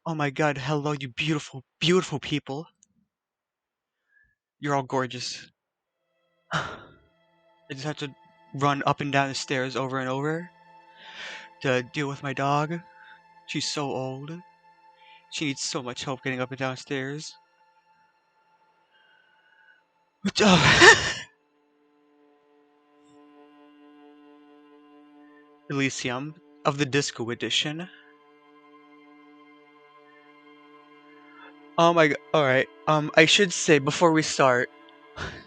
Oh my god, hello, you beautiful, beautiful people. You're all gorgeous. I just have to run up and down the stairs over and over to deal with my dog. She's so old. She needs so much help getting up and down stairs. Elysium of the Disco Edition. Oh my god. Alright. I should say before we start,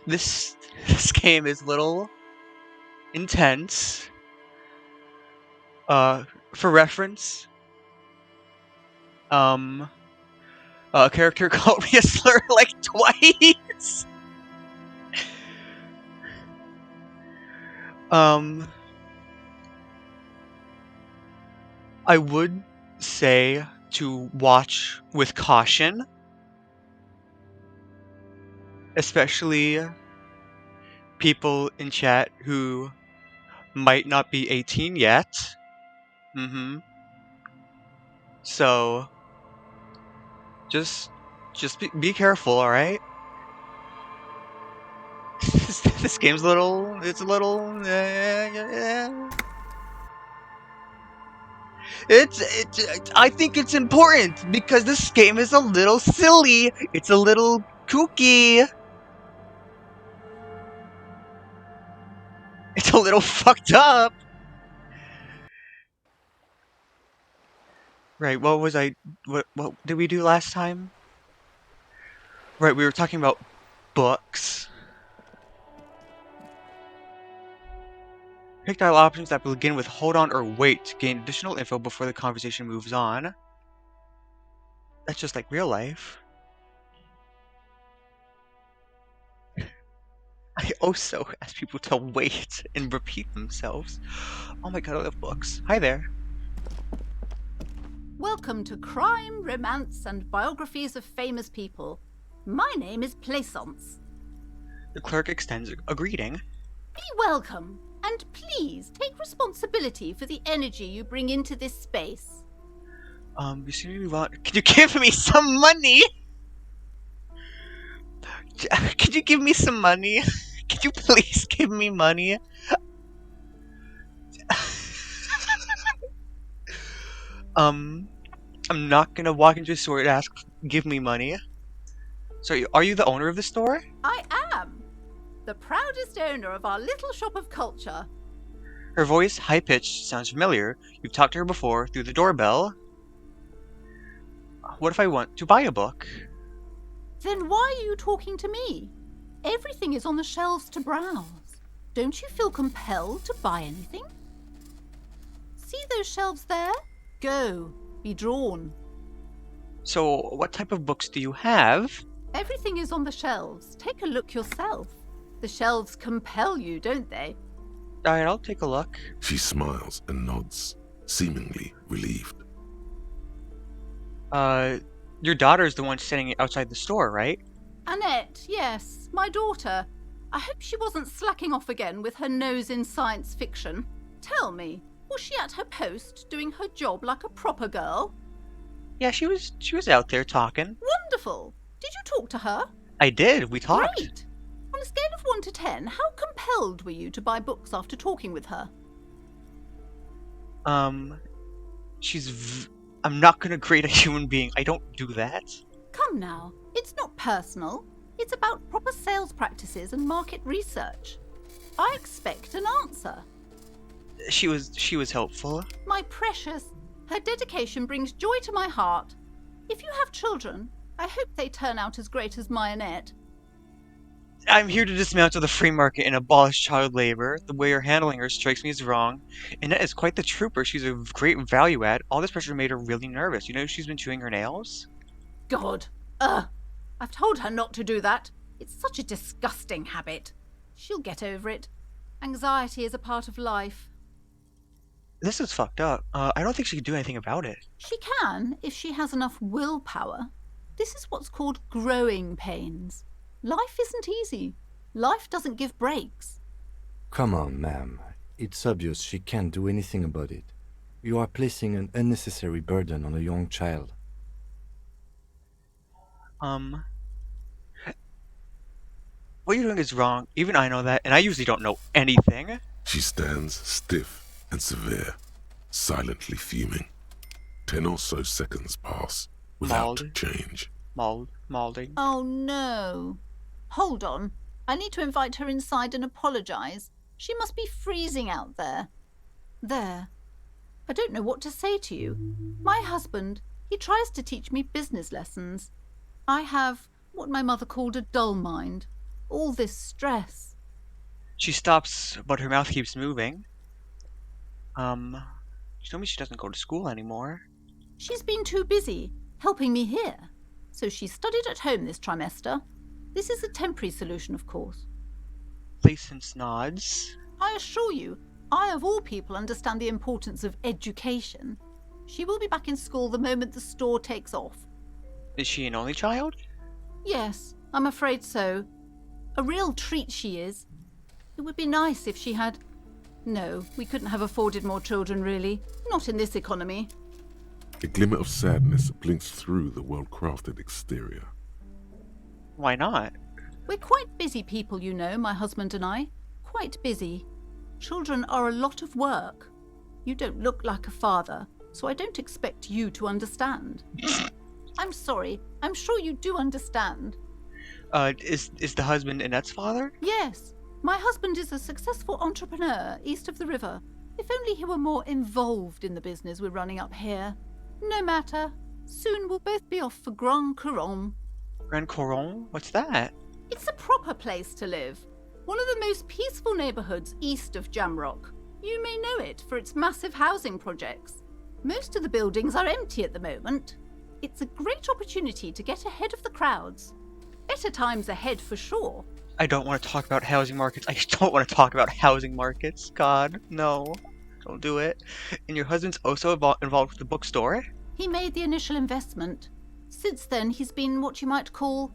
this this game is a little intense. Uh for reference, um a character called me a slur like twice. Um I would say to watch with caution, especially people in chat who might not be 18 yet. So just be careful, all right? This game's a little. It's a little. I think it's important because this game is a little silly. It's a little kooky. It's a little fucked up. Right, what was I what did we do last time? Right, we were talking about books. Pick dial options that begin with hold on or wait to gain additional info before the conversation moves on. That's just like real life. I also ask people to wait and repeat themselves. Oh my god, I love books. Hi there. Welcome to Crime, Romance, and Biographies of Famous People. My name is Plaisance. The clerk extends a greeting. Be welcome, and please take responsibility for the energy you bring into this space. You seem to move on. Can you give me some money? Could you give me some money? Could you please give me money? I'm not gonna walk into a store and ask, give me money. So, are you the owner of the store? I am the proudest owner of our little shop of culture. Her voice, high-pitched, sounds familiar. You've talked to her before through the doorbell. What if I want to buy a book? Then why are you talking to me? Everything is on the shelves to browse. Don't you feel compelled to buy anything? See those shelves there? Go. Be drawn. So, what type of books do you have? Everything is on the shelves. Take a look yourself. The shelves compel you, don't they? Alright, I'll take a look. She smiles and nods, seemingly relieved. Your daughter's the one standing outside the store, right? Annette, yes, my daughter. I hope she wasn't slacking off again with her nose in science fiction. Tell me, was she at her post doing her job like a proper girl? Yeah, she was out there talking. Wonderful. Did you talk to her? I did, we talked. Great. On a scale of 1 to 10, how compelled were you to buy books after talking with her? I'm not gonna grade a human being. I don't do that. Come now, it's not personal. It's about proper sales practices and market research. I expect an answer. She was helpful. My precious, her dedication brings joy to my heart. If you have children, I hope they turn out as great as my Annette. I'm here to dismantle the free market and abolish child labor. The way you're handling her strikes me as wrong. Annette is quite the trooper. She's a great value add. All this pressure made her really nervous. You know she's been chewing her nails? God. I've told her not to do that. It's such a disgusting habit. She'll get over it. Anxiety is a part of life. This is fucked up. I don't think she can do anything about it. She can, if she has enough willpower. This is what's called growing pains. Life isn't easy. Life doesn't give breaks. Come on, ma'am. It's obvious she can't do anything about it. You are placing an unnecessary burden on a young child. What you're doing is wrong. Even I know that, and I usually don't know anything. She stands stiff and severe, silently fuming. 10 or so seconds pass without Mauled. change. Malding. Oh no. Hold on. I need to invite her inside and apologize. She must be freezing out there. There. I don't know what to say to you. My husband, he tries to teach me business lessons. I have what my mother called a dull mind. All this stress. She stops, but her mouth keeps moving. She told me she doesn't go to school anymore. She's been too busy helping me here. So she studied at home this trimester. This is a temporary solution, of course. Placence nods. I assure you, I of all people understand the importance of education. She will be back in school the moment the store takes off. Is she an only child? Yes, I'm afraid so. A real treat she is. It would be nice if she had... No, we couldn't have afforded more children, really. Not in this economy. A glimmer of sadness blinks through the well-crafted exterior. Why not? We're quite busy people, you know, my husband and I. Quite busy. Children are a lot of work. You don't look like a father, so I don't expect you to understand. I'm sorry. I'm sure you do understand. Is the husband Annette's father? Yes. My husband is a successful entrepreneur east of the river. If only he were more involved in the business we're running up here. No matter. Soon we'll both be off for Grand Couronne. Grand Couronne? What's that? It's a proper place to live. One of the most peaceful neighbourhoods east of Jamrock. You may know it for its massive housing projects. Most of the buildings are empty at the moment. It's a great opportunity to get ahead of the crowds. Better times ahead for sure. I don't want to talk about housing markets. I don't want to talk about housing markets. God, no. Don't do it. And your husband's also involved with the bookstore? He made the initial investment. Since then, he's been what you might call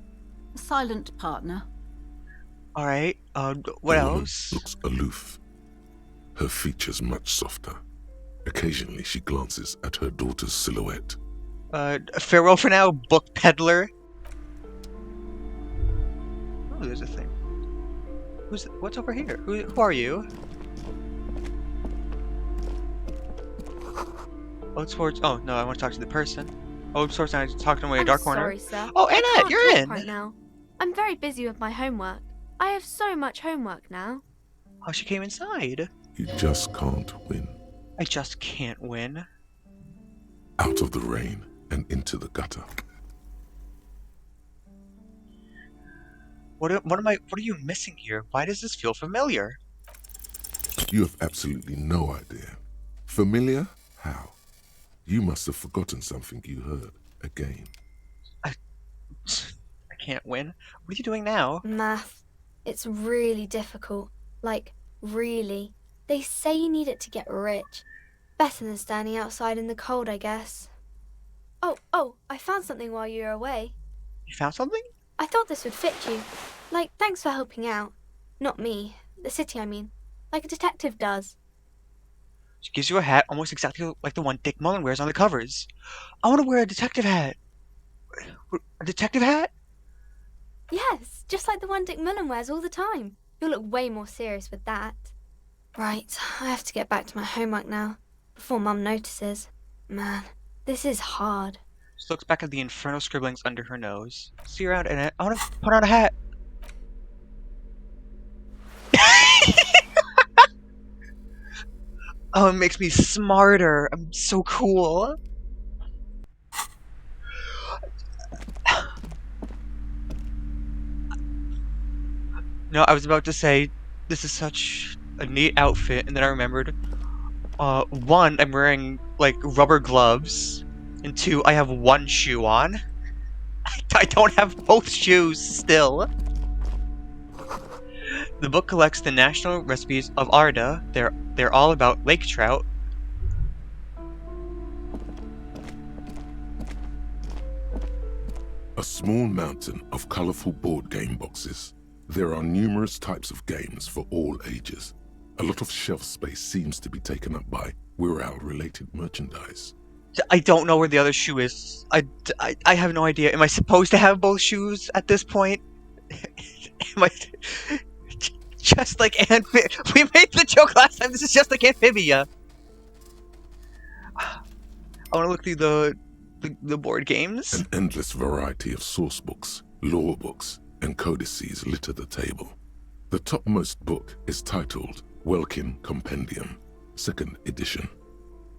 a silent partner. Alright, what The woman else? looks aloof, her features much softer. Occasionally she glances at her daughter's silhouette. Farewell for now, book peddler. Oh, there's a thing. What's over here? Who are you? Old Sports. Oh, no, I want to talk to the person. Old Sports, I talk to him in a I'm dark corner. sorry, sir. Oh, I Annette, can't you're talk in! right now. I'm very busy with my homework. I have so much homework now. Oh, she came inside. You just can't win. I just can't win. Out of the rain and into the gutter. What are you missing here? Why does this feel familiar? You have absolutely no idea. Familiar? How? You must have forgotten something you heard again. I can't win. What are you doing now? Math. It's really difficult. Like, really. They say you need it to get rich. Better than standing outside in the cold, I guess. Oh, I found something while you were away. You found something? I thought this would fit you. Like, thanks for helping out. Not me. The city, I mean. Like a detective does. She gives you a hat almost exactly like the one Dick Mullen wears on the covers. I want to wear a detective hat. A detective hat? Yes, just like the one Dick Mullen wears all the time. You'll look way more serious with that. Right, I have to get back to my homework now, before Mum notices. Man, this is hard. She looks back at the infernal scribblings under her nose. See you around, Annette. I want to put on a hat. Oh, it makes me smarter. I'm so cool. No, I was about to say, this is such a neat outfit, and then I remembered, one, I'm wearing, like, rubber gloves, and two, I have one shoe on. I don't have both shoes still. The book collects the national recipes of Arda. They're all about lake trout. A small mountain of colorful board game boxes. There are numerous types of games for all ages. A lot of shelf space seems to be taken up by Wirral-related merchandise. I don't know where the other shoe is. I have no idea. Am I supposed to have both shoes at this point? Am I just like we made the joke last time. This is just like Amphibia. I want to look through the board games. An endless variety of source books, lore books, and codices litter the table. The topmost book is titled Welkin Compendium, 2nd edition.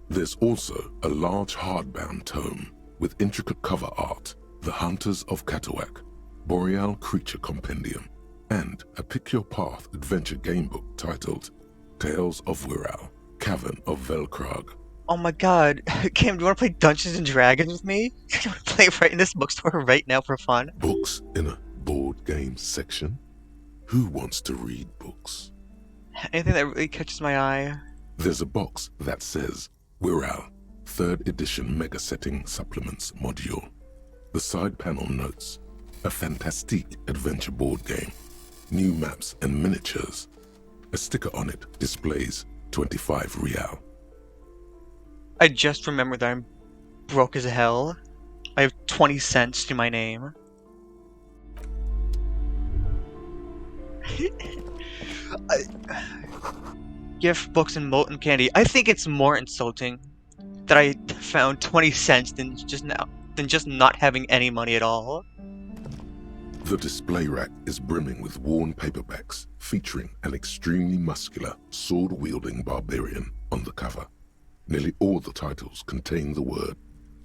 There's also a large hardbound tome with intricate cover art, The Hunters of Catawak, Boreal Creature Compendium, and a Pick Your Path adventure game book titled Tales of Wirral, Cavern of Velkrag. Oh my god. Kim, do you want to play Dungeons and Dragons with me? Do you want to play right in this bookstore right now for fun? Books in a board game section? Who wants to read books? Anything that really catches my eye? There's a box that says Wirral, 3rd edition Mega Setting Supplements module. The side panel notes, a fantastique adventure board game, new maps and miniatures. A sticker on it displays 25 real. I just remembered that I'm broke as hell. I have 20 cents to my name. Gift books and molten candy. I think it's more insulting that I found 20 cents than just not having any money at all. The display rack is brimming with worn paperbacks featuring an extremely muscular, sword-wielding barbarian on the cover. Nearly all the titles contain the word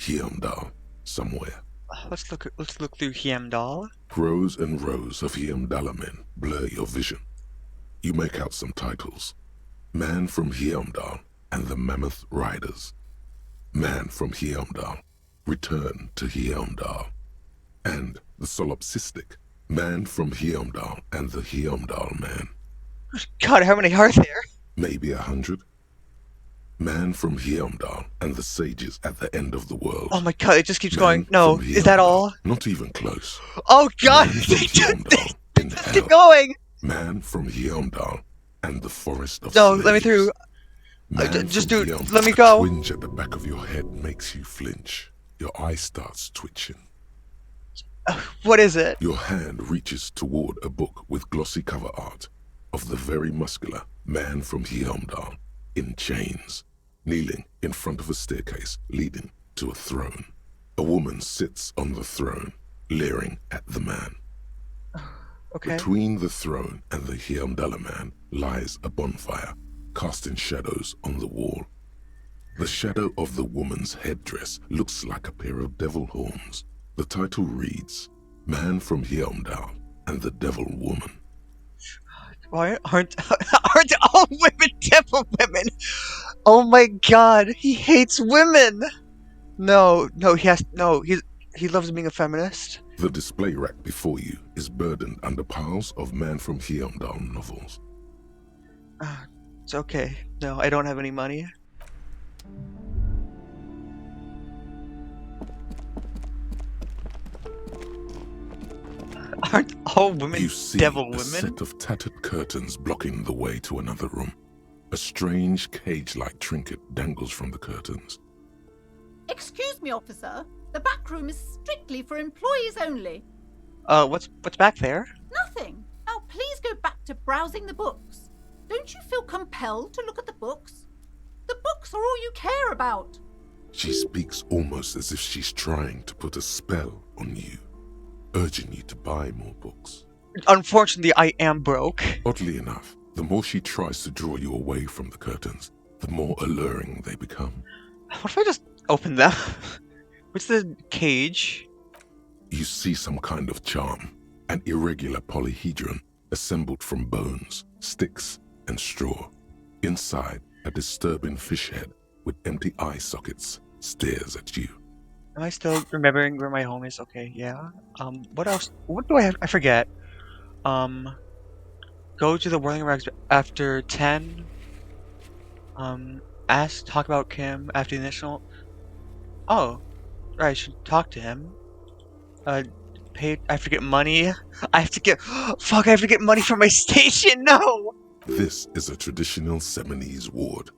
Heimdall somewhere. Let's look through Heimdall. Rows and rows of Heimdall men blur your vision. You make out some titles. Man from Heimdall and the Mammoth Riders. Man from Heimdall, Return to Heimdall. And the solipsistic Man from Heimdall and the Heimdall Man. God, how many are there? Maybe 100. Man from Heimdall and the Sages at the End of the World. Oh my god, it just keeps Man going. No, from is that Heimdall. all? Not even close. Oh god, Man from Heimdall in keep Hell. going. Man from Heimdall and the Forest of No, Slaves. let me through. Man just from do. Heimdall. Let me A go. twinge at the back of your head makes you flinch. Your eye starts twitching. What is it? Your hand reaches toward a book with glossy cover art of the very muscular Man from Heimdall in chains, kneeling in front of a staircase leading to a throne. A woman sits on the throne, leering at the man. Okay. Between the throne and the Heimdall man lies a bonfire, casting shadows on the wall. The shadow of the woman's headdress looks like a pair of devil horns. The title reads, Man from Heimdall and the Devil Woman. Why aren't all women devil women? Oh my god, he hates women. No, he loves being a feminist. The display rack before you is burdened under piles of Man from Heimdall novels. It's okay. No, I don't have any money. Aren't all women You see devil a women? set of tattered curtains blocking the way to another room. A strange cage-like trinket dangles from the curtains. Excuse me, officer. The back room is strictly for employees only. What's back there? Nothing. Now please go back to browsing the books. Don't you feel compelled to look at the books? The books are all you care about. She speaks almost as if she's trying to put a spell on you, urging you to buy more books. Unfortunately, I am broke. Oddly enough, the more she tries to draw you away from the curtains, the more alluring they become. What if I just open them? What's the cage? You see some kind of charm, an irregular polyhedron assembled from bones, sticks, and straw. Inside, a disturbing fish head with empty eye sockets stares at you. Am I still remembering where my home is? Okay, yeah. What else? What do I have? I forget. Go to the Whirling Rags after 10. Talk about Kim after the initial. Oh, right, I should talk to him. Pay. I forget money. I have to get. Fuck! I have to get money from my station. No. This is a traditional Seminese ward,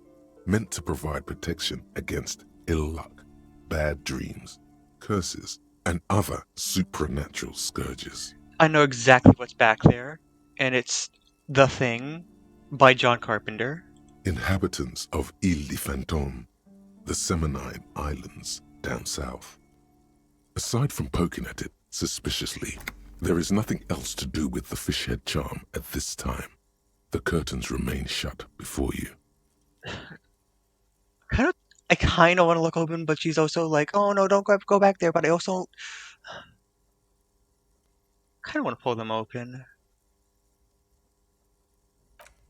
meant to provide protection against ill luck bad dreams, curses, and other supernatural scourges. I know exactly what's back there, and it's The Thing by John Carpenter. Inhabitants of Ile de Fantôme, the Seminine Islands down south. Aside from poking at it suspiciously, there is nothing else to do with the fishhead charm at this time. The curtains remain shut before you. I kind of want to look open, but she's also like, oh no, don't go back there. But I also kind of want to pull them open.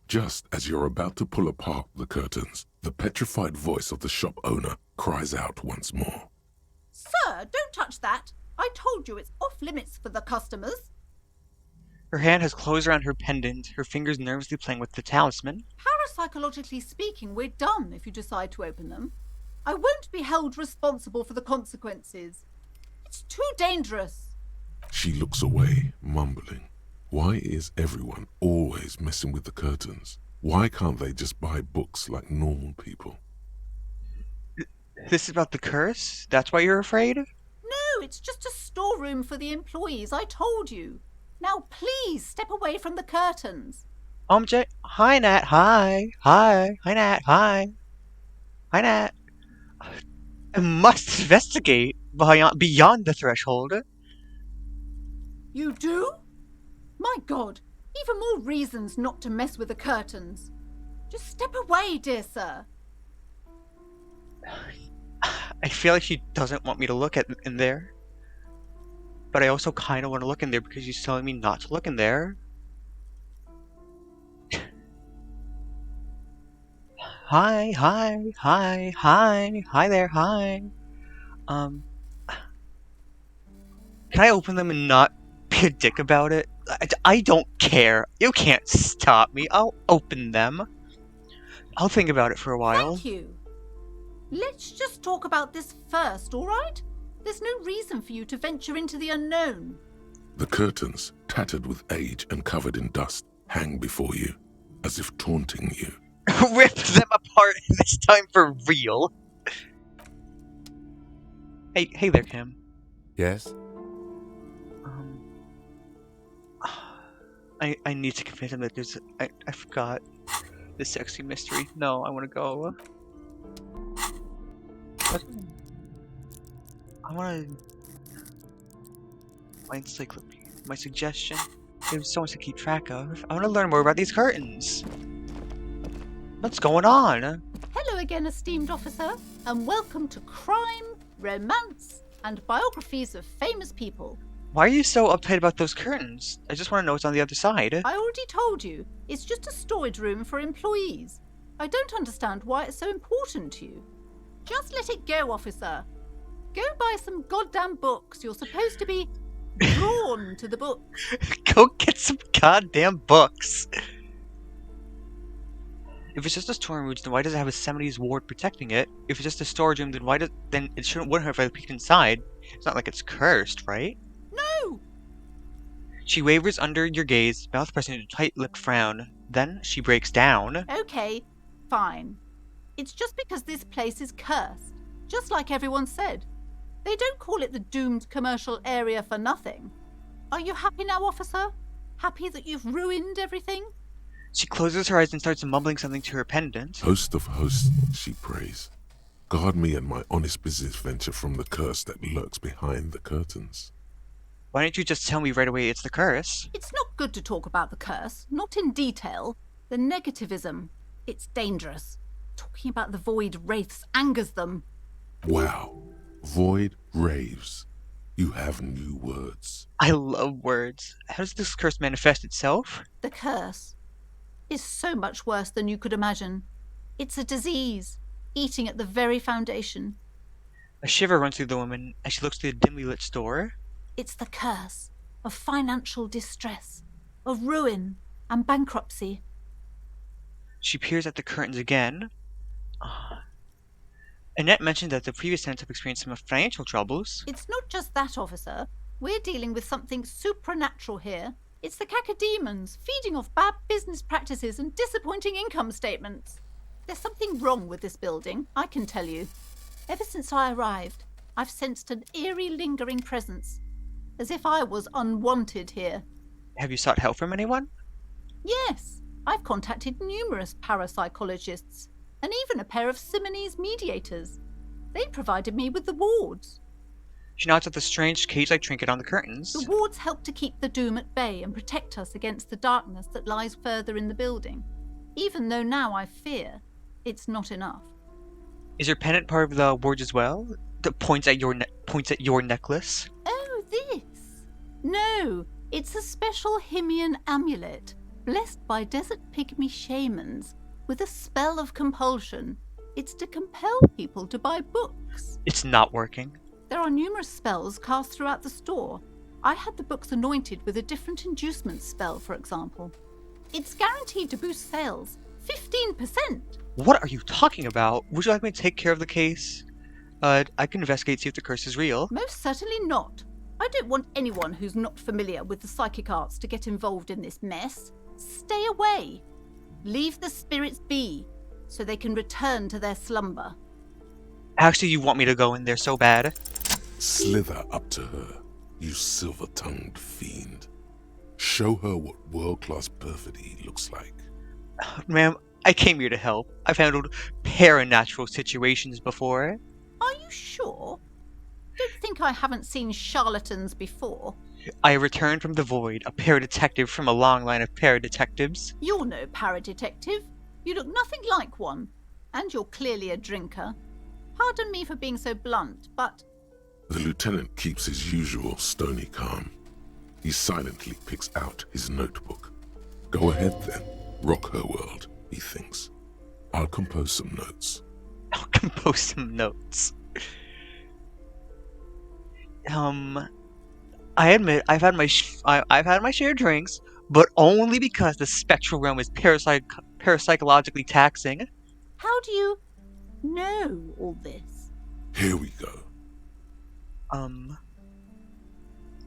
Just as you're about to pull apart the curtains, the petrified voice of the shop owner cries out once more. Sir, don't touch that. I told you it's off limits for the customers. Her hand has closed around her pendant, her fingers nervously playing with the talisman. Parapsychologically speaking, we're done if you decide to open them. I won't be held responsible for the consequences. It's too dangerous. She looks away, mumbling. Why is everyone always messing with the curtains? Why can't they just buy books like normal people? This is about the curse? That's why you're afraid? No, it's just a storeroom for the employees, I told you. Now please step away from the curtains. Hi Nat, hi, Nat, hi, Nat. I must investigate beyond the threshold. You do? My God, even more reasons not to mess with the curtains. Just step away, dear sir. I feel like she doesn't want me to look in there. But I also kind of want to look in there because she's telling me not to look in there. Hi there, hi. Can I open them and not be a dick about it? I don't care. You can't stop me. I'll open them. I'll think about it for a while. Thank you. Let's just talk about this first, all right? There's no reason for you to venture into the unknown. The curtains, tattered with age and covered in dust, hang before you, as if taunting you. Rip them apart this time for real. Hey there, Kim. Yes? I need to convince him that there's. I forgot the sexy mystery. No, I want to go. I want to. My suggestion. There's so much to keep track of. I want to learn more about these curtains. What's going on? Hello again, esteemed officer, and welcome to Crime, Romance, and Biographies of Famous People. Why are you so uptight about those curtains? I just want to know what's on the other side. I already told you, it's just a storage room for employees. I don't understand why it's so important to you. Just let it go, officer. Go buy some goddamn books. You're supposed to be drawn to the books. Go get some goddamn books. If it's just a storage room, then why does it have a 70s ward protecting it? If it's just a storage room, then wouldn't have I peeked inside? It's not like it's cursed, right? No! She wavers under your gaze, mouth pressing into a tight-lipped frown. Then she breaks down. Okay, fine. It's just because this place is cursed, just like everyone said. They don't call it the doomed commercial area for nothing. Are you happy now, officer? Happy that you've ruined everything? She closes her eyes and starts mumbling something to her pendant. Host of hosts, she prays. Guard me and my honest business venture from the curse that lurks behind the curtains. Why don't you just tell me right away it's the curse? It's not good to talk about the curse, not in detail. The negativism, it's dangerous. Talking about the void wraiths angers them. Wow. Void raves. You have new words. I love words. How does this curse manifest itself? The curse is so much worse than you could imagine. It's a disease, eating at the very foundation. A shiver runs through the woman as she looks through the dimly lit store. It's the curse of financial distress, of ruin and bankruptcy. She peers at the curtains again. Annette mentioned that the previous tenants have experienced some financial troubles. It's not just that, officer. We're dealing with something supernatural here. It's the cacodemons feeding off bad business practices and disappointing income statements. There's something wrong with this building, I can tell you. Ever since I arrived, I've sensed an eerie, lingering presence, as if I was unwanted here. Have you sought help from anyone? Yes, I've contacted numerous parapsychologists, and even a pair of Simonese mediators. They provided me with the wards. She nods at the strange cage-like trinket on the curtains. The wards help to keep the doom at bay and protect us against the darkness that lies further in the building. Even though now I fear, it's not enough. Is your pendant part of the ward as well? That points at your necklace? Oh, this? No, it's a special Himian amulet, blessed by desert pygmy shamans, with a spell of compulsion. It's to compel people to buy books. It's not working. There are numerous spells cast throughout the store. I had the books anointed with a different inducement spell, for example. It's guaranteed to boost sales 15%. What are you talking about? Would you like me to take care of the case? I can investigate, see if the curse is real. Most certainly not. I don't want anyone who's not familiar with the psychic arts to get involved in this mess. Stay away. Leave the spirits be, so they can return to their slumber. Actually, you want me to go in there so bad? Slither up to her, you silver-tongued fiend. Show her what world-class perfidy looks like. Ma'am, I came here to help. I've handled paranatural situations before. Are you sure? Don't think I haven't seen charlatans before. I returned from the void, a paradetective from a long line of paradetectives. You're no paradetective. You look nothing like one. And you're clearly a drinker. Pardon me for being so blunt, but... The lieutenant keeps his usual stony calm. He silently picks out his notebook. Go ahead then, rock her world, he thinks. I'll compose some notes. I'll compose some notes. I admit I've had my share of drinks, but only because the spectral realm is parapsychologically taxing. How do you know all this? Here we go.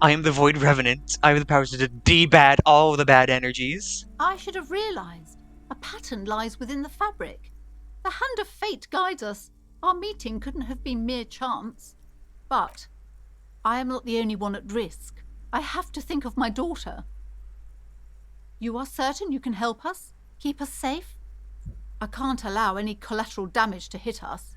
I am the Void Revenant. I have the powers to debad all the bad energies. I should have realized. A pattern lies within the fabric. The hand of fate guides us. Our meeting couldn't have been mere chance. But I am not the only one at risk. I have to think of my daughter. You are certain you can help us? Keep us safe? I can't allow any collateral damage to hit us.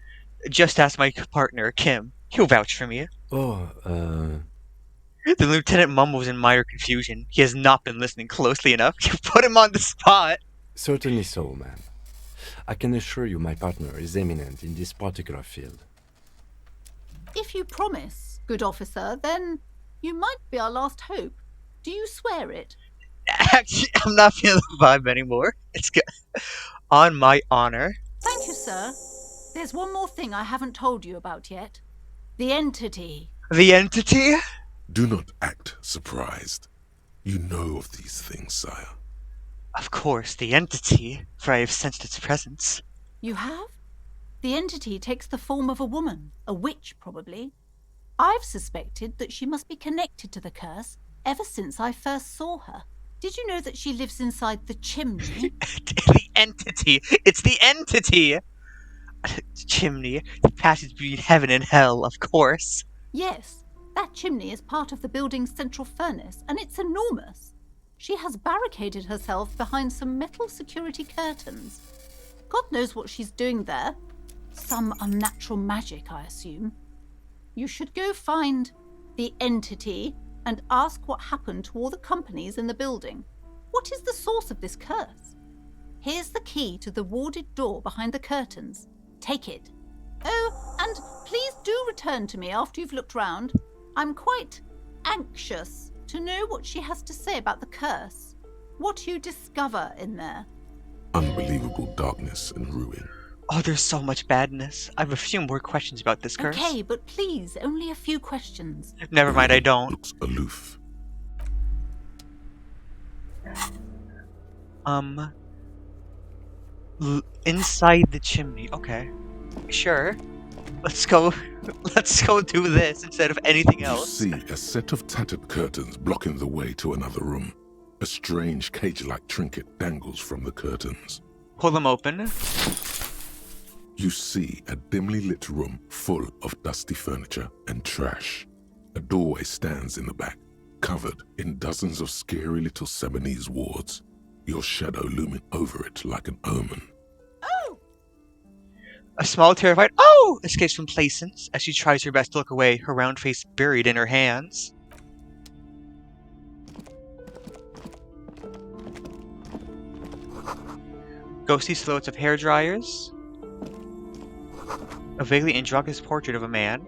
Just ask my partner, Kim. He'll vouch for me. Oh, The lieutenant mumbles in minor confusion. He has not been listening closely enough. You put him on the spot. certainly so, ma'am. I can assure you my partner is eminent in this particular field. If you promise, good officer, then you might be our last hope. Do you swear it? Actually, I'm not feeling the vibe anymore. It's good. On my honor. Thank you, sir. There's one more thing I haven't told you about yet. The entity. The entity? Do not act surprised. You know of these things, sire. Of course, the entity, for I have sensed its presence. You have? The entity takes the form of a woman, a witch probably. I've suspected that she must be connected to the curse ever since I first saw her. Did you know that she lives inside the chimney? The entity! It's the entity! Chimney, the passage between heaven and hell, of course. Yes, that chimney is part of the building's central furnace, and it's enormous. She has barricaded herself behind some metal security curtains. God knows what she's doing there. Some unnatural magic, I assume. You should go find the entity and ask what happened to all the companies in the building. What is the source of this curse? Here's the key to the warded door behind the curtains. Take it. Oh, and please do return to me after you've looked round. I'm quite anxious to know what she has to say about the curse. What you discover in there. Unbelievable darkness and ruin. Oh, there's so much badness. I have a few more questions about this curse. Okay, but please, only a few questions. Never mind, I don't. Looks aloof. Inside the chimney. Okay. Sure. Let's go do this instead of anything You else. see a set of tattered curtains blocking the way to another room. A strange cage-like trinket dangles from the curtains. Pull them open. You see a dimly lit room full of dusty furniture and trash. A doorway stands in the back, covered in dozens of scary little Seminese wards, your shadow looming over it like an omen. Oh! A small, terrified "Oh!" escapes from Placence as she tries her best to look away, her round face buried in her hands. Ghostly silhouettes of hair dryers. A vaguely androgynous portrait of a man.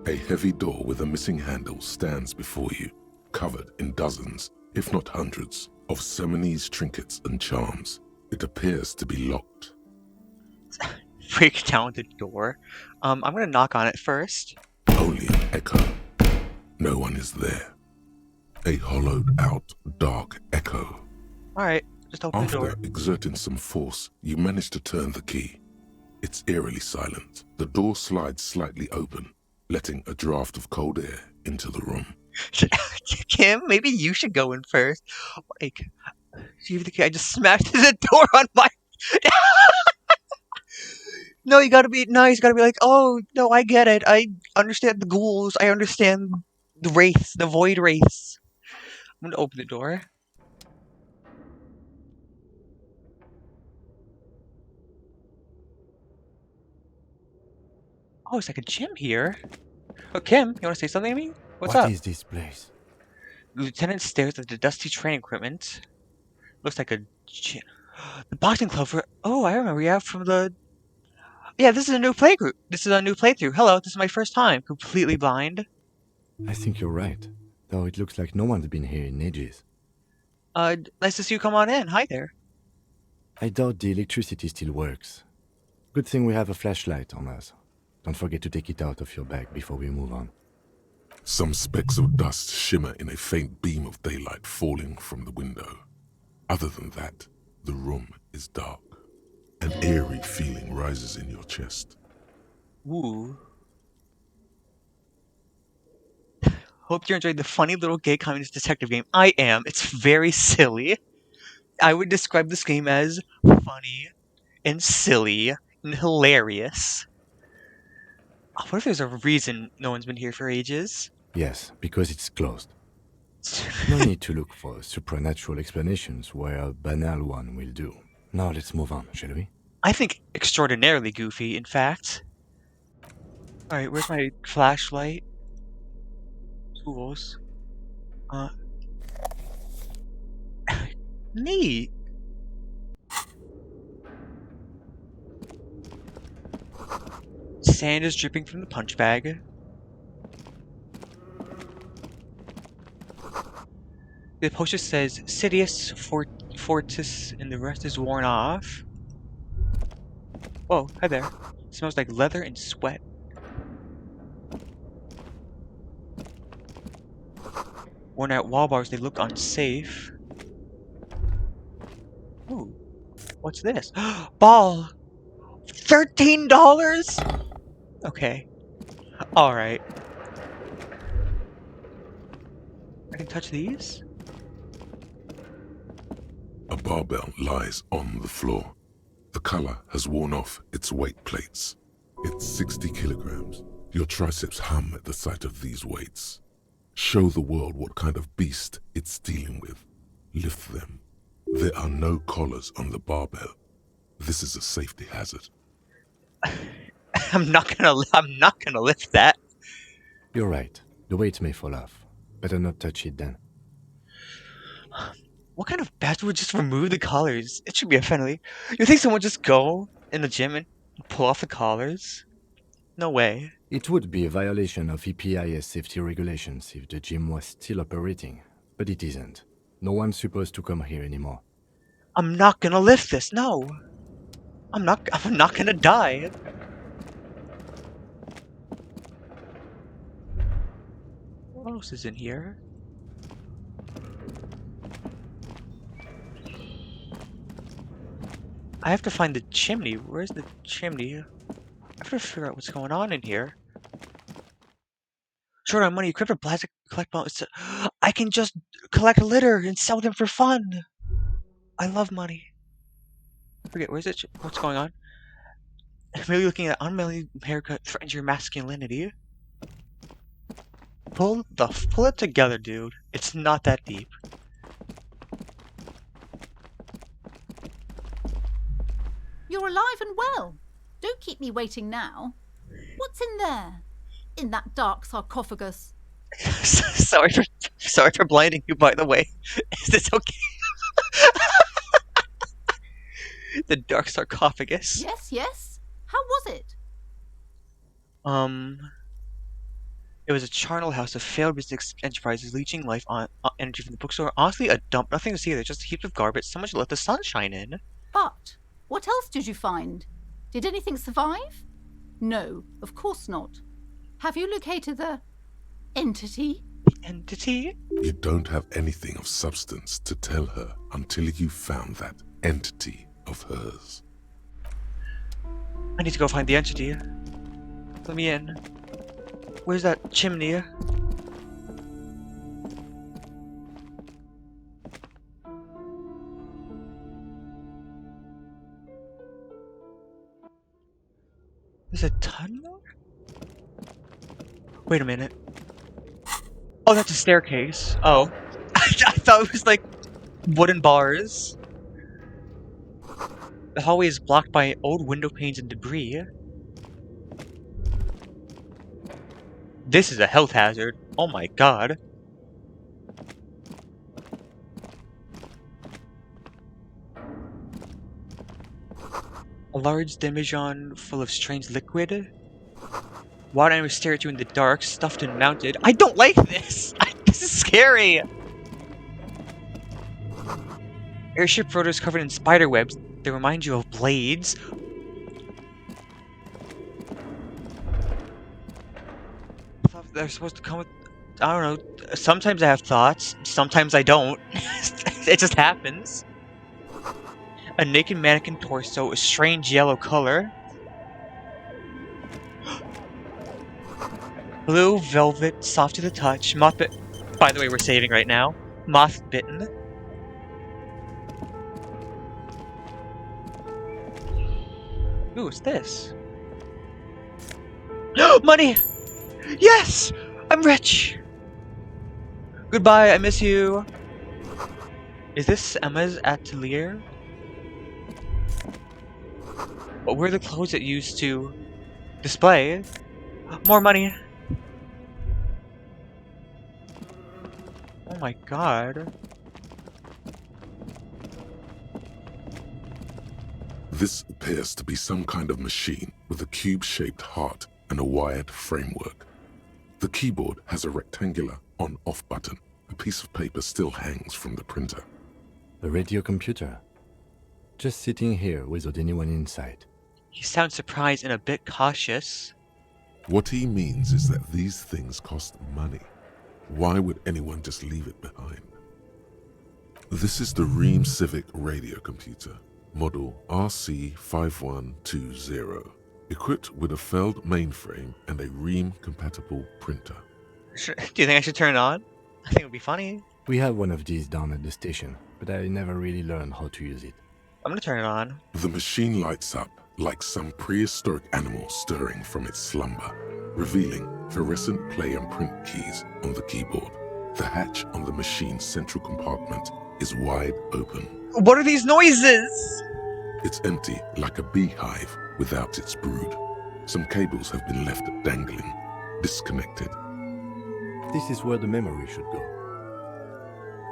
A heavy door with a missing handle stands before you, covered in dozens, if not hundreds, of Seminese trinkets and charms. It appears to be locked. Break down the door. I'm gonna knock on it first. Only an echo. No one is there. A hollowed out, dark echo. Alright, just open the door. After exerting some force, you manage to turn the key. It's eerily silent. The door slides slightly open, letting a draft of cold air into the room. Kim, maybe you should go in first. Like, see if the key. I just smashed the door on my. No, you gotta be nice. You gotta be like, oh, no, I get it. I understand the ghouls. I understand the wraiths, the void wraiths. I'm gonna open the door. Oh, it's like a gym here. Oh, Kim, you wanna say something to me? What's up? What is this place? The lieutenant stares at the dusty training equipment. Looks like a gym. The boxing club for. Oh, I remember. Yeah, from the. Yeah, this is a new playgroup. This is a new playthrough. Hello, this is my first time. Completely blind. I think you're right, though it looks like no one's been here in ages. Nice to see you come on in. Hi there. I doubt the electricity still works. Good thing we have a flashlight on us. Don't forget to take it out of your bag before we move on. Some specks of dust shimmer in a faint beam of daylight falling from the window. Other than that, the room is dark. An eerie feeling rises in your chest. Ooh. Hope you're enjoying the funny little gay communist detective game. I am. It's very silly. I would describe this game as funny and silly and hilarious. What if there's a reason no one's been here for ages? Yes, because it's closed. No need to look for supernatural explanations where a banal one will do. Now let's move on, shall we? I think extraordinarily goofy, in fact. Alright, where's my flashlight? Tools. Neat. Sand is dripping from the punch bag. The poster says Sidious Fortis and the rest is worn off. Whoa, hi there. It smells like leather and sweat. Worn out wall bars, they look unsafe. Ooh, what's this? Ball! $13?! Okay. Alright. I can touch these? A barbell lies on the floor. The color has worn off its weight plates. It's 60 kilograms. Your triceps hum at the sight of these weights. Show the world what kind of beast it's dealing with. Lift them. There are no collars on the barbell. This is a safety hazard. I'm not gonna lift that. You're right. The weight may fall off. Better not touch it then. What kind of bastard would just remove the collars? It should be offending. You think someone would just go in the gym and pull off the collars? No way. It would be a violation of EPIS safety regulations if the gym was still operating, but it isn't. No one's supposed to come here anymore. I'm not gonna lift this, no. I'm not gonna die. What else is in here? I have to find the chimney. Where's the chimney? I have to figure out what's going on in here. Short on money, equip a plastic collectible. I can just collect litter and sell them for fun. I love money. I forget, where's it? What's going on? Maybe looking at unmanly haircut threatens your masculinity. Pull it together, dude. It's not that deep. You're alive and well. Don't keep me waiting now. What's in there? In that dark sarcophagus? sorry for blinding you, by the way. Is this okay? The dark sarcophagus. Yes. How was it? It was a charnel house of failed business enterprises leeching life on energy from the bookstore. Honestly, a dump. Nothing to see there. Just a heap of garbage. Someone should let the sun shine in. But what else did you find? Did anything survive? No, of course not. Have you located the entity? The entity? You don't have anything of substance to tell her until you found that entity of hers. I need to go find the entity. Let me in. Where's that chimney? There's a tunnel? Wait a minute. Oh, that's a staircase. Oh. I thought it was like wooden bars. The hallway is blocked by old window panes and debris. This is a health hazard. Oh my god. A large demijohn full of strange liquid. Water animals stare at you in the dark, stuffed and mounted. I don't like this! This is scary! Airship rotors covered in spider webs. They remind you of blades. I thought they're supposed to come with... I don't know. Sometimes I have thoughts. Sometimes I don't. It just happens. A naked mannequin torso, a strange yellow color. Blue velvet, soft to the touch. Moth bit. By the way, we're saving right now. Moth bitten. Ooh, what's this? Money! Yes! I'm rich! Goodbye, I miss you. Is this Emma's atelier? What were the clothes it used to display? More money! Oh my god. This appears to be some kind of machine with a cube-shaped heart and a wired framework. The keyboard has a rectangular on-off button. A piece of paper still hangs from the printer. A radio computer. Just sitting here without anyone inside. He sounds surprised and a bit cautious. What he means is that these things cost money. Why would anyone just leave it behind? This is the Ream Civic radio computer, model RC5120, equipped with a Feld mainframe and a Ream-compatible printer. Do you think I should turn it on? I think it would be funny. We have one of these down at the station, but I never really learned how to use it. I'm gonna turn it on. The machine lights up like some prehistoric animal stirring from its slumber, revealing fluorescent play and print keys on the keyboard. The hatch on the machine's central compartment is wide open. What are these noises? It's empty like a beehive without its brood. Some cables have been left dangling, disconnected. This is where the memory should go.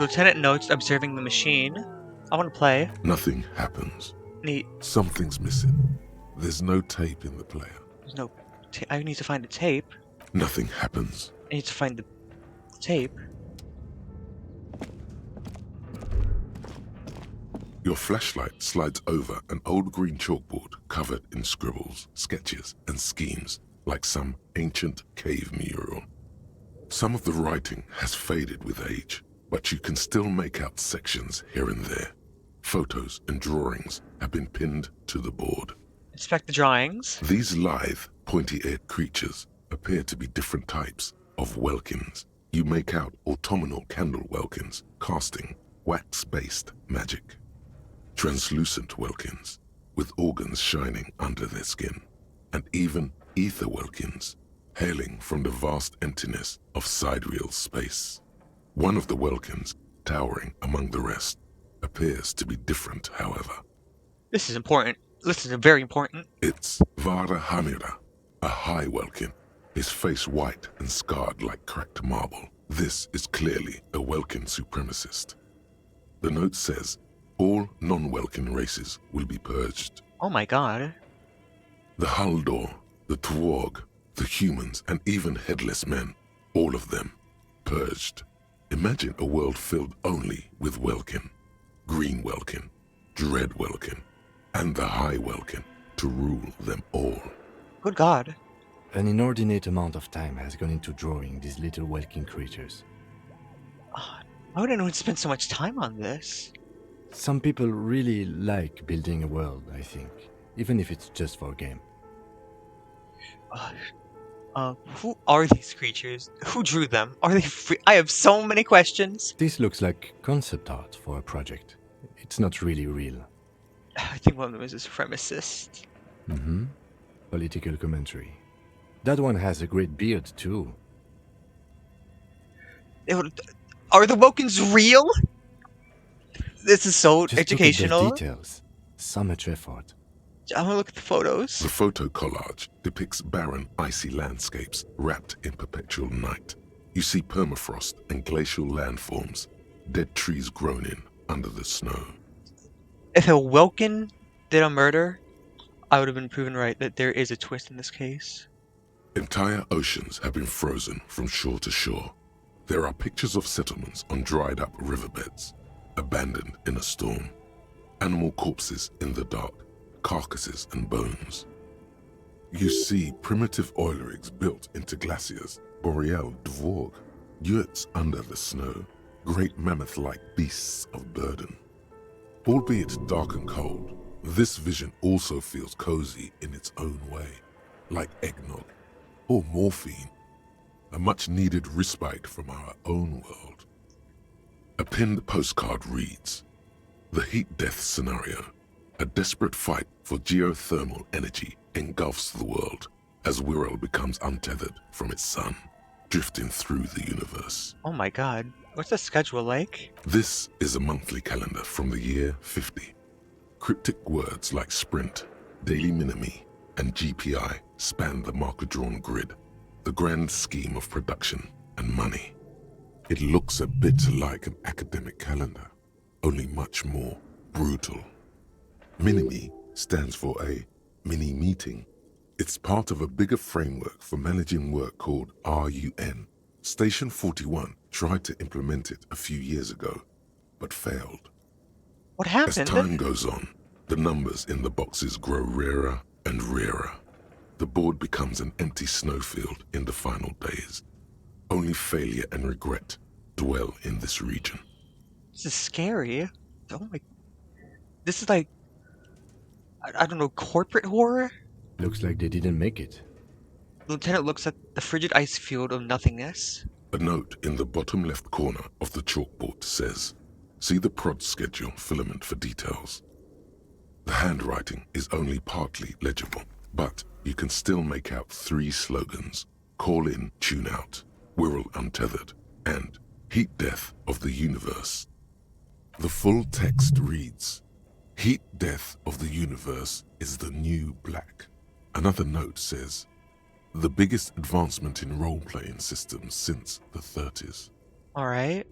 Lieutenant notes observing the machine. I want to play. Nothing happens. Neat. Something's missing. There's no tape in the player. There's no... I need to find the tape. Nothing happens. I need to find the tape. Your flashlight slides over an old green chalkboard covered in scribbles, sketches, and schemes like some ancient cave mural. Some of the writing has faded with age, but you can still make out sections here and there. Photos and drawings have been pinned to the board. Inspect the drawings. These lithe, pointy-eared creatures appear to be different types of Welkins. You make out autumnal candle Welkins casting wax-based magic. Translucent Welkins with organs shining under their skin. and even ether Welkins, hailing from the vast emptiness of sidereal space. One of the Welkins, towering among the rest, appears to be different, however. This is important. This is very important. It's Vara Hamira, a high Welkin, his face white and scarred like cracked marble. This is clearly a Welkin supremacist. The note says, all non-Welkin races will be purged. Oh my god. The Haldor, the Tworg, the humans, and even headless men, all of them, purged. Imagine a world filled only with Welkin, Green Welkin, Dread Welkin, and the High Welkin to rule them all. Good god. An inordinate amount of time has gone into drawing these little Welkin creatures. Why would anyone spend so much time on this? Some people really like building a world, I think, even if it's just for a game. Who are these creatures? Who drew them? Are they free? I have so many questions. This looks like concept art for a project. It's not really real. I think one of them is a supremacist. Mm-hmm. Political commentary. That one has a great beard, too. Are the Wokins real? This is so Just educational. look at those details. So much effort. I want to look at the photos. The photo collage depicts barren, icy landscapes wrapped in perpetual night. You see permafrost and glacial landforms, dead trees grown in under the snow. If a Woken did a murder, I would have been proven right that there is a twist in this case. Entire oceans have been frozen from shore to shore. There are pictures of settlements on dried-up riverbeds, abandoned in a storm. Animal corpses in the dark, carcasses and bones. You see primitive oil rigs built into glaciers, boreal dvorg, yurts under the snow, great mammoth-like beasts of burden. Albeit dark and cold, this vision also feels cozy in its own way, like eggnog or morphine, a much-needed respite from our own world. A pinned postcard reads, "The heat death scenario. A desperate fight for geothermal energy engulfs the world as Wirral becomes untethered from its sun, drifting through the universe." Oh my god. What's the schedule like? This is a monthly calendar from the year 50. Cryptic words like sprint, daily minimi, and GPI span the marker-drawn grid, the grand scheme of production and money. It looks a bit like an academic calendar, only much more brutal. Minimi stands for a mini-meeting. It's part of a bigger framework for managing work called RUN. Station 41 tried to implement it a few years ago, but failed. What As happened? time goes on, the numbers in the boxes grow rarer and rarer. The board becomes an empty snowfield in the final days. Only failure and regret dwell in this region. This is scary. Oh my... This is like... I don't know, corporate horror? Looks like they didn't make it. Lieutenant looks at the frigid ice field of nothingness. A note in the bottom left corner of the chalkboard says, "See the prod schedule filament for details." The handwriting is only partly legible, but you can still make out 3 slogans: "Call in, tune out," "Wirral untethered," and "Heat death of the universe." The full text reads, "Heat death of the universe is the new black." Another note says, "The biggest advancement in role-playing systems since the 30s. Alright.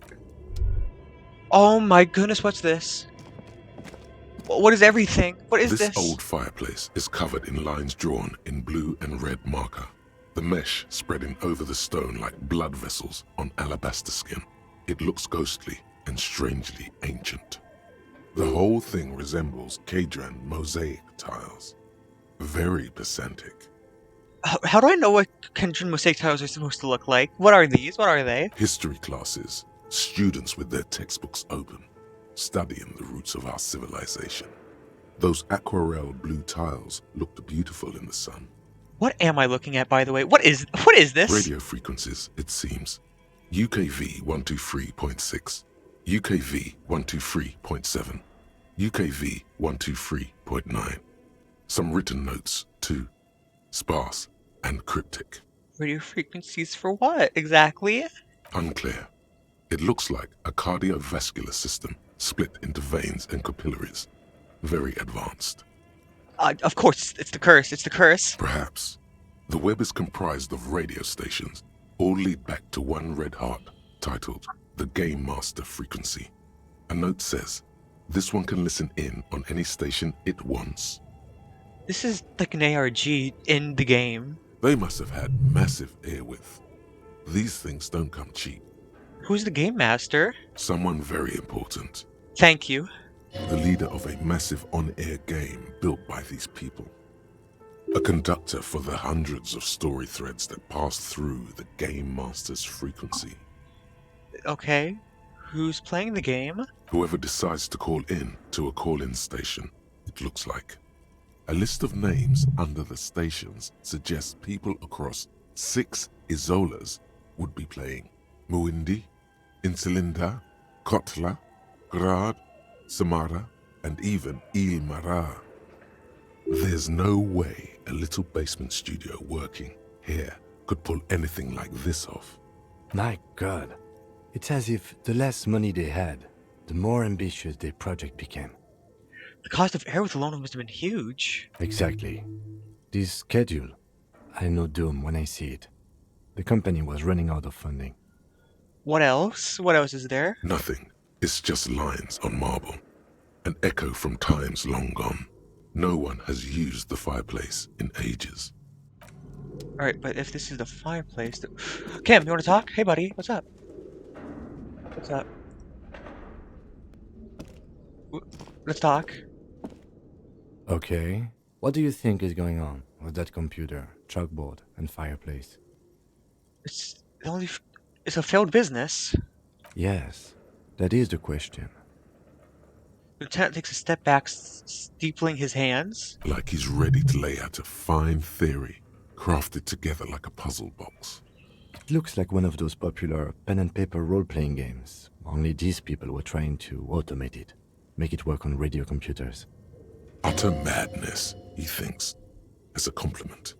Oh my goodness, what's this? What is everything? What is This this? old fireplace is covered in lines drawn in blue and red marker, the mesh spreading over the stone like blood vessels on alabaster skin. It looks ghostly and strangely ancient. The whole thing resembles Kadran mosaic tiles. Very pedantic. How do I know what Kendrian mosaic tiles are supposed to look like? What are these? What are they? History classes, students with their textbooks open, studying the roots of our civilization. Those aquarelle blue tiles looked beautiful in the sun. What am I looking at, by the way? What is this? Radio frequencies, it seems. UKV 123.6, UKV 123.7, UKV 123.9. Some written notes, too. sparse, and cryptic. Radio frequencies for what, exactly? Unclear. It looks like a cardiovascular system split into veins and capillaries. Very advanced. Of course, it's the curse, it's the curse. Perhaps. The web is comprised of radio stations, all lead back to one red heart, titled the Game Master Frequency. A note says, this one can listen in on any station it wants. This is like an ARG in the game. They must have had massive air width. These things don't come cheap. Who's the game master? Someone very important. Thank you. The leader of a massive on-air game built by these people. A conductor for the hundreds of story threads that pass through the Game Master's frequency. Okay. Who's playing the game? Whoever decides to call in to a call-in station, it looks like. A list of names under the stations suggests people across 6 Isolas would be playing. Muindi, Insulinda, Kotla, Grad, Samara, and even Ilmara. There's no way a little basement studio working here could pull anything like this off. My God. It's as if the less money they had, the more ambitious their project became. The cost of Aerith alone must have been huge. Exactly. This schedule, I know doom when I see it. The company was running out of funding. What else? What else is there? Nothing. It's just lines on marble. An echo from times long gone. No one has used the fireplace in ages. Alright, but if this is the fireplace... Kim, you want to talk? Hey, buddy, what's up? What's up? Let's talk. Okay. What do you think is going on with that computer, chalkboard, and fireplace? It's a failed business. Yes, that is the question. Lieutenant takes a step back, steepling his hands. Like he's ready to lay out a fine theory, crafted together like a puzzle box. It looks like one of those popular pen and paper role-playing games, only these people were trying to automate it, make it work on radio computers. Utter madness, he thinks, as a compliment.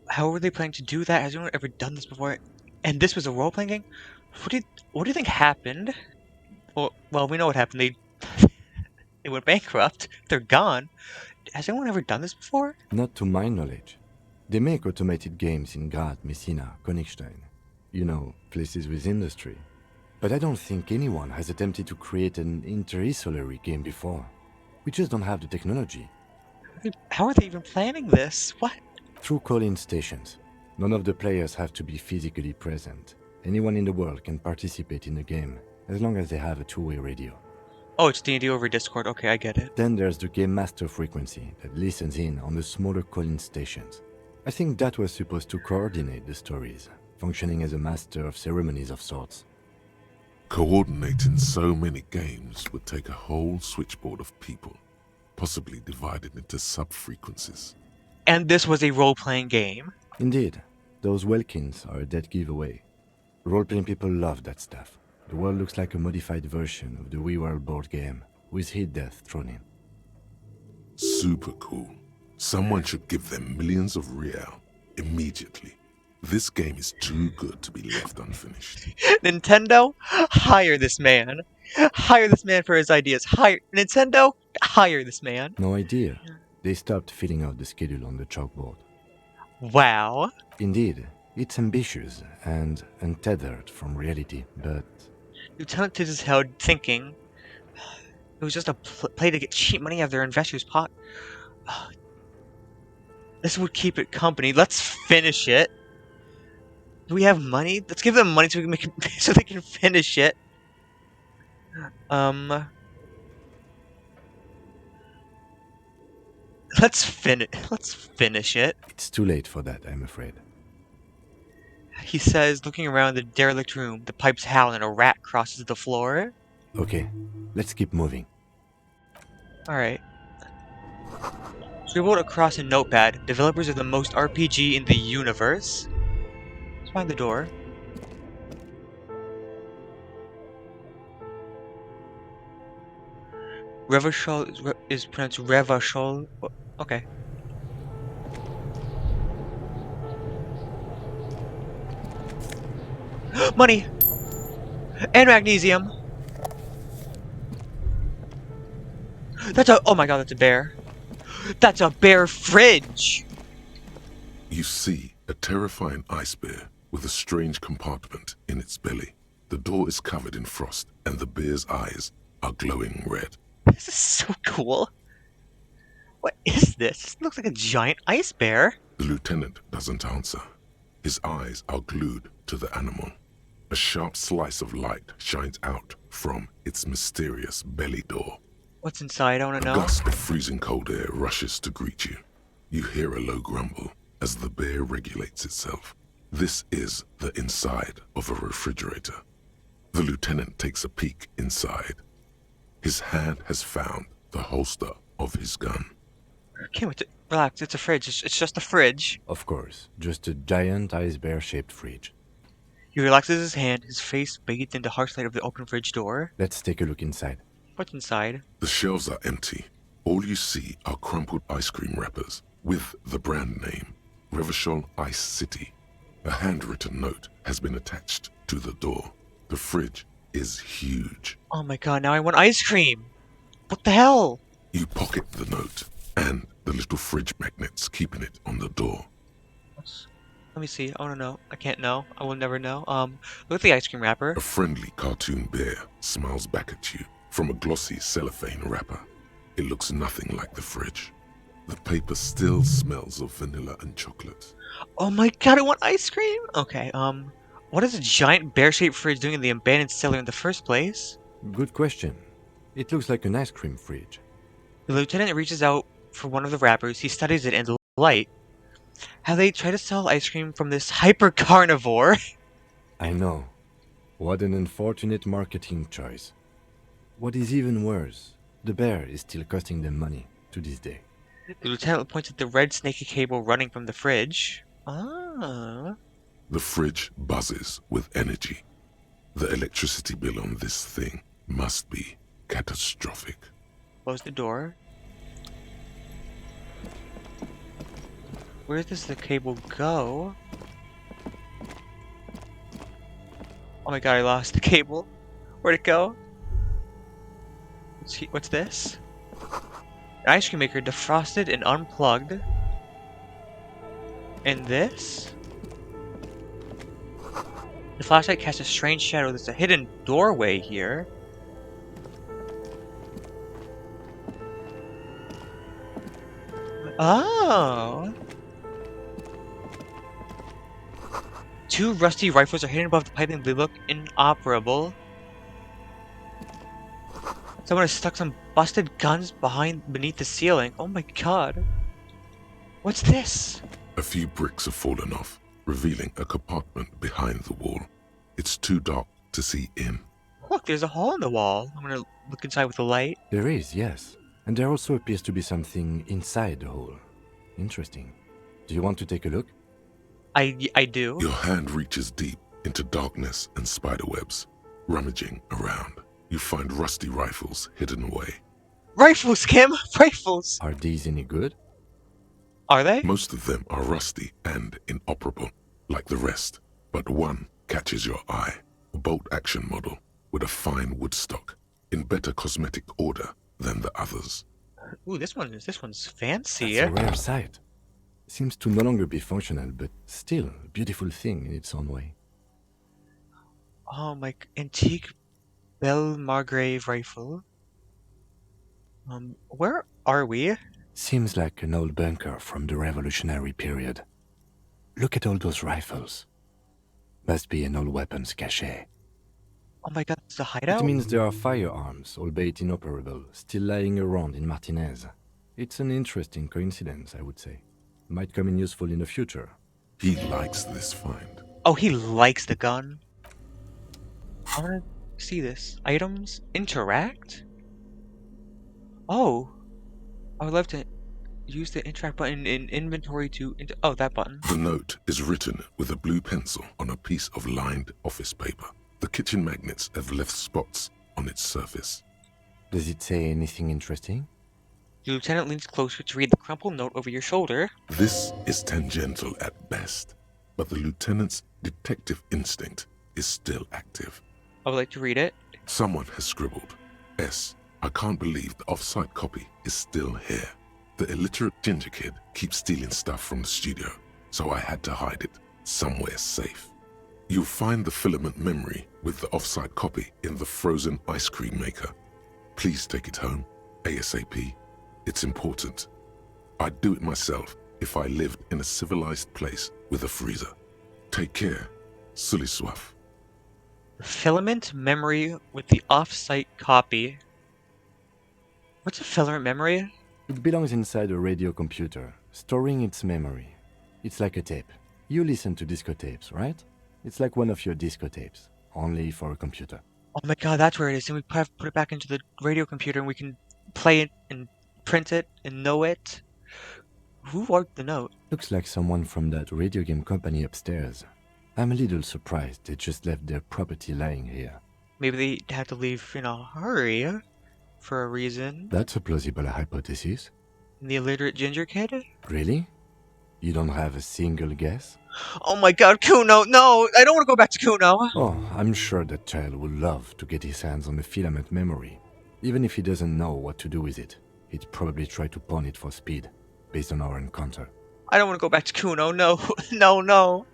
How were they planning to do that? Has anyone ever done this before? And this was a role-playing game? What do you think happened? Well, we know what happened. They went bankrupt. They're gone. Has anyone ever done this before? Not to my knowledge. They make automated games in Grad, Messina, Königstein. You know, places with industry. But I don't think anyone has attempted to create an inter-isolary game before. We just don't have the technology. How are they even planning this? What? Through call-in stations. None of the players have to be physically present. Anyone in the world can participate in the game, as long as they have a two-way radio. Oh, it's D&D over Discord. Okay, I get it. Then there's the Game Master frequency that listens in on the smaller call-in stations. I think that was supposed to coordinate the stories, functioning as a master of ceremonies of sorts. Coordinating so many games would take a whole switchboard of people, possibly divided into sub-frequencies. And this was a role-playing game. Indeed, those Welkins are a dead giveaway. Role-playing people love that stuff. The world looks like a modified version of the WeWorld board game, with hit death thrown in. Super cool. Someone should give them millions of real immediately. This game is too good to be left unfinished. Nintendo, hire this man. Hire this man for his ideas. Nintendo, hire this man. No idea. They stopped filling out the schedule on the chalkboard. Wow. Indeed, it's ambitious and untethered from reality, but... Lieutenant did his head thinking it was just a play to get cheap money out of their investors' pot. This would keep it company. Let's finish it. Do we have money? Let's give them money so we can make it, so they can finish it. Let's finish it. It's too late for that, I'm afraid. He says, looking around the derelict room. The pipes howl and a rat crosses the floor. Okay, let's keep moving. Alright. Scribbled across a notepad, developers of the most RPG in the universe. Let's find the door. Revachol is pronounced Revachol. Okay. Money! And magnesium! That's a- oh my god, that's a bear. That's a bear fridge! You see a terrifying ice bear with a strange compartment in its belly. The door is covered in frost, and the bear's eyes are glowing red. This is so cool. What is this? This looks like a giant ice bear. The lieutenant doesn't answer. His eyes are glued to the animal. A sharp slice of light shines out from its mysterious belly door. What's inside? I want A to know. gust of freezing cold air rushes to greet you. You hear a low grumble as the bear regulates itself. This is the inside of a refrigerator. The lieutenant takes a peek inside. His hand has found the holster of his gun. Okay, relax. It's a fridge. It's just a fridge. Of course, just a giant ice bear-shaped fridge. He relaxes his hand, his face bathed in the harsh light of the open fridge door. Let's take a look inside. What's inside? The shelves are empty. All you see are crumpled ice cream wrappers with the brand name, Revachol Ice City. A handwritten note has been attached to the door. The fridge is huge. Oh my god, now I want ice cream! What the hell? You pocket the note and the little fridge magnets keeping it on the door. Let me see. I want to know. I can't know. I will never know. Look at the ice cream wrapper. A friendly cartoon bear smiles back at you from a glossy cellophane wrapper. It looks nothing like the fridge. The paper still smells of vanilla and chocolate. Oh my god, I want ice cream! Okay, what is a giant bear-shaped fridge doing in the abandoned cellar in the first place? Good question. It looks like an ice cream fridge. The lieutenant reaches out for one of the wrappers. He studies it in the light. How they try to sell ice cream from this hyper-carnivore. I know. What an unfortunate marketing choice. What is even worse, the bear is still costing them money to this day. The lieutenant points at the red snaky cable running from the fridge. Ah. The fridge buzzes with energy. The electricity bill on this thing must be catastrophic. Close the door. Where does the cable go? Oh my god, I lost the cable. Where'd it go? What's this? An ice cream maker defrosted and unplugged. And this? The flashlight casts a strange shadow. There's a hidden doorway here. Oh! Two rusty rifles are hidden above the piping. They look inoperable. Someone has stuck some busted guns beneath the ceiling. Oh my god. What's this? A few bricks have fallen off, revealing a compartment behind the wall. It's too dark to see in. Look, there's a hole in the wall. I'm gonna look inside with the light. There is, yes. And there also appears to be something inside the hole. Interesting. Do you want to take a look? I do. Your hand reaches deep into darkness and spiderwebs. Rummaging around, you find rusty rifles hidden away. Rifles, Kim! Rifles! Are these any good? Are they? Most of them are rusty and inoperable, like the rest, but one catches your eye. A bolt-action model with a fine wood stock, in better cosmetic order than the others. Ooh, this one's fancy. That's a rare sight. Seems to no longer be functional, but still a beautiful thing in its own way. Oh my, antique Belle Margrave rifle. Where are we? Seems like an old bunker from the revolutionary period. Look at all those rifles. Must be an old weapons cache. Oh my god, it's a hideout? It means there are firearms, albeit inoperable, still lying around in Martinez. It's an interesting coincidence, I would say. Might come in useful in the future. He likes this find. Oh, he likes the gun. I wanna see this. Items? Interact? Oh. I would love to use the interact button in inventory to... oh, that button. The note is written with a blue pencil on a piece of lined office paper. The kitchen magnets have left spots on its surface. Does it say anything interesting? The lieutenant leans closer to read the crumpled note over your shoulder. This is tangential at best, but the lieutenant's detective instinct is still active. I would like to read it. Someone has scribbled, S. I can't believe the off-site copy is still here. The illiterate ginger kid keeps stealing stuff from the studio, so I had to hide it somewhere safe. You'll find the filament memory with the off-site copy in the frozen ice cream maker. Please take it home, ASAP. It's important. I'd do it myself if I lived in a civilized place with a freezer. Take care, Suliswaf. Filament memory with the off-site copy. What's a filament memory? It belongs inside a radio computer, storing its memory. It's like a tape. You listen to disco tapes, right? It's like one of your disco tapes, only for a computer. Oh my god, that's where it is. And we put it back into the radio computer and we can play it and print it and know it. Who wrote the note? Looks like someone from that radio game company upstairs. I'm a little surprised they just left their property lying here. Maybe they had to leave in a hurry for a reason. That's a plausible hypothesis. And the illiterate ginger kid? Really? You don't have a single guess? Oh my god, Kuno! No! I don't want to go back to Kuno! Oh, I'm sure that child would love to get his hands on the filament memory. Even if he doesn't know what to do with it, he'd probably try to pawn it for speed, based on our encounter. I don't want to go back to Kuno, no! No, no!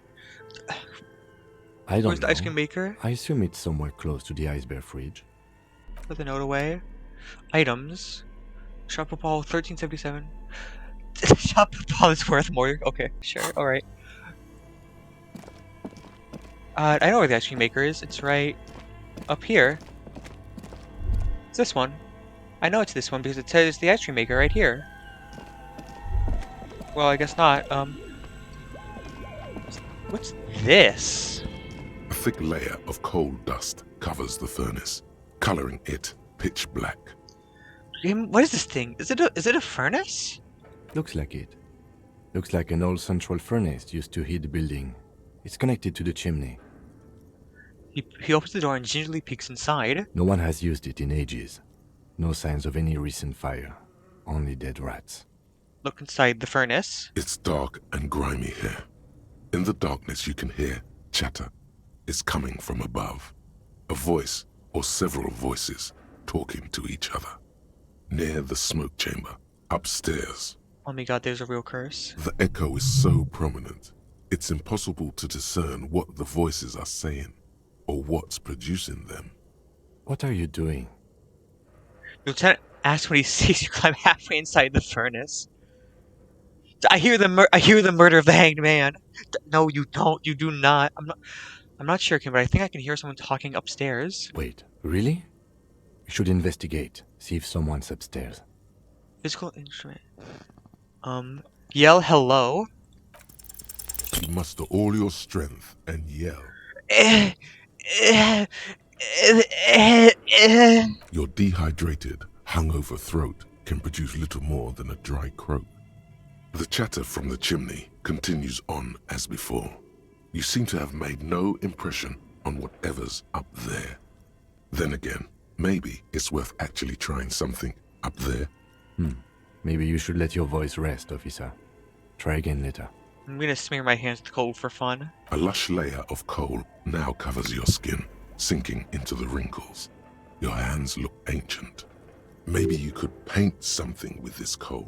I don't Where's the know. ice cream maker? I assume it's somewhere close to the ice bear fridge. Put the note away. Items. Shop of Paul, 1377. Shop of Paul is worth more. Okay, sure, alright. I know where the ice cream maker is. It's right up here. It's this one. I know it's this one because it says the ice cream maker right here. Well, I guess not. What's this? A thick layer of coal dust covers the furnace, coloring it pitch black. What is this thing? Is it a furnace? Looks like it. Looks like an old central furnace used to heat the building. It's connected to the chimney. He opens the door and gingerly peeks inside. No one has used it in ages. No signs of any recent fire. Only dead rats. Look inside the furnace. It's dark and grimy here. In the darkness you can hear chatter. It's coming from above. A voice or several voices talking to each other. Near the smoke chamber, upstairs. Oh my god, there's a real curse. The echo is so prominent, it's impossible to discern what the voices are saying, or what's producing them. What are you doing? Lieutenant asks when he sees you climb halfway inside the furnace. I hear the murder of the hanged man. No, you don't. You do not. I'm not sure, Kim, but I think I can hear someone talking upstairs. Wait, really? We should investigate, see if someone's upstairs. Physical instrument. Yell hello. You muster all your strength and yell. Your dehydrated, hungover throat can produce little more than a dry croak. The chatter from the chimney continues on as before. You seem to have made no impression on whatever's up there. Then again, maybe it's worth actually trying something up there. Maybe you should let your voice rest, officer. Try again later. I'm gonna smear my hands with coal for fun. A lush layer of coal now covers your skin, sinking into the wrinkles. Your hands look ancient. Maybe you could paint something with this coal.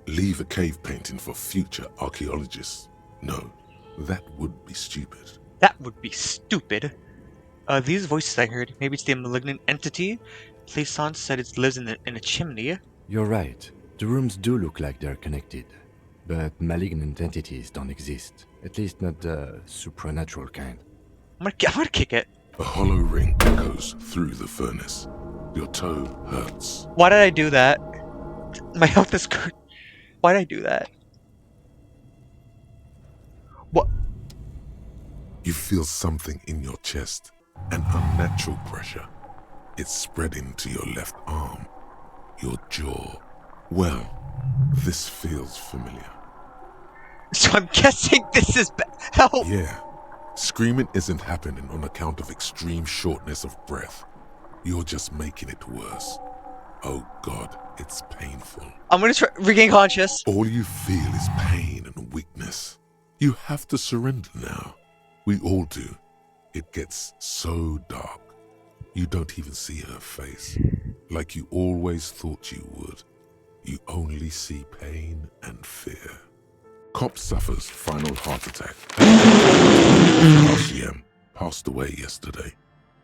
Leave a cave painting for future archaeologists. No, that would be stupid. That would be stupid. These voices I heard, maybe it's the malignant entity. Plaisance said it lives in a chimney. You're right. The rooms do look like they're connected. But malignant entities don't exist. At least not the supernatural kind. I'm gonna kick it. A hollow ring echoes through the furnace. Your toe hurts. Why did I do that? My health is good. Why did I do that? What? You feel something in your chest, an unnatural pressure. It's spreading to your left arm, your jaw. Well, this feels familiar. So I'm guessing this is help. Yeah, screaming isn't happening on account of extreme shortness of breath. You're just making it worse. Oh God, it's painful. I'm gonna try regain conscious. All you feel is pain and weakness. You have to surrender now. We all do. it gets so dark. You don't even see her face, like you always thought you would. You only see pain and fear. Cop suffers final heart attack. RCM passed away yesterday.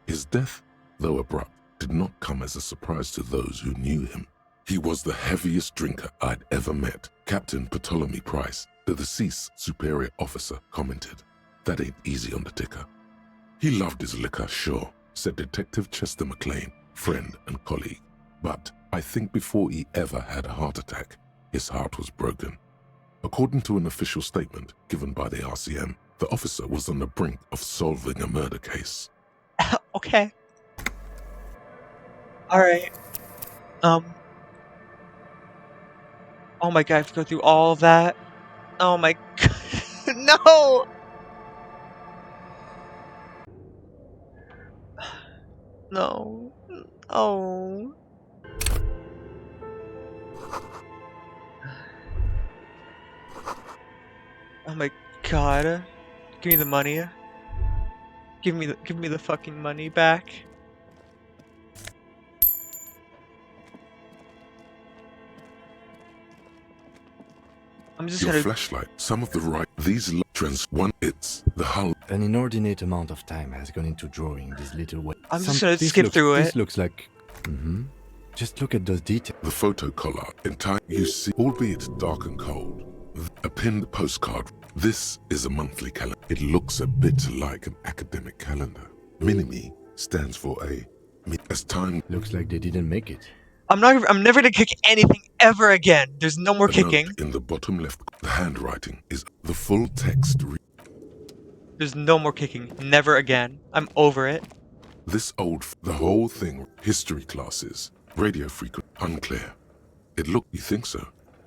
His death, though abrupt, did not come as a surprise to those who knew him. He was the heaviest drinker I'd ever met. Captain Ptolemy Price, the deceased superior officer, commented, "That ain't easy on the ticker." He loved his liquor, sure, said Detective Chester McLean, friend and colleague. But I think before he ever had a heart attack, his heart was broken. According to an official statement given by the RCM, the officer was on the brink of solving a murder case. Okay. Alright. Oh my god, I have to go through all of that? Oh my god. No! No. Oh. Oh my god. Give me the money. Give me the fucking money back. I'm just Your gonna flashlight, some of the right, these trends, one, it's the hull. An inordinate amount of time has gone into drawing this little way. I'm just gonna skip through This it. looks like... Just look at those details. The photo collar, entire, you see, albeit dark and cold, a pinned postcard. This is a monthly calendar. It looks a bit like an academic calendar. Minimi stands for as time. Looks like they didn't make it. I'm never gonna kick anything ever again. There's no more A kicking. note in the bottom left, the handwriting is the full text. There's no more kicking. Never again. I'm over it. This the whole thing, history classes, radio frequency, unclear. It looked, you think so?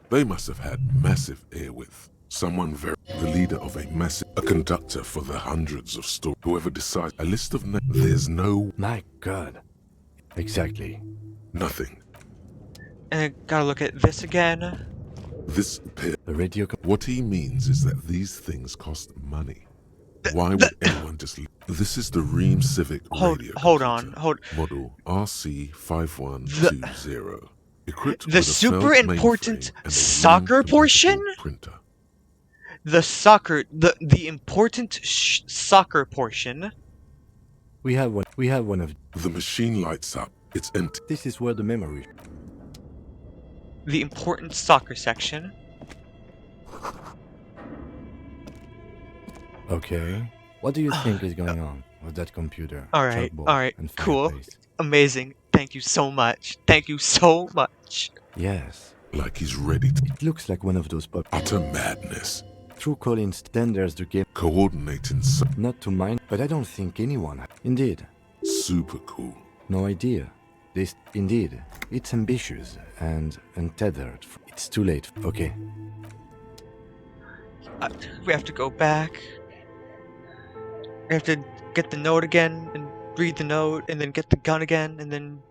They must have had massive airwidth. Someone the leader of a conductor for the hundreds of stories. Whoever decides, a list of names, there's no, My god. Exactly. nothing. And I gotta look at this again. This appear. The radio... What he means is that these things cost money. Why would anyone just This is the Ream Civic radio Hold computer, on. model RC5120. Equipped The with a super Feld important mainframe and a soccer room-compatible portion? printer. The important soccer portion. We have one of... The machine lights up. It's empty. This is where the memory... The important soccer section. Okay. What do you think is going on with that computer? Alright, chalkboard, alright, and cool. fireplace? Amazing. Thank you so much. Thank you so much. Yes. Like he's ready to It looks like one of those pop... utter madness. True Colin standards the game. Coordinating Not to mind, but I don't think anyone... Indeed. super cool. No idea. This... Indeed. It's ambitious and untethered. It's too late. Okay. We have to go back. We have to get the note again and read the note and then get the gun again and then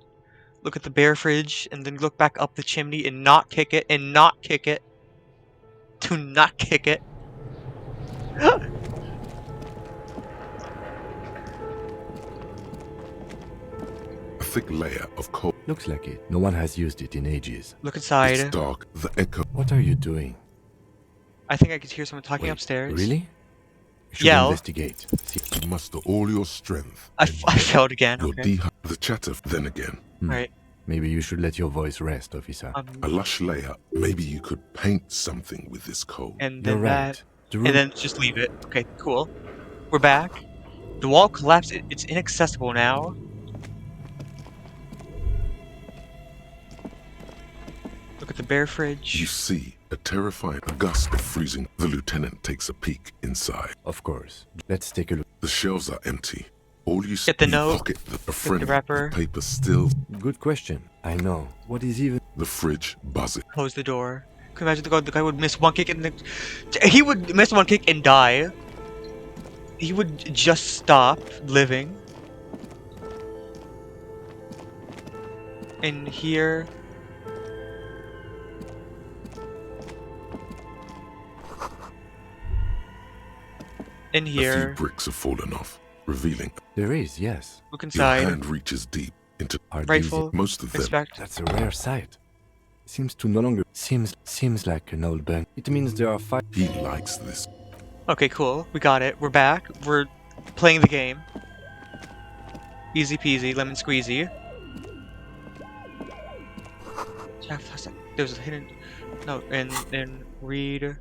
look at the bear fridge and then look back up the chimney and not kick it and not kick it. To not kick it. A thick layer of coal. Looks like it. No one has used it in ages. Look It's inside. dark. The echo. What are you doing? I think I could hear someone talking Wait, upstairs. Really? You should Yell. investigate. See, You muster all your strength. I and failed again. Your Okay. the chatter. Then again, Alright. maybe you should let your voice rest, officer. a lush layer. Maybe you could paint something with this coal. And You're then right. that. The room... And then just leave it. Okay, cool. We're back. The wall collapsed. It's inaccessible now. Look at the bear You fridge. see a terrifying gust of freezing. The lieutenant takes a peek inside. Of course. Let's take a look. The shelves are empty. All you see, Get the you note, pocket a friend. wrapper. The paper still. Good question. I know. What is even... The fridge buzzing. Close the door. Can you imagine the guy would miss one kick and then... He would miss one kick and die. He would just stop living. And here... In A here... few bricks have fallen off. revealing There is, yes. Look your inside. hand reaches deep into Are these- Rifle. most of them. Inspect. That's a rare sight. Seems to no longer seems like an old burn. It means there are 5. He likes this. Okay, cool. We got it. We're back. We're playing the game. Easy peasy, lemon squeezy. There's a hidden note, and then read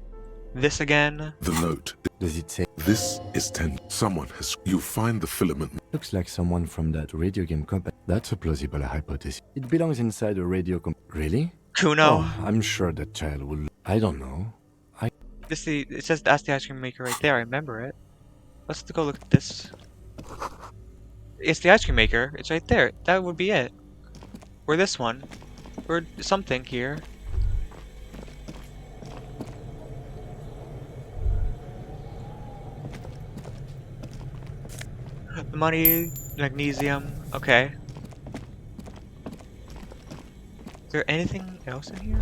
this again. The note. Does it say? This is 10. Someone has. You'll find the filament. Looks like someone from that radio game company. That's a plausible hypothesis. It belongs inside a radio Really? Kuno. Oh, I'm sure that child will. I don't know. It says that's the ice cream maker right there. I remember it. Let's go look at this. It's the ice cream maker. It's right there. That would be it. Or this one. Or something here. The money, magnesium. Okay. Is there anything else in here?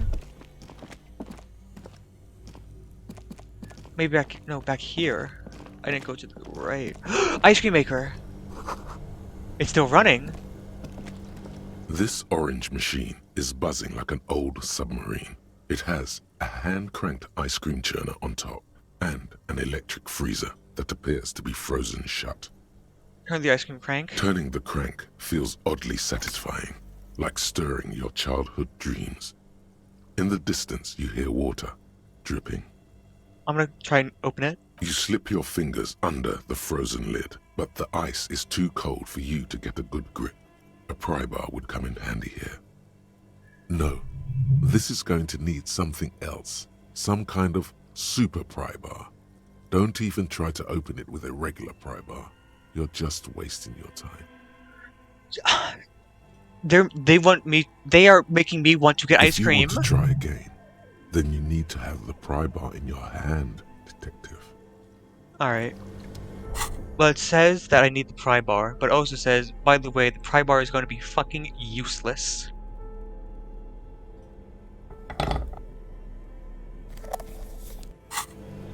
Maybe back here. I didn't go to the right. Ice cream maker! It's still running. This orange machine is buzzing like an old submarine. It has a hand-cranked ice cream churner on top and an electric freezer that appears to be frozen shut. Turn the ice cream crank. Turning the crank feels oddly satisfying, like stirring your childhood dreams. In the distance, you hear water dripping. I'm gonna try and open it. You slip your fingers under the frozen lid, but the ice is too cold for you to get a good grip. A pry bar would come in handy here. No, this is going to need something else. Some kind of super pry bar. Don't even try to open it with a regular pry bar. You're just wasting your time. They are making me want to get ice If you cream. want to try again, then you need to have the pry bar in your hand, detective. Alright. Well, it says that I need the pry bar, but also says, by the way, the pry bar is going to be fucking useless.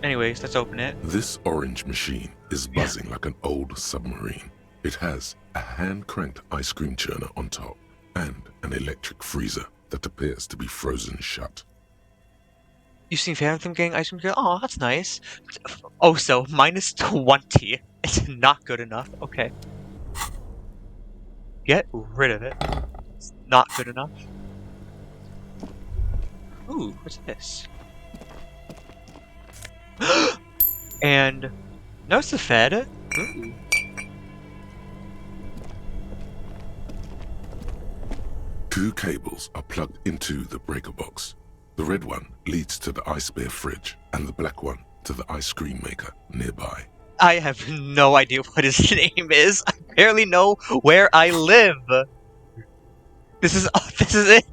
Anyways, let's open it. This orange machine is buzzing like an old submarine. It has a hand-cranked ice cream churner on top and an electric freezer that appears to be frozen shut. You've seen Phantom getting ice cream? Oh, that's nice. Oh, so -20. It's not good enough. Okay. Get rid of it. It's not good enough. Ooh, what's this? And no, it's the Fed. Ooh. Two cables are plugged into the breaker box. The red one leads to the ice bear fridge, and the black one to the ice cream maker nearby. I have no idea what his name is. I barely know where I live. This is it.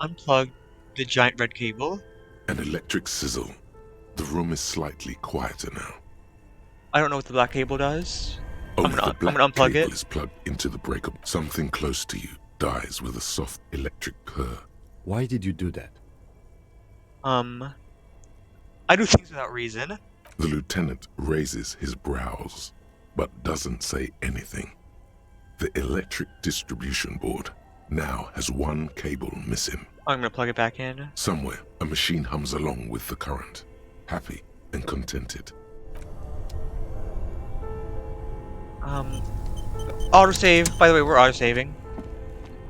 Unplug the giant red cable. An electric sizzle. The room is slightly quieter now. I don't know what the black cable does. Only gonna- the I'm black gonna unplug cable it. is plugged into the breaker. Something close to you dies with a soft electric purr. Why did you do that? I do things without reason. The lieutenant raises his brows, but doesn't say anything. The electric distribution board now has one cable missing. I'm gonna plug it back in. Somewhere, a machine hums along with the current, happy and contented. Autosave. By the way, we're autosaving.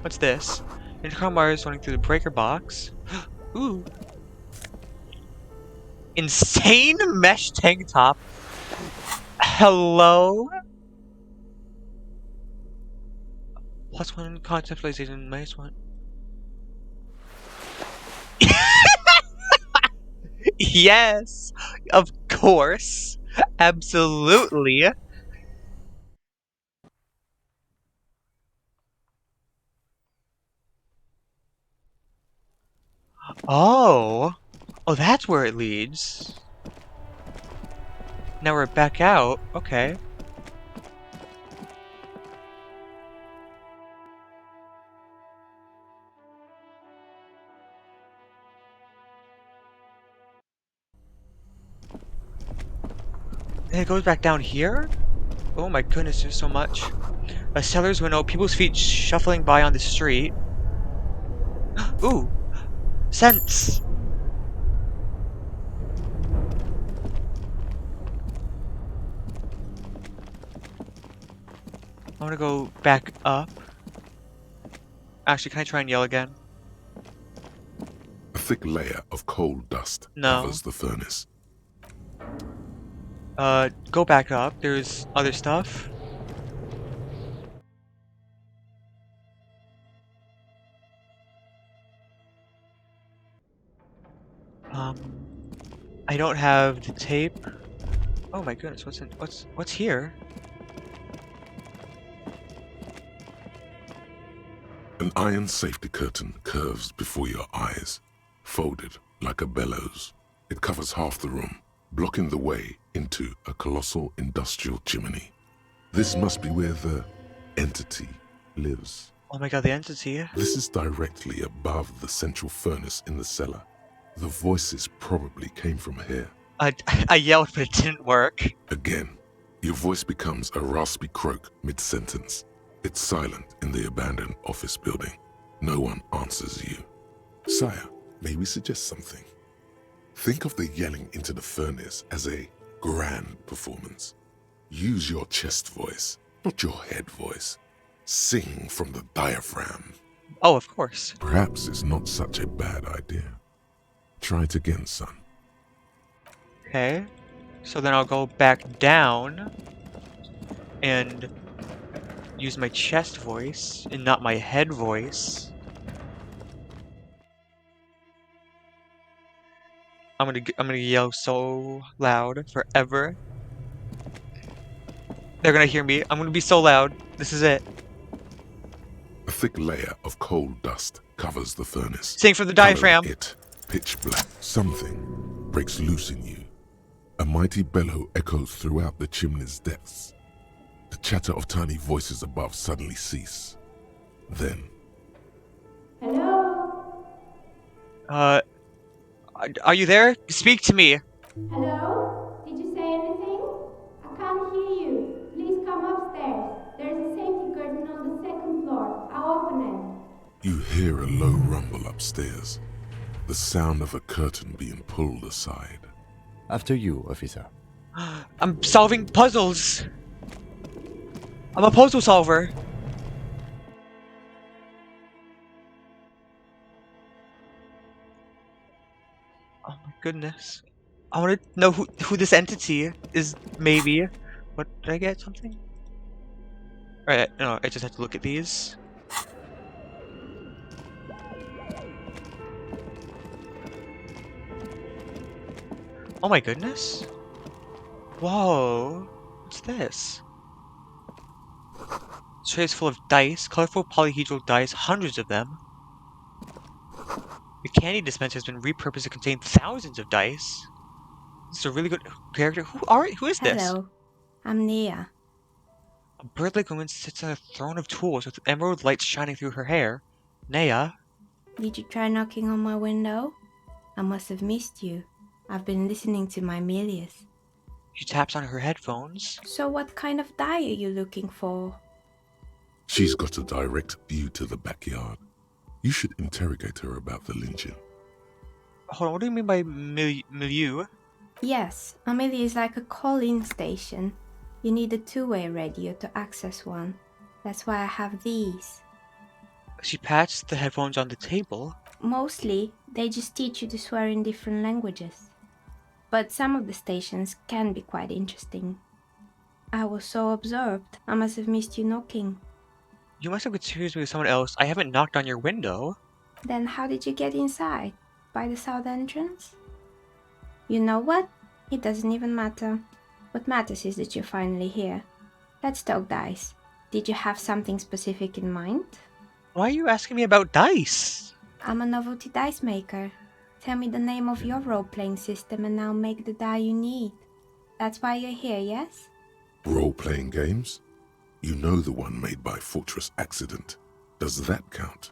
What's this? Intercom wires running through the breaker box. Ooh. Insane mesh tank top. Hello? +1 conceptualization, -1. Yes! Of course! Absolutely! Oh! Oh, that's where it leads. Now we're back out. Okay. Then it goes back down here? Oh my goodness, there's so much. A seller's window, people's feet shuffling by on the street. Ooh! Scents! I want to go back up. Actually, can I try and yell again? A thick layer of coal dust No. covers the furnace. Go back up. There's other stuff. I don't have the tape. Oh my goodness, what's here? An iron safety curtain curves before your eyes, folded like a bellows. It covers half the room, blocking the way into a colossal industrial chimney. This must be where the entity lives. Oh my god, the entity. This is directly above the central furnace in the cellar. The voices probably came from here. I yelled, but it didn't work. Again, your voice becomes a raspy croak mid-sentence. It's silent in the abandoned office building. No one answers you. Sire, may we suggest something? Think of the yelling into the furnace as a grand performance. Use your chest voice, not your head voice. Sing from the diaphragm. Oh, of course. Perhaps it's not such a bad idea. Try it again, son. Okay. So then I'll go back down and use my chest voice and not my head voice. I'm gonna yell so loud forever. They're gonna hear me. I'm gonna be so loud. This is it. A thick layer of coal dust covers the furnace. Sing from the Coloring diaphragm. It pitch black. Something breaks loose in you. A mighty bellow echoes throughout the chimney's depths. The chatter of tiny voices above suddenly cease. Then, Hello? Are you there? Speak to me. Hello? Did you say anything? I can't hear you. Please come upstairs. There's a safety curtain on the second floor. I'll open it. you hear a low rumble upstairs. The sound of a curtain being pulled aside. After you, officer. I'm solving puzzles. I'm a puzzle solver. Oh my goodness. I want to know who this entity is, maybe. What, did I get something? Alright, no, I just have to look at these. Oh my goodness. Whoa. What's this? This tray is full of dice, colorful polyhedral dice, hundreds of them. The candy dispenser has been repurposed to contain thousands of dice. This is a really good character. Who is this? Hello. I'm Nia. A bird-like woman sits on a throne of tools with emerald lights shining through her hair. Naya. Did you try knocking on my window? I must have missed you. I've been listening to my Milius. She taps on her headphones. So what kind of die are you looking for? She's got a direct view to the backyard. You should interrogate her about the lynching. Hold on, what do you mean by milieu? Yes, a Mili is like a call-in station. You need a two-way radio to access one. That's why I have these. She pats the headphones on the table. Mostly, they just teach you to swear in different languages. But some of the stations can be quite interesting. I was so absorbed, I must have missed you knocking. You must have confused me with someone else. I haven't knocked on your window. Then how did you get inside? By the south entrance? You know what? It doesn't even matter. What matters is that you're finally here. Let's talk dice. Did you have something specific in mind? Why are you asking me about dice? I'm a novelty dice maker. Tell me the name of your role-playing system and I'll make the die you need. That's why you're here, yes? Role-playing games? You know the one made by Fortress Accident. Does that count?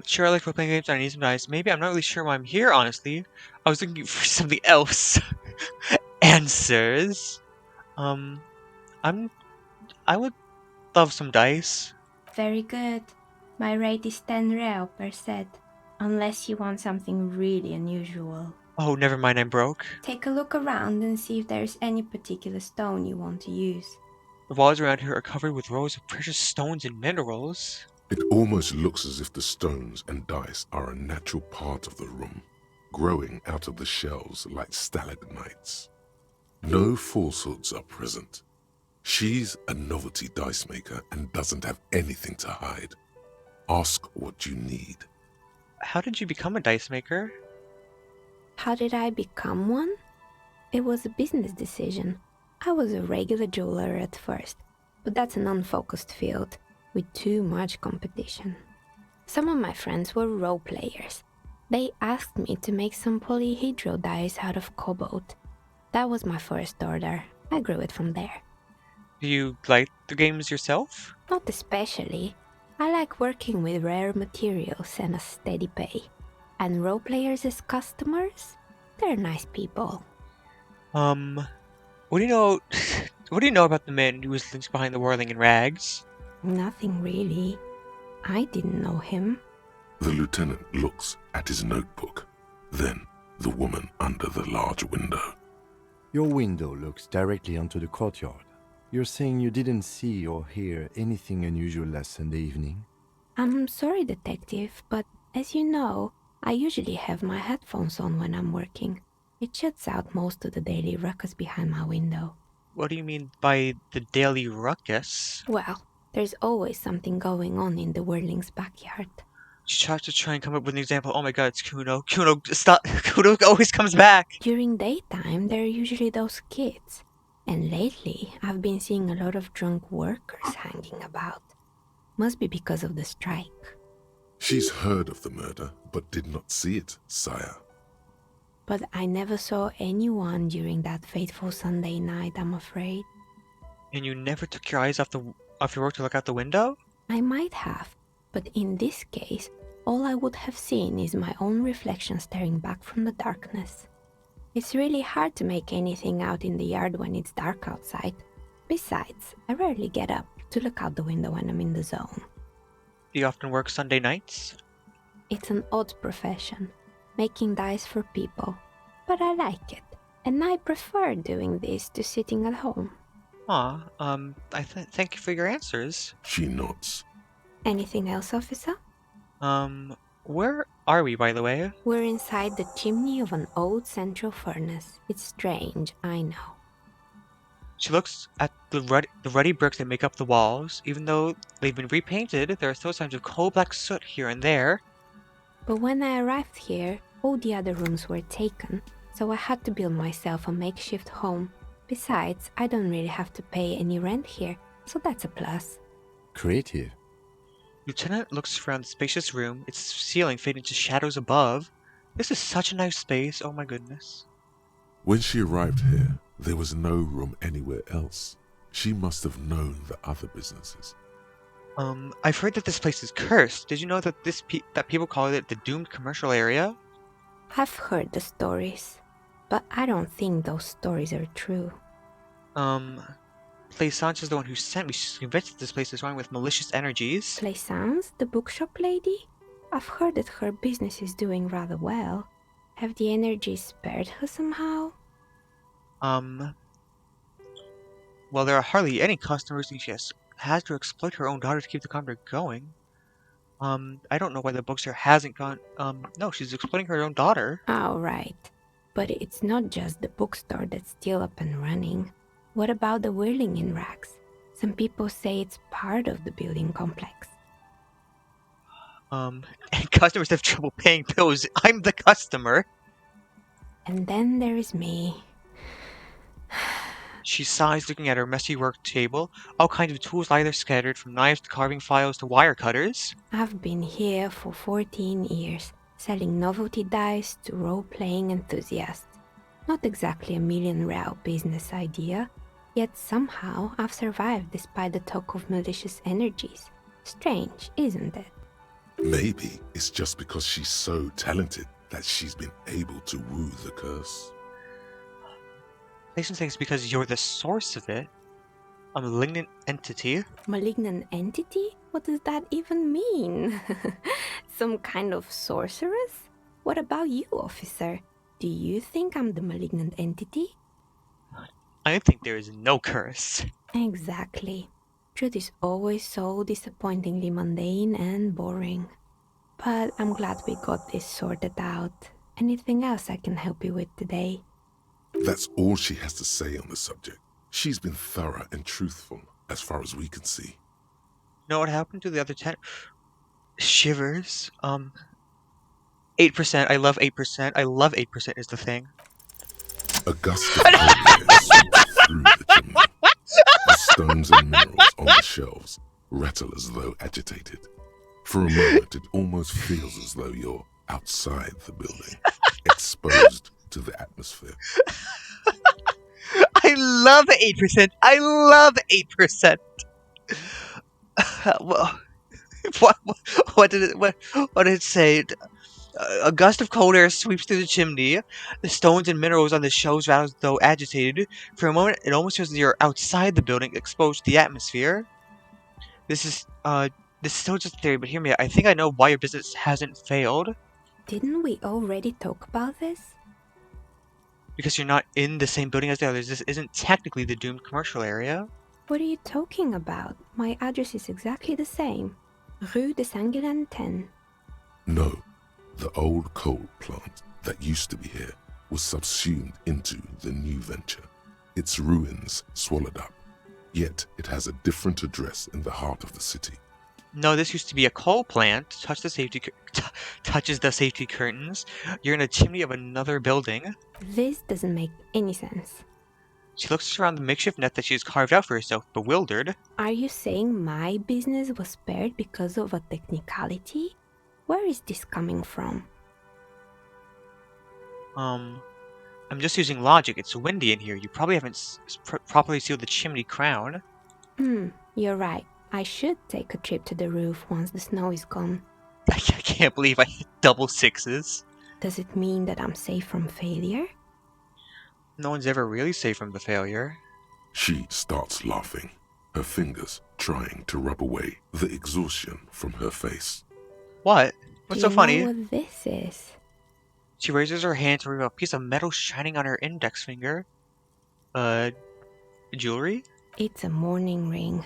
Sure, I like role-playing games and I need some dice. Maybe I'm not really sure why I'm here, honestly. I was looking for something else. Answers. Um, I would love some dice. Very good. My rate is 10 real per set, unless you want something really unusual. Oh, never mind, I'm broke. Take a look around and see if there's any particular stone you want to use. The walls around here are covered with rows of precious stones and minerals. It almost looks as if the stones and dice are a natural part of the room, growing out of the shelves like stalagmites. No falsehoods are present. She's a novelty dice maker and doesn't have anything to hide. Ask what you need. How did you become a dice maker? How did I become one? It was a business decision. I was a regular jeweler at first, but that's an unfocused field with too much competition. Some of my friends were role players. They asked me to make some polyhedral dice out of cobalt. That was my first order. I grew it from there. Do you like the games yourself? Not especially. I like working with rare materials and a steady pay. And role players as customers? They're nice people. What do you know? What do you know about the man who was linked behind the whirling in rags? Nothing really. I didn't know him. The lieutenant looks at his notebook, then the woman under the large window. Your window looks directly onto the courtyard. You're saying you didn't see or hear anything unusual last Sunday evening? I'm sorry, detective, but as you know, I usually have my headphones on when I'm working. It shuts out most of the daily ruckus behind my window. What do you mean by the daily ruckus? Well, there's always something going on in the Whirling's backyard. She tries to try and come up with an example. Oh my god, it's Kuno. Kuno, stop. Kuno always comes back. During daytime, there are usually those kids. And lately, I've been seeing a lot of drunk workers hanging about. Must be because of the strike. She's heard of the murder, but did not see it, sire. But I never saw anyone during that fateful Sunday night, I'm afraid. And you never took your eyes off your work to look out the window? I might have, but in this case, all I would have seen is my own reflection staring back from the darkness. It's really hard to make anything out in the yard when it's dark outside. Besides, I rarely get up to look out the window when I'm in the zone. Do you often work Sunday nights? It's an odd profession, making dice for people, but I like it, and I prefer doing this to sitting at home. Thank you for your answers. She nods. Anything else, officer? Where are we, by the way? We're inside the chimney of an old central furnace. It's strange, I know. She looks at the ruddy bricks that make up the walls. Even though they've been repainted, there are still signs of coal-black soot here and there. But when I arrived here, all the other rooms were taken, so I had to build myself a makeshift home. Besides, I don't really have to pay any rent here, so that's a plus. Creative. Lieutenant looks around the spacious room, its ceiling fading into shadows above. This is such a nice space, oh my goodness. When she arrived here, there was no room anywhere else. She must have known the other businesses. I've heard that this place is cursed. Did you know that that people call it the doomed commercial area? I've heard the stories, but I don't think those stories are true. Plaisance is the one who sent me. She's convinced that this place is run with malicious energies. Plaisance, the bookshop lady? I've heard that her business is doing rather well. Have the energies spared her somehow? Well, there are hardly any customers, and she has to exploit her own daughter to keep the company going. I don't know why the bookstore hasn't gone. No, she's exploiting her own daughter. Oh, right. But it's not just the bookstore that's still up and running. What about the Whirling in Rags? Some people say it's part of the building complex. And customers have trouble paying bills. I'm the customer. And then there is me. She sighs, looking at her messy work table. All kinds of tools lie there scattered, from knives to carving files to wire cutters. I've been here for 14 years, selling novelty dice to role-playing enthusiasts. Not exactly a million-real business idea, yet somehow I've survived despite the talk of malicious energies. Strange, isn't it? Maybe it's just because she's so talented that she's been able to woo the curse. Jason thinks because you're the source of it. A malignant entity. Malignant entity? What does that even mean? Some kind of sorceress? What about you, officer? Do you think I'm the malignant entity? I think there is no curse. Exactly. Truth is always so disappointingly mundane and boring. But I'm glad we got this sorted out. Anything else I can help you with today? That's all she has to say on the subject. She's been thorough and truthful, as far as we can see. You know what happened to the other 10? Shivers. 8%. I love 8%. I love 8% is the thing. A gust of cold air sweeps through the chimney. The stones and minerals on the shelves rattle as though agitated. For a moment, it almost feels as though you're outside the building, exposed to the atmosphere. I love 8%. I love 8%. Well, what did it say? A gust of cold air sweeps through the chimney. The stones and minerals on the shelves rattle as though agitated. For a moment, it almost feels like you're outside the building, exposed to the atmosphere. This is still just a theory, but hear me out. I think I know why your business hasn't failed. Didn't we already talk about this? Because you're not in the same building as the others. This isn't technically the doomed commercial area. What are you talking about? My address is exactly the same. Rue de Saint-Guilain 10. No, the old coal plant that used to be here was subsumed into the new venture. Its ruins swallowed up. Yet it has a different address in the heart of the city. No, this used to be a coal plant. Touches the safety curtains. You're in a chimney of another building. This doesn't make any sense. She looks around the makeshift net that she has carved out for herself, bewildered. Are you saying my business was spared because of a technicality? Where is this coming from? I'm just using logic. It's windy in here. You probably haven't properly sealed the chimney crown. You're right. I should take a trip to the roof once the snow is gone. I can't believe I hit double sixes. Does it mean that I'm safe from failure? No one's ever really safe from the failure. She starts laughing, her fingers trying to rub away the exhaustion from her face. What? What's so funny? Do you know what this is? She raises her hand to remove a piece of metal shining on her index finger. Jewelry? It's a mourning ring.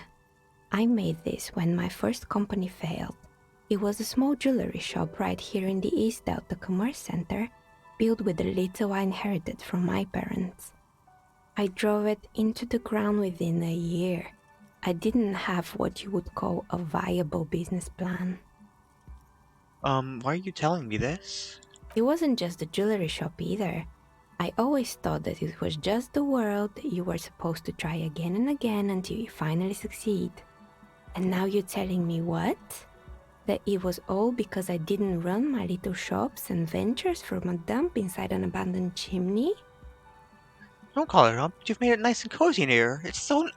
I made this when my first company failed. It was a small jewelry shop right here in the East Delta Commerce Center, built with the little I inherited from my parents. I drove it into the ground within a year. I didn't have what you would call a viable business plan. Why are you telling me this? It wasn't just a jewelry shop either. I always thought that it was just the world that you were supposed to try again and again until you finally succeed. And now you're telling me what? That it was all because I didn't run my little shops and ventures from a dump inside an abandoned chimney? Don't call it up. You've made it nice and cozy in here. It's so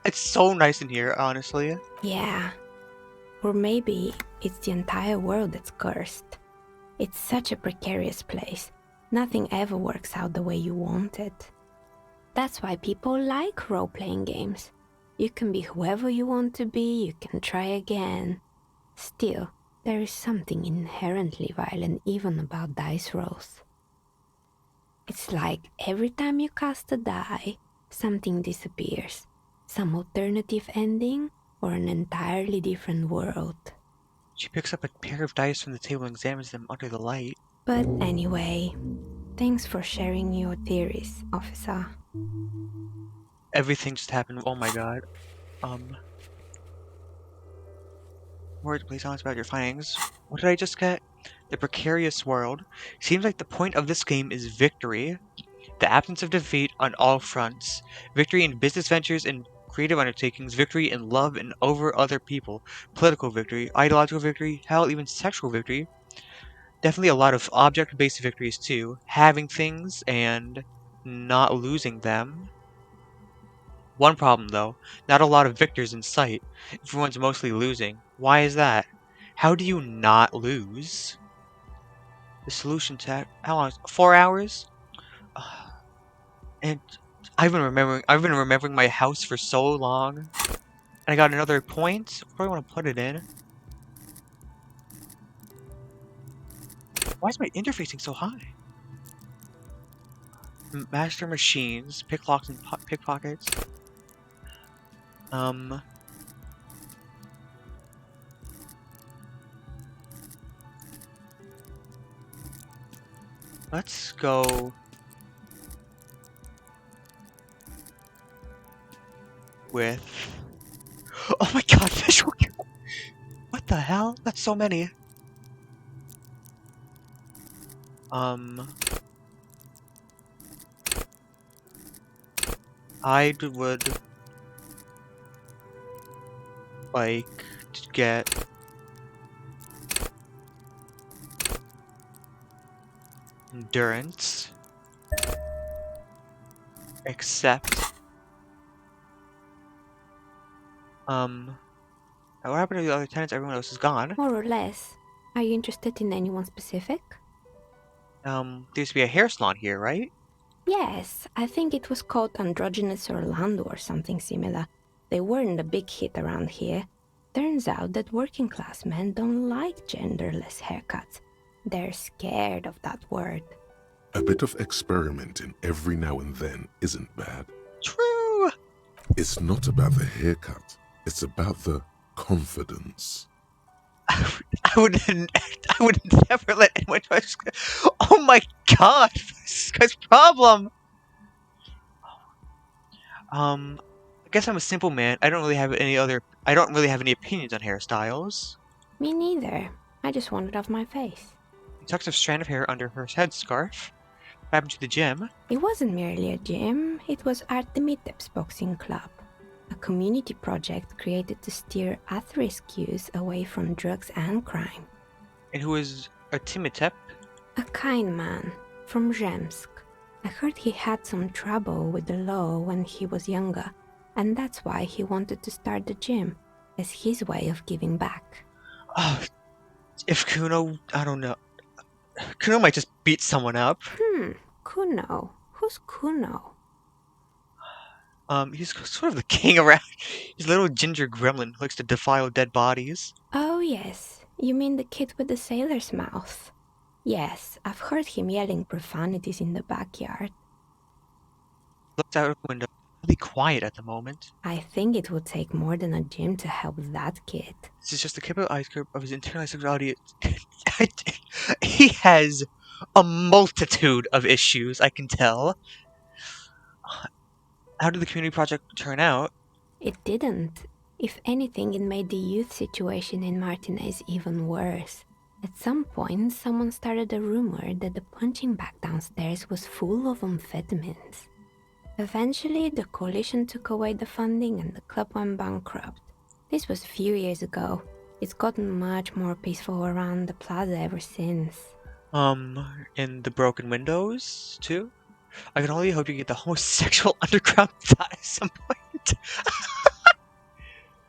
nice in here, honestly. Yeah. Or maybe it's the entire world that's cursed. It's such a precarious place. Nothing ever works out the way you want it. That's why people like role-playing games. You can be whoever you want to be, you can try again. Still, there is something inherently violent even about dice rolls. It's like every time you cast a die, something disappears. Some alternative ending or an entirely different world. She picks up a pair of dice from the table and examines them under the light. But anyway, thanks for sharing your theories, officer. Everything just happened. Oh my god. Word, please tell us about your findings. What did I just get? The precarious world. Seems like the point of this game is victory. The absence of defeat on all fronts. Victory in business ventures and creative undertakings. Victory in love and over other people. Political victory. Ideological victory. Hell, even sexual victory. Definitely a lot of object-based victories too. Having things and not losing them. One problem though, not a lot of victors in sight. Everyone's mostly losing. Why is that? How do you not lose? The solution to how long? 4 hours? And I've been remembering my house for so long. And I got another point. Where do I want to put it in? Why is my interfacing so high? Master machines, picklocks and pickpockets. Let's go with. Oh my god, visual. What the hell? That's so many. I would like to get endurance, except what happened to the other tenants? Everyone else is gone. More or less. Are you interested in anyone specific? There used to be a hair salon here, right? Yes, I think it was called Androgynous Orlando or something similar. They weren't a big hit around here. Turns out that working class men don't like genderless haircuts. They're scared of that word. A bit of experimenting every now and then isn't bad. True. It's not about the haircut, it's about the confidence. I would never let anyone touch. Oh my god, this guy's problem. I guess I'm a simple man. I don't really have any opinions on hairstyles. Me neither. I just want it off my face. He tucks a strand of hair under her headscarf. What happened to the gym? It wasn't merely a gym, it was Artemitep's boxing club. A community project created to steer at-risk youth away from drugs and crime. And who is Artemitep? A kind man from Zemsk. I heard he had some trouble with the law when he was younger, and that's why he wanted to start the gym, as his way of giving back. Oh, if Kuno, I don't know. Kuno might just beat someone up. Kuno. Who's Kuno? He's sort of the king around. He's a little ginger gremlin who likes to defile dead bodies. Oh yes, you mean the kid with the sailor's mouth. Yes, I've heard him yelling profanities in the backyard. Looks out of the window. Really quiet at the moment. I think it would take more than a gym to help that kid. This is just the tip of the iceberg of his internalized sexuality. He has a multitude of issues, I can tell. How did the community project turn out? It didn't. If anything, it made the youth situation in Martinez even worse. At some point, someone started a rumor that the punching bag downstairs was full of amphetamines. Eventually, the coalition took away the funding and the club went bankrupt. This was a few years ago. It's gotten much more peaceful around the plaza ever since. In the broken windows, too? I can only hope you get the homosexual underground thought at some point.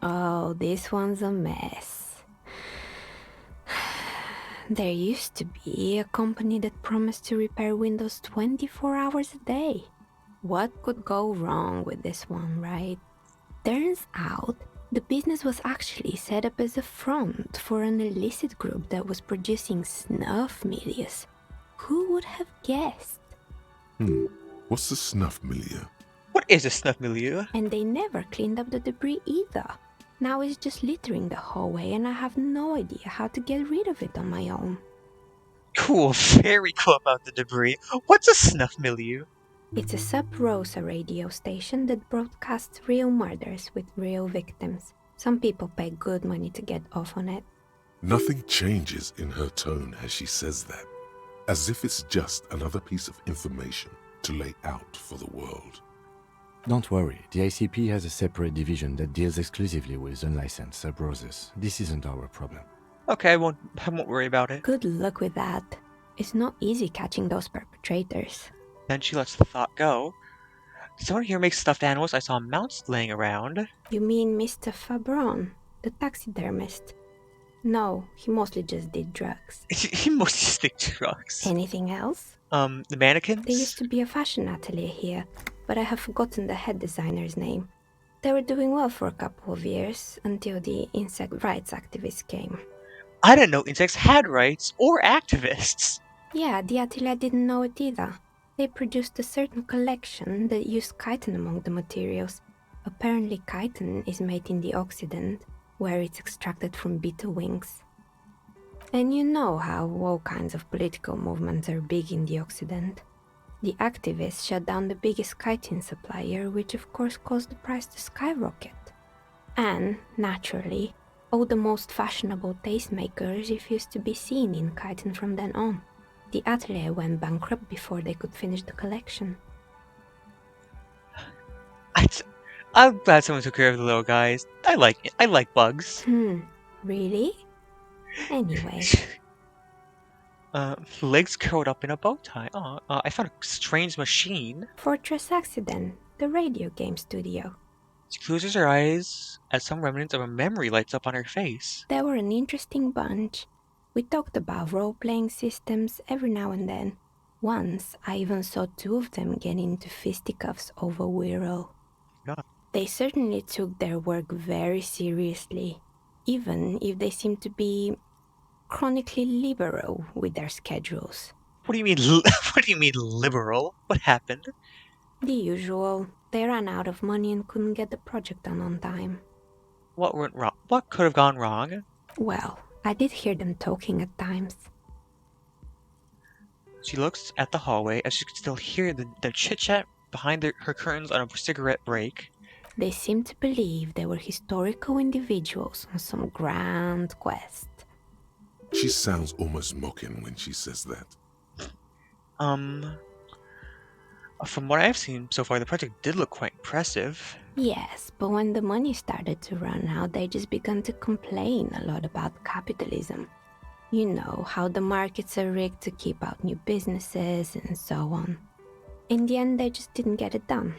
Oh, this one's a mess. There used to be a company that promised to repair windows 24 hours a day. What could go wrong with this one, right? Turns out, the business was actually set up as a front for an illicit group that was producing snuff milieux. Who would have guessed? What's the snuff milieu? What is a snuff milieu? And they never cleaned up the debris either. Now it's just littering the hallway and I have no idea how to get rid of it on my own. Cool, very cool about the debris. What's a snuff milieu? It's a Sub Rosa radio station that broadcasts real murders with real victims. Some people pay good money to get off on it. Nothing changes in her tone as she says that, as if it's just another piece of information to lay out for the world. Don't worry, the ICP has a separate division that deals exclusively with unlicensed sub-roses. This isn't our problem. Okay, I won't worry about it. Good luck with that. It's not easy catching those perpetrators. Then she lets the thought go. Did someone here make stuffed animals? I saw mounts laying around. You mean Mr. Fabron, the taxidermist? No, he mostly just did drugs. He mostly did drugs. Anything else? The mannequins? There used to be a fashion atelier here. but I have forgotten the head designer's name. They were doing well for a couple of years until the insect rights activists came. I didn't know insects had rights or activists. Yeah, the Atelier didn't know it either. They produced a certain collection that used chitin among the materials. Apparently, chitin is made in the Occident, where it's extracted from beetle wings. And you know how all kinds of political movements are big in the Occident. The activists shut down the biggest chitin supplier, which of course caused the price to skyrocket. And, naturally, all the most fashionable tastemakers refused to be seen in chitin from then on. The Atelier went bankrupt before they could finish the collection. I'm glad someone took care of the little guys. I like bugs. Really? Anyway. Legs curled up in a bow tie. I found a strange machine. Fortress Accident, the radio game studio. She closes her eyes as some remnants of a memory lights up on her face. They were an interesting bunch. We talked about role-playing systems every now and then. Once, I even saw two of them get into fisticuffs over Wirral. God. They certainly took their work very seriously, even if they seemed to be chronically liberal with their schedules. What do you mean? What do you mean liberal? What happened? The usual. They ran out of money and couldn't get the project done on time. What went wrong? What could have gone wrong? Well, I did hear them talking at times. She looks at the hallway as she can still hear the chit-chat behind her curtains on a cigarette break. They seemed to believe they were historical individuals on some grand quest. She sounds almost mocking when she says that. From what I've seen so far, the project did look quite impressive. Yes, but when the money started to run out, they just began to complain a lot about capitalism. You know, how the markets are rigged to keep out new businesses and so on. In the end, they just didn't get it done.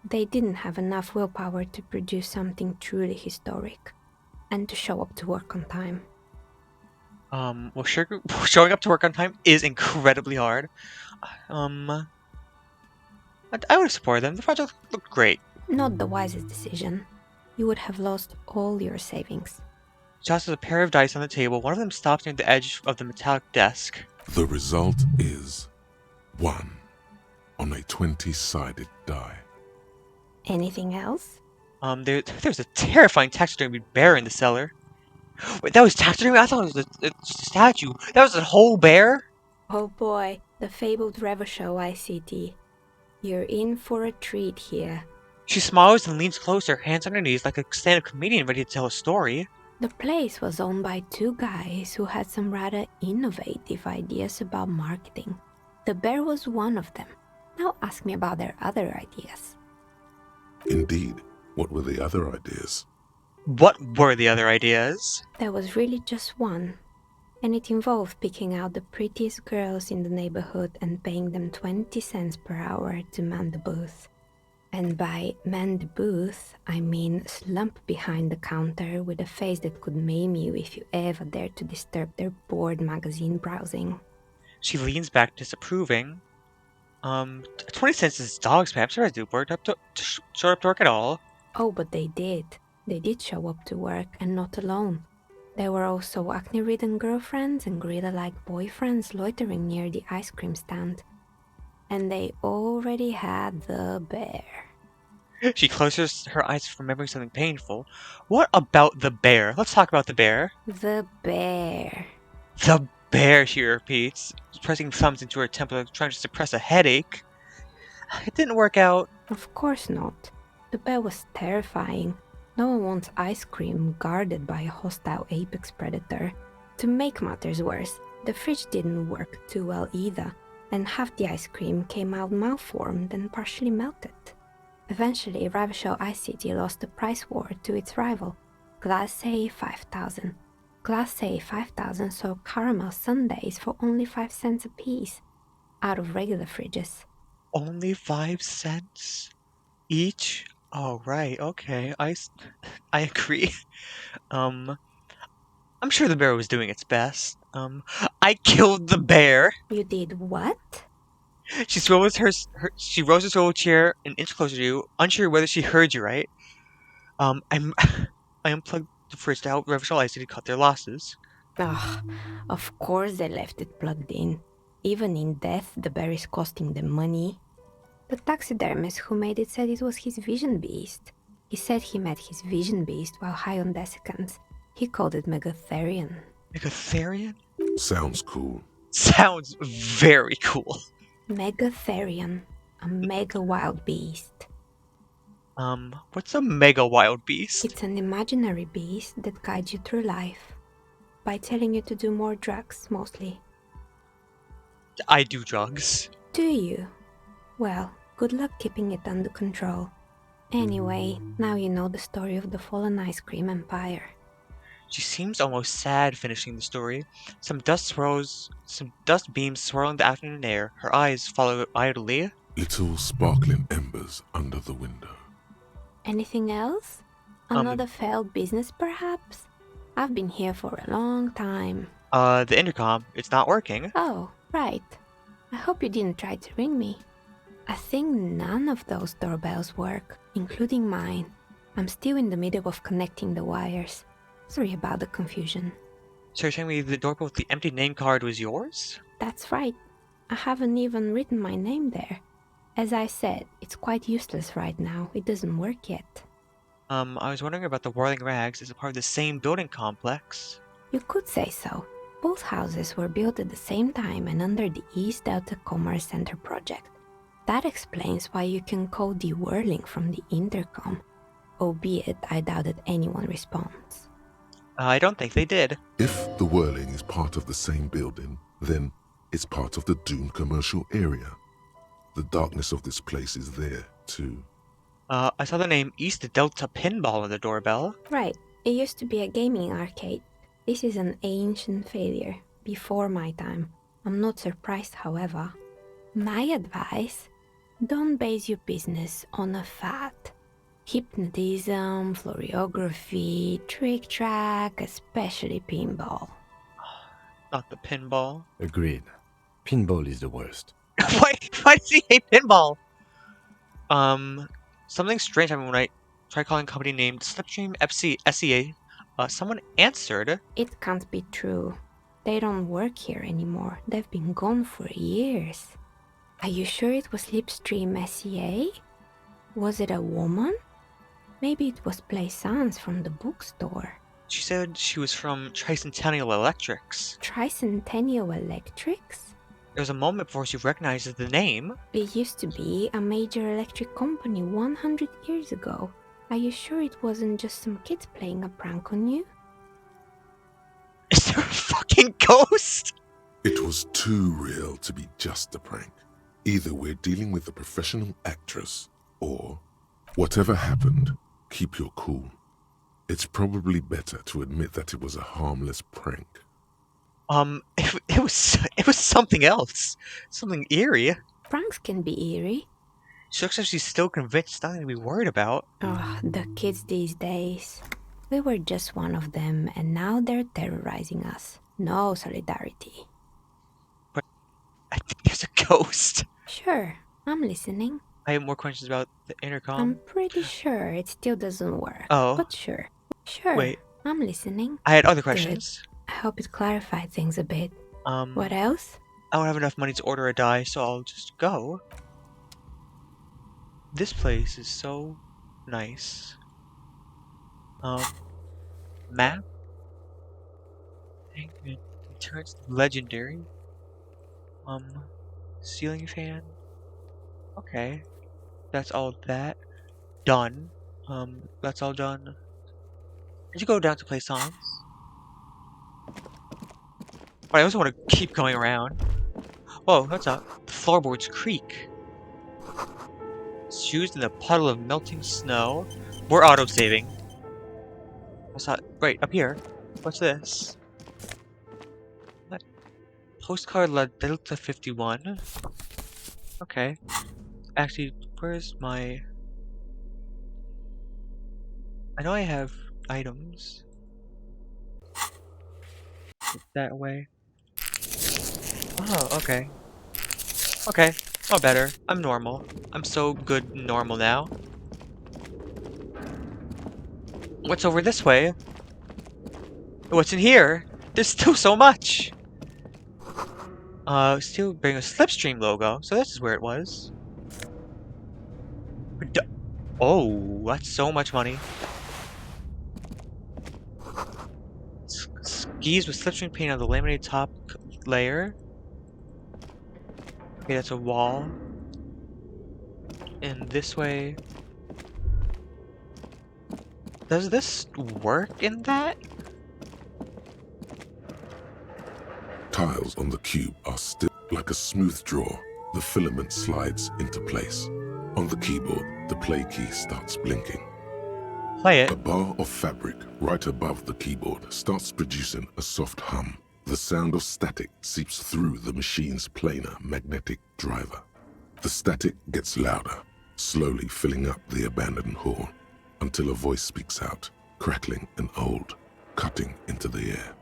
They didn't have enough willpower to produce something truly historic, and to show up to work on time. Well, showing up to work on time is incredibly hard. I would have supported them. The project looked great. Not the wisest decision. You would have lost all your savings. She tosses a pair of dice on the table. One of them stops near the edge of the metallic desk. The result is 1 on a 20-sided die. Anything else? There's a terrifying taxidermy bear in the cellar. Wait, that was taxidermy? I thought it was a statue. That was a whole bear? Oh boy, the fabled Revachol ICT. You're in for a treat here. She smiles and leans closer, hands on her knees like a stand-up comedian ready to tell a story. The place was owned by two guys who had some rather innovative ideas about marketing. The bear was one of them. Now ask me about their other ideas. Indeed, what were the other ideas? What were the other ideas? There was really just one, and it involved picking out the prettiest girls in the neighborhood and paying them 20 cents per hour to man the booth. And by man the booth, I mean slump behind the counter with a face that could maim you if you ever dared to disturb their bored magazine browsing. She leans back, disapproving. 20 cents is dog's pay. I'm sure I do showed up to work at all. Oh, but they did. They did show up to work, and not alone. There were also acne-ridden girlfriends and gorilla-like boyfriends loitering near the ice cream stand. And they already had the bear. She closes her eyes, remembering something painful. What about the bear? Let's talk about the bear. The bear. The bear, she repeats, pressing thumbs into her temple, trying to suppress a headache. It didn't work out. Of course not. The bear was terrifying. No one wants ice cream guarded by a hostile apex predator. To make matters worse, the fridge didn't work too well either, and half the ice cream came out malformed and partially melted. Eventually, Revachol ICT lost the price war to its rival, Glacé 5000. Glacé 5000 sold caramel sundaes for only 5 cents a piece, out of regular fridges. Only 5 cents each? Oh, right, okay, I agree. I'm sure the bear was doing its best. I killed the bear. You did what? She she rose her swivel chair an inch closer to you, unsure whether she heard you right. I'm I unplugged the fridge to help Reverend Icy to cut their losses. Ah, of course they left it plugged in. Even in death, the berry's costing them money. The taxidermist who made it said it was his vision beast. He said he met his vision beast while high on desiccants. He called it Megatherion. Megatherion? Sounds cool. Sounds very cool. Megatherion, a mega wild beast. What's a mega wild beast? It's an imaginary beast that guides you through life by telling you to do more drugs, mostly. I do drugs. Do you? Well, good luck keeping it under control. Anyway, now you know the story of the fallen ice cream empire. She seems almost sad finishing the story. Some dust beams swirling the afternoon air. Her eyes follow idly. Little sparkling embers under the window. Anything else? Another failed business, perhaps? I've been here for a long time. The intercom. It's not working. Oh, right. I hope you didn't try to ring me. I think none of those doorbells work, including mine. I'm still in the middle of connecting the wires. Sorry about the confusion. So you're telling me the doorbell with the empty name card was yours? That's right. I haven't even written my name there. As I said, it's quite useless right now. It doesn't work yet. I was wondering about the Whirling Rags. Is it part of the same building complex? You could say so. Both houses were built at the same time and under the East Delta Commerce Center project. That explains why you can call the whirling from the intercom, albeit I doubt that anyone responds. I don't think they did. If the whirling is part of the same building, then it's part of the Dune commercial area. The darkness of this place is there, too. I saw the name East Delta Pinball on the doorbell. Right, it used to be a gaming arcade. This is an ancient failure, before my time. I'm not surprised, however. My advice? Don't base your business on a fad. Hypnotism, floriography, trick-track, especially pinball. Not the pinball. Agreed. Pinball is the worst. why does he hate pinball? Something strange happened when I tried calling a company named Slipstream SEA. Someone answered. It can't be true. They don't work here anymore. They've been gone for years. Are you sure it was Slipstream SEA? Was it a woman? Maybe it was Plaisance from the bookstore. She said she was from Tricentennial Electrics. Tricentennial Electrics? There was a moment before she recognized the name. It used to be a major electric company 100 years ago. Are you sure it wasn't just some kids playing a prank on you? Is there a fucking ghost? It was too real to be just a prank. Either we're dealing with a professional actress, or whatever happened, keep your cool. It's probably better to admit that it was a harmless prank. It was something else. Something eerie. Pranks can be eerie. She looks like she's still convinced, nothing to be worried about. Oh, the kids these days. We were just one of them, and now they're terrorizing us. No solidarity. I think there's a ghost. Sure, I'm listening. I have more questions about the intercom. I'm pretty sure it still doesn't work. Oh. But sure. Sure. Wait. I'm listening. I had other questions. I hope it clarified things a bit. What else? I don't have enough money to order a die, so I'll just go. This place is so nice. Map? It turns legendary. Ceiling fan. Okay. That's all that. Done. That's all done. Did you go down to play songs? But I also want to keep going around. Whoa, that's up. The floorboards creak. Shoes in a puddle of melting snow. We're auto-saving. What's that? Right, up here. What's this? What? Postcard La Delta 51. Okay. Actually, where's my... I know I have items. That way. Oh, okay. Okay. Oh, better. I'm normal. I'm so good normal now. What's over this way? What's in here? There's still so much! Still bring a Slipstream logo, so this is where it was. Oh, that's so much money. Skis with Slipstream paint on the laminated top layer. Okay, that's a wall. And this way... Does this work in that? Tiles on the cube are still like a smooth draw. The filament slides into place. On the keyboard, the play key starts blinking. Play it. A bar of fabric right above the keyboard starts producing a soft hum. The sound of static seeps through the machine's planar magnetic driver. The static gets louder, slowly filling up the abandoned hall, until a voice speaks out, crackling and old, cutting into the air.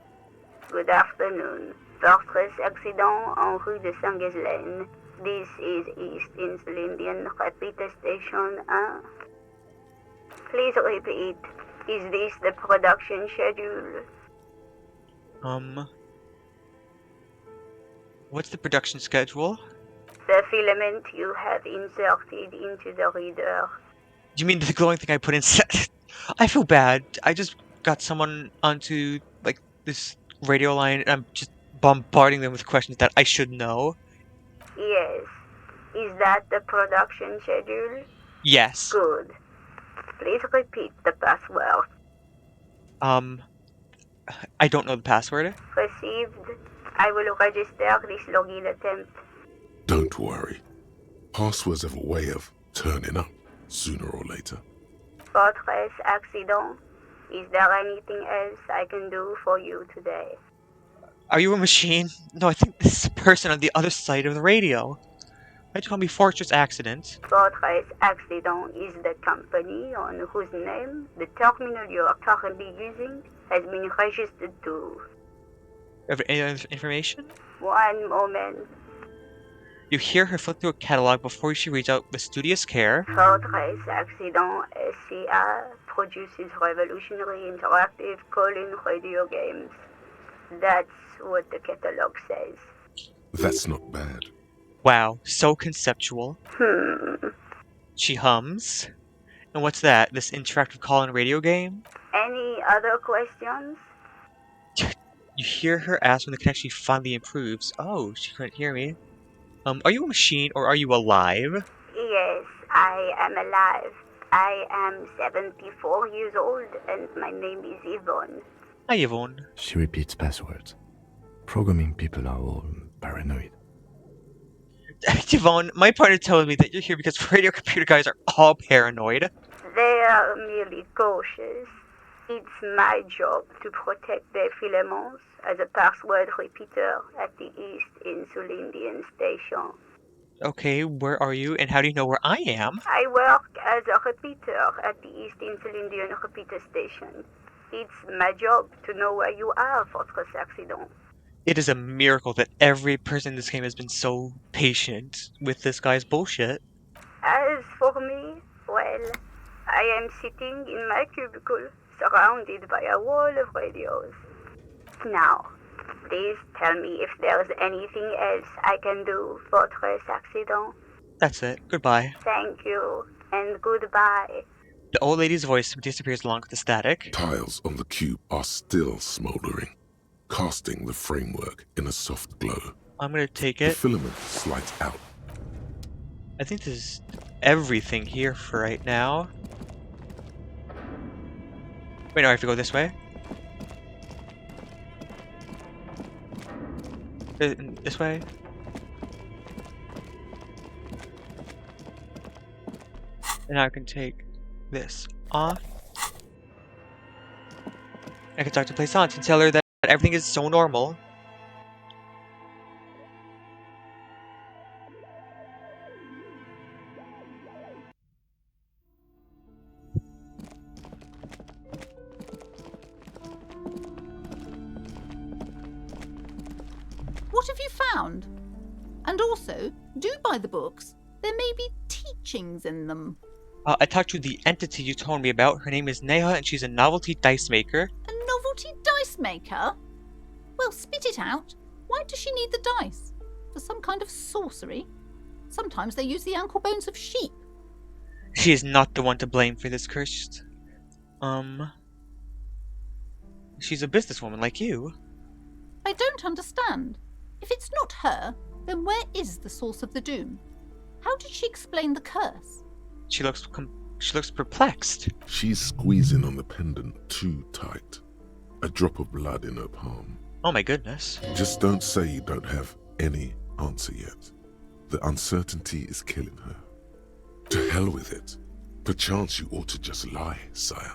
Good afternoon. Fortress accident en rue de Saint-Ghislaine. This is East Insulindian Repeater Station 1. Please repeat. Is this the production schedule? What's the production schedule? The filament you have inserted into the reader. Do you mean the glowing thing I put inside? I feel bad. I just got someone onto, like, this radio line, and I'm just bombarding them with questions that I should know. Yes. Is that the production schedule? Yes. Good. Please repeat the password. I don't know the password. Received. I will register this login attempt. Don't worry. Passwords have a way of turning up sooner or later. Fortress accident. Is there anything else I can do for you today? Are you a machine? No, I think this is a person on the other side of the radio. Why'd you call me Fortress Accident? Fortress Accident is the company on whose name the terminal you are currently using has been registered to. Have any other information? One moment. You hear her flip through a catalog before she reads out with studious care. Fortress Accident SCA produces revolutionary interactive call-in radio games. That's what the catalog says. That's not bad. Wow, so conceptual. She hums. And what's that? This interactive call-in radio game? Any other questions? You hear her ask when the connection finally improves. Oh, she couldn't hear me. Are you a machine or are you alive? Yes, I am alive. I am 74 years old and my name is Yvonne. Hi, Yvonne. She repeats passwords. Programming people are all paranoid. Yvonne, my partner tells me that you're here because radio computer guys are all paranoid. They are merely cautious. It's my job to protect their filaments as a password repeater at the East Insulindian Station. Okay, where are you and how do you know where I am? I work as a repeater at the East Insulindian Repeater Station. It's my job to know where you are, Fortress Accident. It is a miracle that every person in this game has been so patient with this guy's bullshit. As for me, well, I am sitting in my cubicle, surrounded by a wall of radios. Now, please tell me if there's anything else I can do, Fortress Accident. That's it. Goodbye. Thank you, and goodbye. The old lady's voice disappears along with the static. Tiles on the cube are still smoldering, casting the framework in a soft glow. I'm gonna take The it. filament slides out. I think this is everything here for right now. Wait, no, I have to go this way. This way. And I can take this off. I can talk to Plaisance and tell her that everything is so normal. What have you found? And also, do buy the books. There may be teachings in them. I talked to the entity you told me about. Her name is Neha, and she's a novelty dice maker. A novelty dice maker? Well, spit it out. Why does she need the dice? For some kind of sorcery? Sometimes they use the ankle bones of sheep. She is not the one to blame for this curse. She's a businesswoman like you. I don't understand. If it's not her, then where is the source of the doom? How did she explain the curse? She looks perplexed. She's squeezing on the pendant too tight. A drop of blood in her palm. Oh my goodness. Just don't say you don't have any answer yet. The uncertainty is killing her. To hell with it. Perchance you ought to just lie, sire.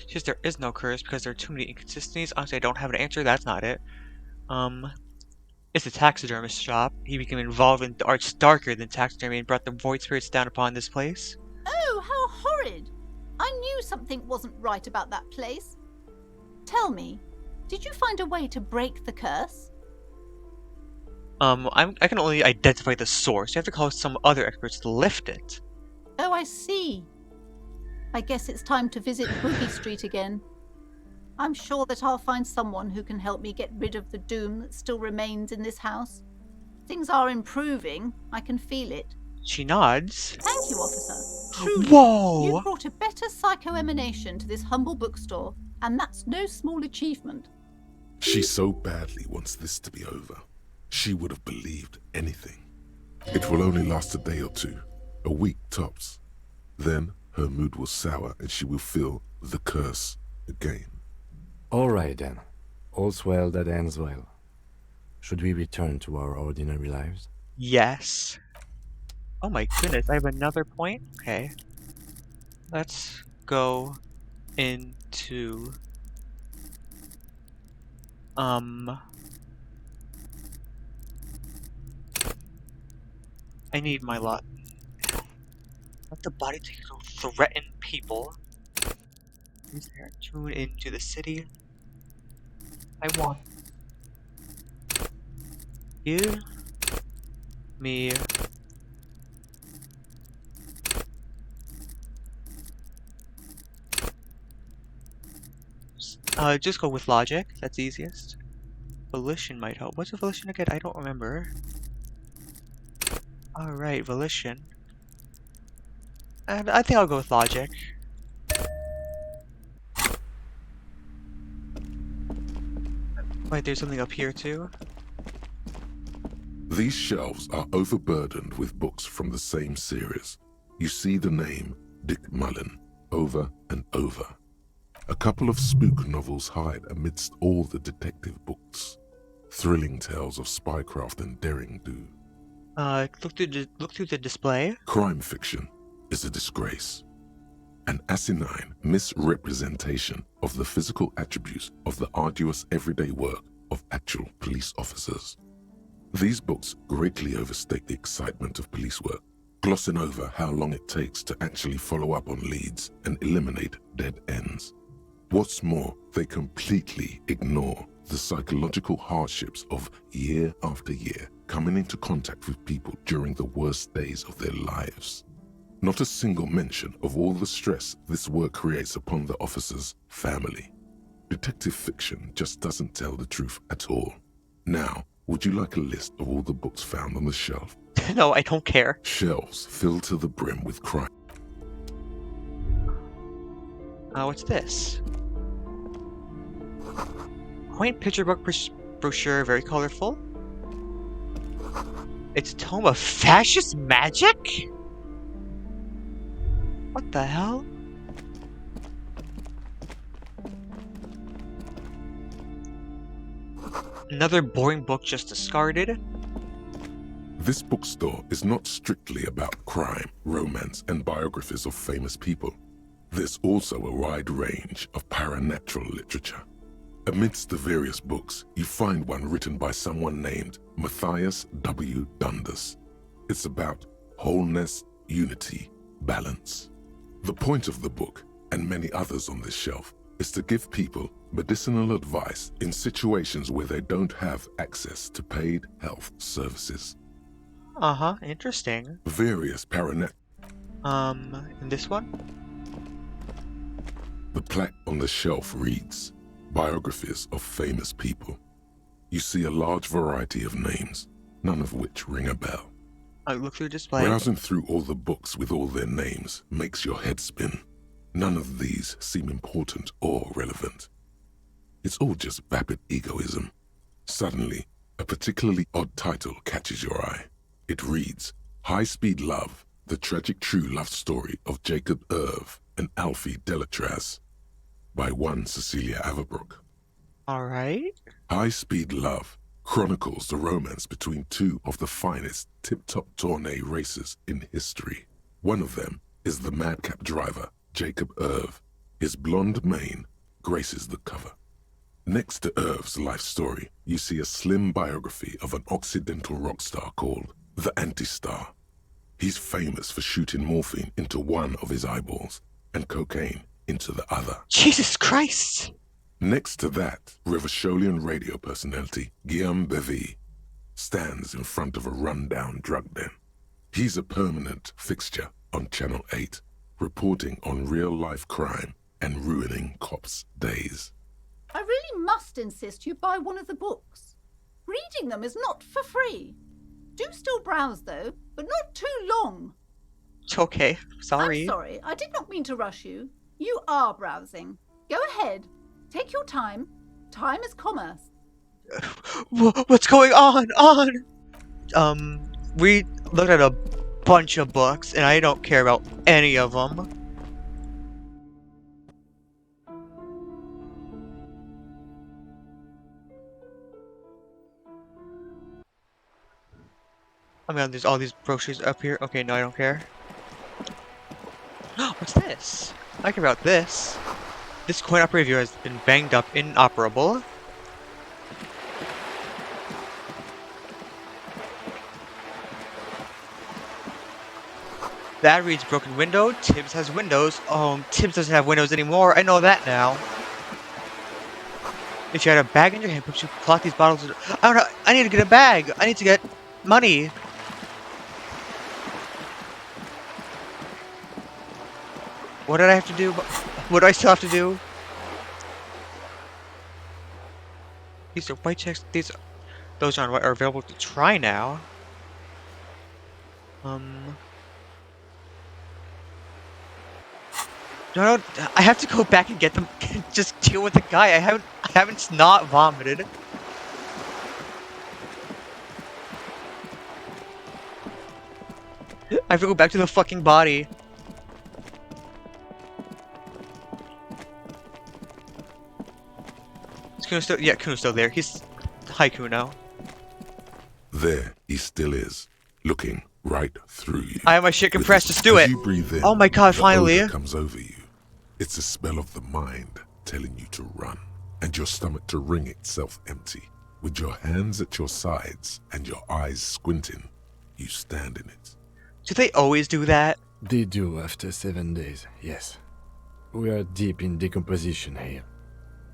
Just there is no curse because there are too many inconsistencies. Honestly, I don't have an answer. That's not it. It's a taxidermist shop. He became involved in arts darker than taxidermy and brought the void spirits down upon this place. Oh, how horrid! I knew something wasn't right about that place. Tell me, did you find a way to break the curse? I can only identify the source. You have to call some other experts to lift it. Oh, I see. I guess it's time to visit Boogie Street again. I'm sure that I'll find someone who can help me get rid of the doom that still remains in this house. Things are improving. I can feel it. She nods. Thank you, officer. Truly, Whoa! you brought a better psycho-emanation to this humble bookstore, and that's no small achievement. She so badly wants this to be over. She would have believed anything. It will only last a day or two, a week tops. Then her mood will sour and she will feel the curse again. All right then. All's well that ends well. Should we return to our ordinary lives? Yes. Oh my goodness, I have another point? Okay. Let's go into... I need my lot. Let the body take to threaten people. Is there tune into the city? I want you, me, just go with logic. That's easiest. Volition might help. What's a volition again? I don't remember. Alright, volition. And I think I'll go with logic. Wait, there's something up here too? These shelves are overburdened with books from the same series. You see the name Dick Mullen over and over. A couple of spook novels hide amidst all the detective books. Thrilling tales of spycraft and daring-do. Look through the display. Crime fiction is a disgrace. An asinine misrepresentation of the physical attributes of the arduous everyday work of actual police officers. These books greatly overstate the excitement of police work, glossing over how long it takes to actually follow up on leads and eliminate dead ends. What's more, they completely ignore the psychological hardships of year after year coming into contact with people during the worst days of their lives. Not a single mention of all the stress this work creates upon the officer's family. Detective fiction just doesn't tell the truth at all. Now, would you like a list of all the books found on the shelf? No, I don't care. Shelves filled to the brim with crime. What's this? Quaint picture book brochure, very colorful. It's a tome of fascist magic? What the hell? Another boring book just discarded. This bookstore is not strictly about crime, romance, and biographies of famous people. There's also a wide range of paranatural literature. Amidst the various books, you find one written by someone named Matthias W. Dundas. It's about wholeness, unity, balance. The point of the book, and many others on this shelf, is to give people medicinal advice in situations where they don't have access to paid health services. Uh-huh, interesting. Various paranet. In this one? The plaque on the shelf reads, Biographies of Famous People. You see a large variety of names, none of which ring a bell. I look through the display. Browsing through all the books with all their names makes your head spin. None of these seem important or relevant. It's all just vapid egoism. Suddenly, a particularly odd title catches your eye. It reads, High Speed Love, the tragic true love story of Jacob Irv and Alfie Delatraz, by one Cecilia Averbrook. Alright. High Speed Love chronicles the romance between two of the finest tip-top tourney racers in history. One of them is the madcap driver, Jacob Irv. His blonde mane graces the cover. Next to Irv's life story, you see a slim biography of an Occidental rock star called The Anti-Star. He's famous for shooting morphine into one of his eyeballs and cocaine into the other. Jesus Christ! Next to that, Revacholian radio personality Guillaume Bevy stands in front of a rundown drug den. He's a permanent fixture on Channel 8, reporting on real-life crime and ruining cops' days. I really must insist you buy one of the books. Reading them is not for free. Do still browse, though, but not too long. Okay, sorry. I'm sorry, I did not mean to rush you. You are browsing. Go ahead. Take your time. Time is commerce. What's going on? We looked at a bunch of books, and I don't care about any of them. I mean, there's all these brochures up here. Okay, no, I don't care. What's this? I care about this. This coin operator has been banged up, inoperable. That reads broken window. Tibbs has windows. Oh, Tibbs doesn't have windows anymore. I know that now. If you had a bag in your hand, perhaps you could collect these bottles. I don't know. I need to get a bag. I need to get money. What did I have to do? What do I still have to do? These are white checks. Those aren't what are available to try now. No, I have to go back and get them. Just deal with the guy. I haven't not vomited. I have to go back to the fucking body. Is Kuno still? Yeah, Kuno's still there. He's hi, Kuno. There he still is, looking right through you. I have my shit compressed. Just do As it. you breathe in, Oh my god! the Finally. odor comes over you. It's a spell of the mind telling you to run, and your stomach to wring itself empty. With your hands at your sides and your eyes squinting, you stand in it. Do they always do that? They do after 7 days, yes. We are deep in decomposition here.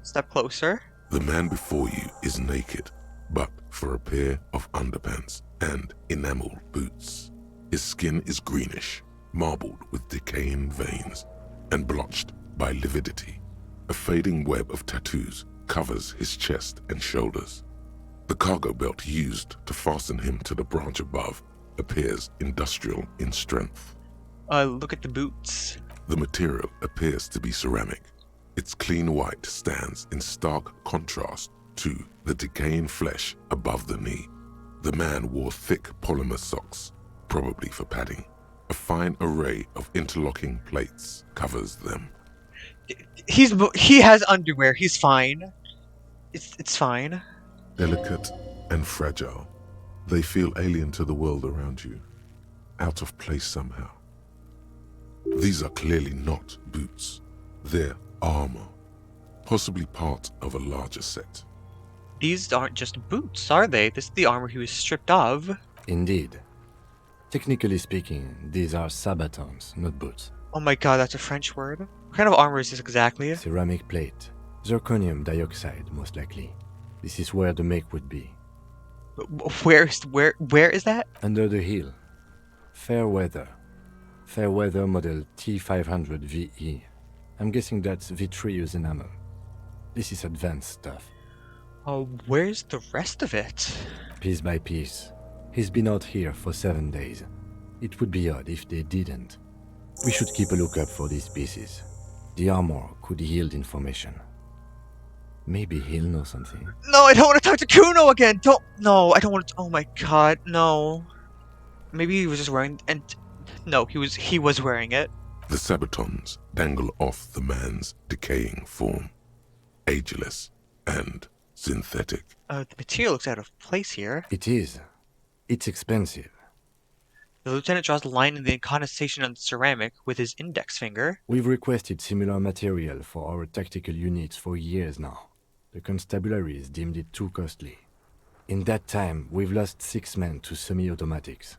Step closer. The man before you is naked, but for a pair of underpants and enamel boots. His skin is greenish, marbled with decaying veins, and blotched by lividity. A fading web of tattoos covers his chest and shoulders. The cargo belt used to fasten him to the branch above appears industrial in strength. Look at the boots. The material appears to be ceramic. Its clean white stands in stark contrast to the decaying flesh above the knee. The man wore thick polymer socks, probably for padding. A fine array of interlocking plates covers them. He has underwear. He's fine. It's fine. Delicate and fragile, they feel alien to the world around you, out of place somehow. These are clearly not boots. They're armor, possibly part of a larger set. These aren't just boots, are they? This is the armor he was stripped of. Indeed. Technically speaking, these are sabatons, not boots. Oh my god, that's a French word. kind of armor is this exactly? Ceramic plate. Zirconium dioxide, most likely. This is where the make would be. Where is that? Under the hill. Fairweather. Fairweather model T500 VE. I'm guessing that's vitreous enamel. This is advanced stuff. Oh, where's the rest of it? Piece by piece. He's been out here for 7 days. It would be odd if they didn't. We should keep a lookout for these pieces. The armor could yield information. Maybe he'll know something. No, I don't want to talk to Kuno again! Don't- No, I don't want to- Oh my god, no. Maybe he was just wearing- and- No, he was wearing it. The Sabatons dangle off the man's decaying form. Ageless and synthetic. The material looks out of place here. It is. It's expensive. The lieutenant draws a line in the incandescent on the ceramic with his index finger. We've requested similar material for our tactical units for years now. The constabularies deemed it too costly. In that time, we've lost 6 men to semi-automatics.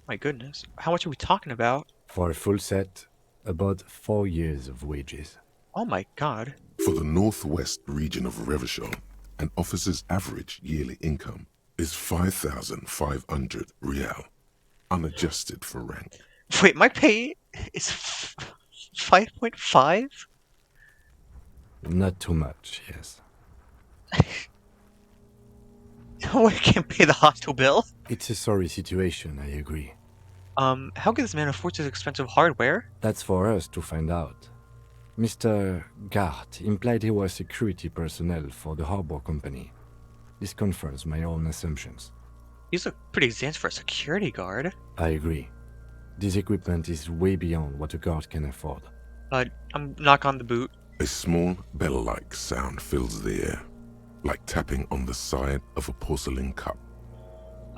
My goodness, how much are we talking about? For a full set, about 4 years of wages. Oh my god. For the northwest region of Revachol, an officer's average yearly income is 5,500 rial, unadjusted for rank. Wait, my pay is 5.5? Not too much, yes. No, I can't pay the hostel bill. It's a sorry situation, I agree. How can this man afford such expensive hardware? That's for us to find out. Mr. Gart implied he was security personnel for the harbor company. This confirms my own assumptions. These look pretty advanced for a security guard. I agree. This equipment is way beyond what a guard can afford. I'm knock on the boot. A small bell-like sound fills the air, like tapping on the side of a porcelain cup.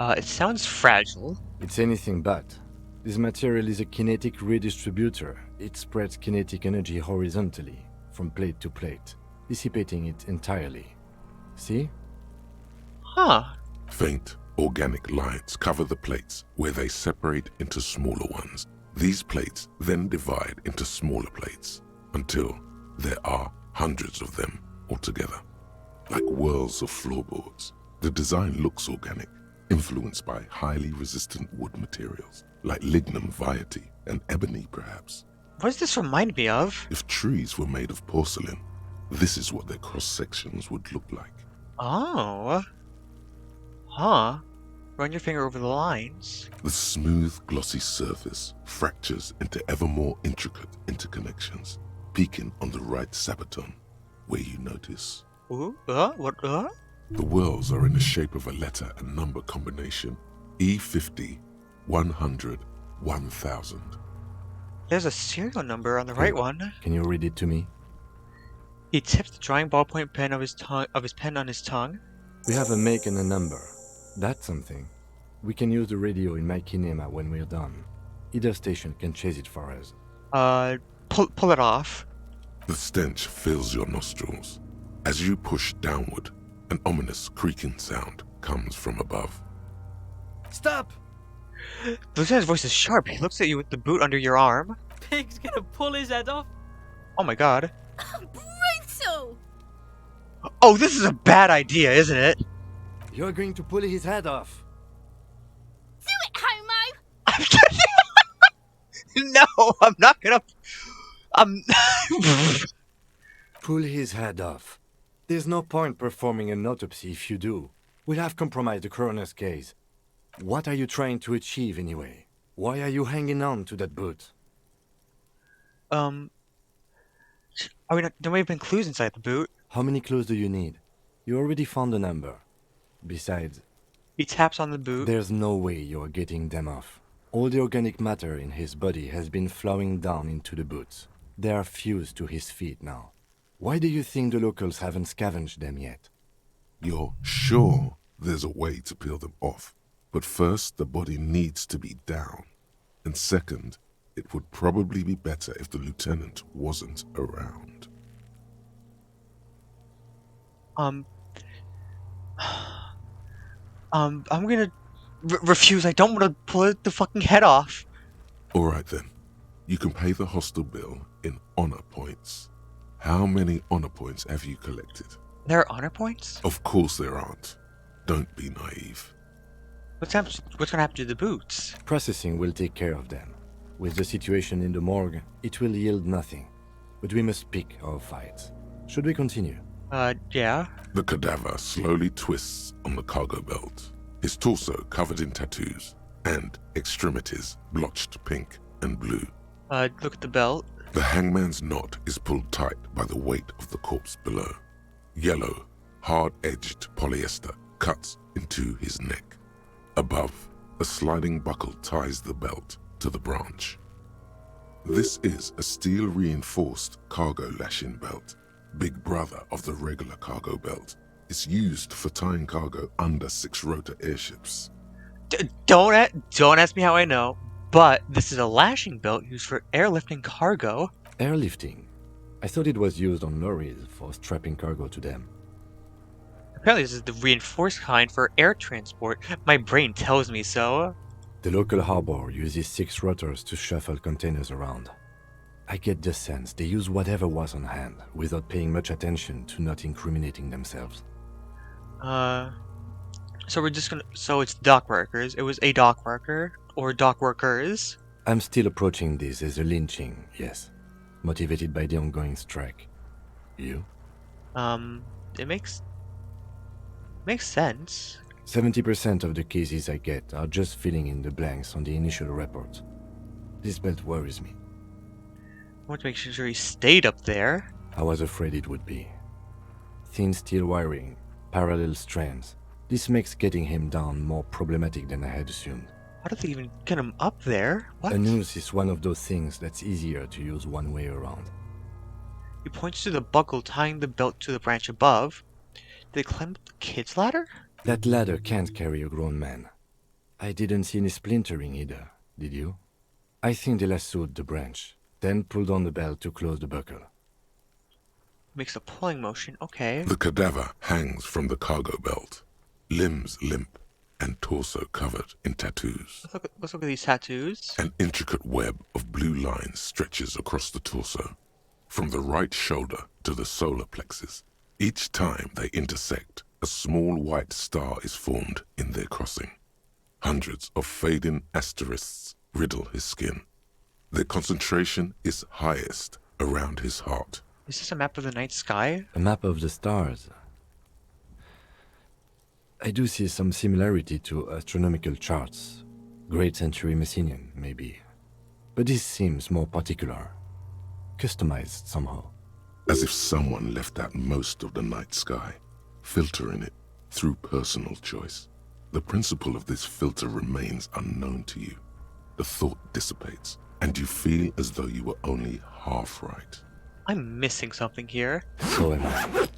It sounds fragile. It's anything but. This material is a kinetic redistributor. It spreads kinetic energy horizontally, from plate to plate, dissipating it entirely. See? Huh. Faint, organic lines cover the plates where they separate into smaller ones. These plates then divide into smaller plates until there are hundreds of them altogether. Like whirls of floorboards, the design looks organic, influenced by highly resistant wood materials, like lignum vitae and ebony perhaps. What does this remind me of? If trees were made of porcelain, this is what their cross-sections would look like. Oh. Huh. Run your finger over the lines. The smooth, glossy surface fractures into ever more intricate interconnections, peaking on the right sabaton, where you notice. Ooh, what, The whirls are in the shape of a letter and number combination. E50, 100, 1000. There's a serial number on the right one. Can you read it to me? He tips the drying ballpoint pen of his pen on his tongue. We have a make and a number. That's something. We can use the radio in my kinema when we're done. Either station can chase it for us. Pull it off. The stench fills your nostrils. As you push downward, an ominous creaking sound comes from above. Stop! The lieutenant's voice is sharp. He looks at you with the boot under your arm. Pig's gonna pull his head off. Oh my god. Brutal! Oh, this is a bad idea, isn't it? You're going to pull his head off. Do it, homo! I'm kidding. No, I'm not gonna. Pull his head off. There's no point performing an autopsy if you do. We'll have compromised the coroner's case. What are you trying to achieve anyway? Why are you hanging on to that boot? Are we not? There may have been clues inside the boot. How many clues do you need? You already found a number. Besides, He taps on the boot. there's no way you're getting them off. All the organic matter in his body has been flowing down into the boots. They are fused to his feet now. Why do you think the locals haven't scavenged them yet? You're sure there's a way to peel them off, but first the body needs to be down. And second, it would probably be better if the lieutenant wasn't around. I'm gonna refuse. I don't want to pull the fucking head off. All right then. You can pay the hostel bill in honor points. How many honor points have you collected? There are honor points? Of course there aren't. Don't be naive. What's gonna happen to the boots? Processing will take care of them. With the situation in the morgue, it will yield nothing. But we must pick our fights. Should we continue? Yeah. The cadaver slowly twists on the cargo belt, his torso covered in tattoos, and extremities blotched pink and blue. Look at the belt. The hangman's knot is pulled tight by the weight of the corpse below. Yellow, hard-edged polyester cuts into his neck. Above, a sliding buckle ties the belt to the branch. This is a steel-reinforced cargo lashing belt, big brother of the regular cargo belt. It's used for tying cargo under 6-rotor airships. Don't ask me how I know, but this is a lashing belt used for airlifting cargo. Airlifting? I thought it was used on lorries for strapping cargo to them. Apparently this is the reinforced kind for air transport. My brain tells me so. The local harbor uses 6 rotors to shuffle containers around. I get the sense they use whatever was on hand, without paying much attention to not incriminating themselves. So it's dock workers. It was a dock worker, or dock workers. I'm still approaching this as a lynching, yes. Motivated by the ongoing strike. You? It makes sense. 70% of the cases I get are just filling in the blanks on the initial report. This belt worries me. I want to make sure he stayed up there. I was afraid it would be. Thin steel wiring, parallel strands. This makes getting him down more problematic than I had assumed. How did they even get him up there? What? A noose is one of those things that's easier to use one way around. He points to the buckle tying the belt to the branch above. Did they climb up the kid's ladder? That ladder can't carry a grown man. I didn't see any splintering either, did you? I think they lassoed the branch, then pulled on the belt to close the buckle. Makes a pulling motion, okay. The cadaver hangs from the cargo belt, limbs limp and torso covered in tattoos. Let's look at these tattoos. An intricate web of blue lines stretches across the torso, from the right shoulder to the solar plexus. Each time they intersect, a small white star is formed in their crossing. Hundreds of fading asterisks riddle his skin. Their concentration is highest around his heart. Is this a map of the night sky? A map of the stars. I do see some similarity to astronomical charts. Great Century Messinian, maybe. But this seems more particular. Customized somehow. As if someone left out most of the night sky, filtering it through personal choice. The principle of this filter remains unknown to you. The thought dissipates, and you feel as though you were only half right. I'm missing something here. So am I.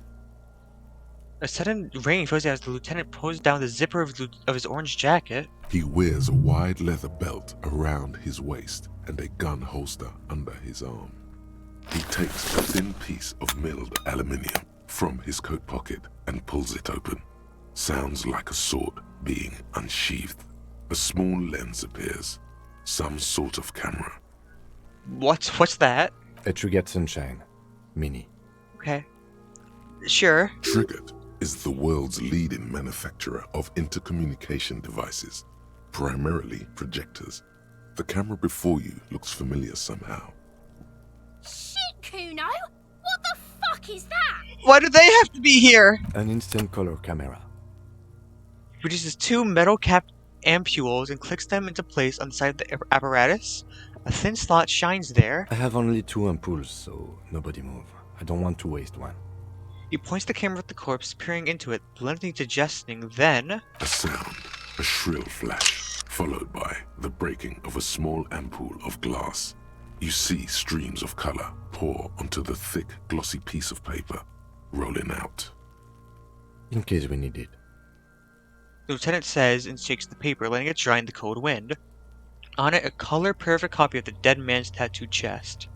A sudden ring shows as the lieutenant pulls down the zipper of his orange jacket. He wears a wide leather belt around his waist and a gun holster under his arm. He takes a thin piece of milled aluminium from his coat pocket and pulls it open. Sounds like a sword being unsheathed. A small lens appears. Some sort of camera. What's that? A Trigger Sunshine. Mini. Okay. Sure. Triggered is the world's leading manufacturer of intercommunication devices, primarily projectors. The camera before you looks familiar somehow. Shit, Kuno! What the fuck is that? Why do they have to be here? An instant color camera. He produces 2 metal-capped ampules and clicks them into place on the side of the apparatus. A thin slot shines there. I have only 2 ampoules, so nobody move. I don't want to waste one. He points the camera at the corpse, peering into it, blending to jesting, then... A sound, a shrill flash, followed by the breaking of a small ampoule of glass. You see streams of color pour onto the thick, glossy piece of paper, rolling out. In case we need it. The lieutenant says and shakes the paper, letting it dry in the cold wind. On it, a color-perfect copy of the dead man's tattooed chest.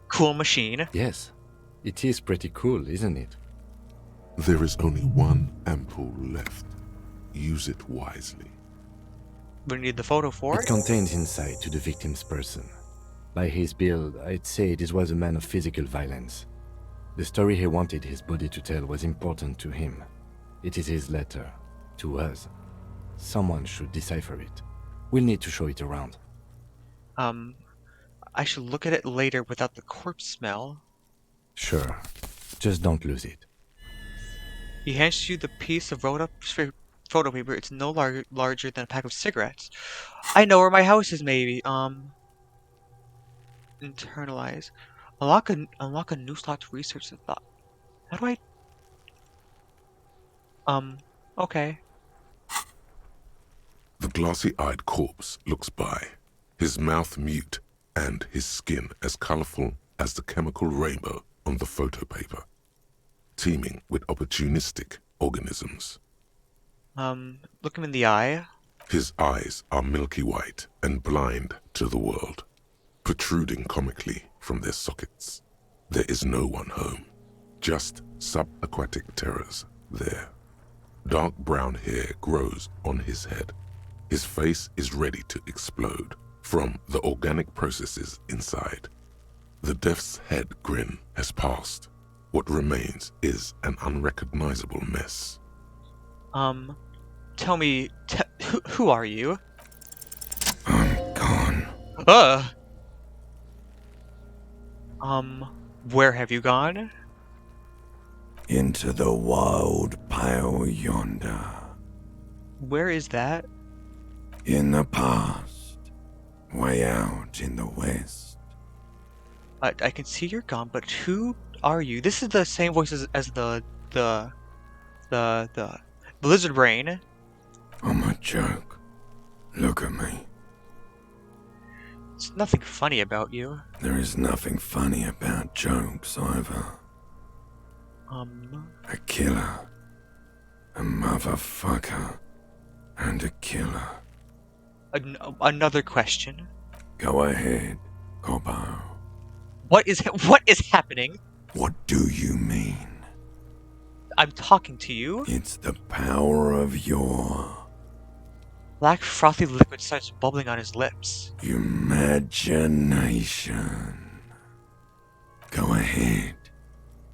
Cool machine. Yes. It is pretty cool, isn't it? There is only one ampoule left. Use it wisely. We need the photo for It it? contains insight to the victim's person. By his build, I'd say this was a man of physical violence. The story he wanted his body to tell was important to him. It is his letter. To us. Someone should decipher it. We'll need to show it around. I should look at it later without the corpse smell. Sure. Just don't lose it. He hands you the piece of rolled up photo paper. It's no larger than a pack of cigarettes. I know where my house is, maybe. Internalize. Unlock a new slot to research the thought. How do I... okay. The glassy-eyed corpse looks by, his mouth mute and his skin as colorful as the chemical rainbow on the photo paper, teeming with opportunistic organisms. Look him in the eye. His eyes are milky white and blind to the world, protruding comically from their sockets. There is no one home, just subaquatic terrors there. Dark brown hair grows on his head. His face is ready to explode from the organic processes inside. The death's head grin has passed. What remains is an unrecognizable mess. Tell me, who are you? I'm gone. Where have you gone? Into the wild pale yonder. Where is that? In the past. Way out in the west. I can see you're gone, but who are you? This is the same voice as the lizard brain. I'm a joke. Look at me. There's nothing funny about you. There is nothing funny about jokes either. A killer. A motherfucker. And a killer. Another question. Go ahead, Cobbo. What is happening? What do you mean? I'm talking to you. It's the power of your... Black frothy liquid starts bubbling on his lips. Imagination. Go ahead.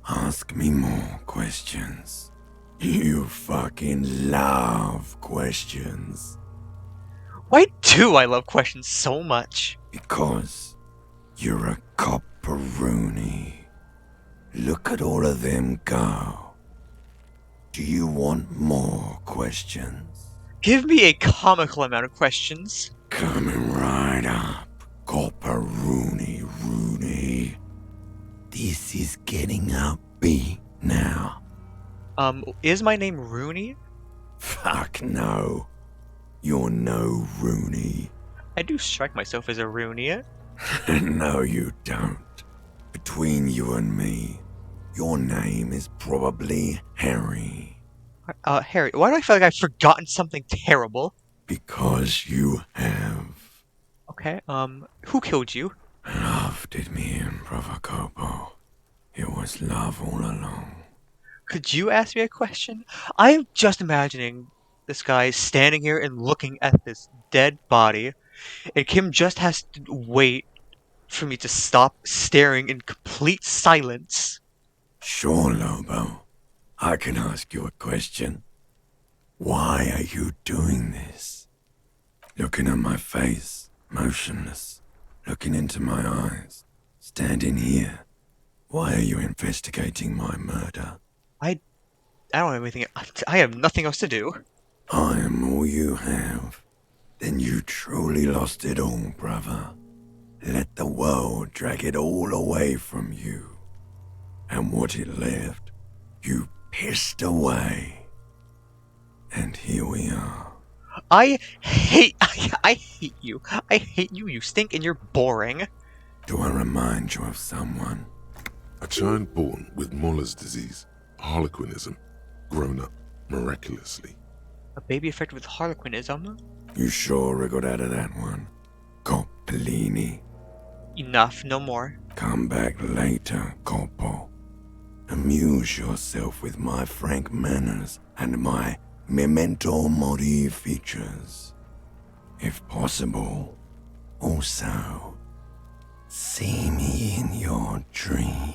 Ask me more questions. You fucking love questions. Why do I love questions so much? Because you're a copperoony. Look at all of them go. Do you want more questions? Give me a comical amount of questions. Coming right up, copperoony Rooney. This is getting upbeat now. Is my name Rooney? Fuck no. You're no Rooney. I do strike myself as a Rooney. No, you don't. Between you and me, your name is probably Harry. Harry, why do I feel like I've forgotten something terrible? Because you have. Okay, who killed you? Love did me in, Brother Copo. It was love all along. Could you ask me a question? I'm just imagining this guy standing here and looking at this dead body, and Kim just has to wait for me to stop staring in complete silence. Sure, Lobo. I can ask you a question. Why are you doing this? Looking at my face, motionless, looking into my eyes, standing here. Why are you investigating my murder? I don't have anything. I have nothing else to do. I am all you have. Then you truly lost it all, brother. Let the world drag it all away from you. And what it left, you pissed away. And here we are. I hate you. I hate you. You stink and you're boring. Do I remind you of someone? A child born with Muller's disease, harlequinism, grown up miraculously. A baby affected with harlequinism? You sure wriggled out of that one. Coppellini. Enough, no more. Come back later, Coppo. Amuse yourself with my frank manners and my memento mori features. If possible, also See me in your dream.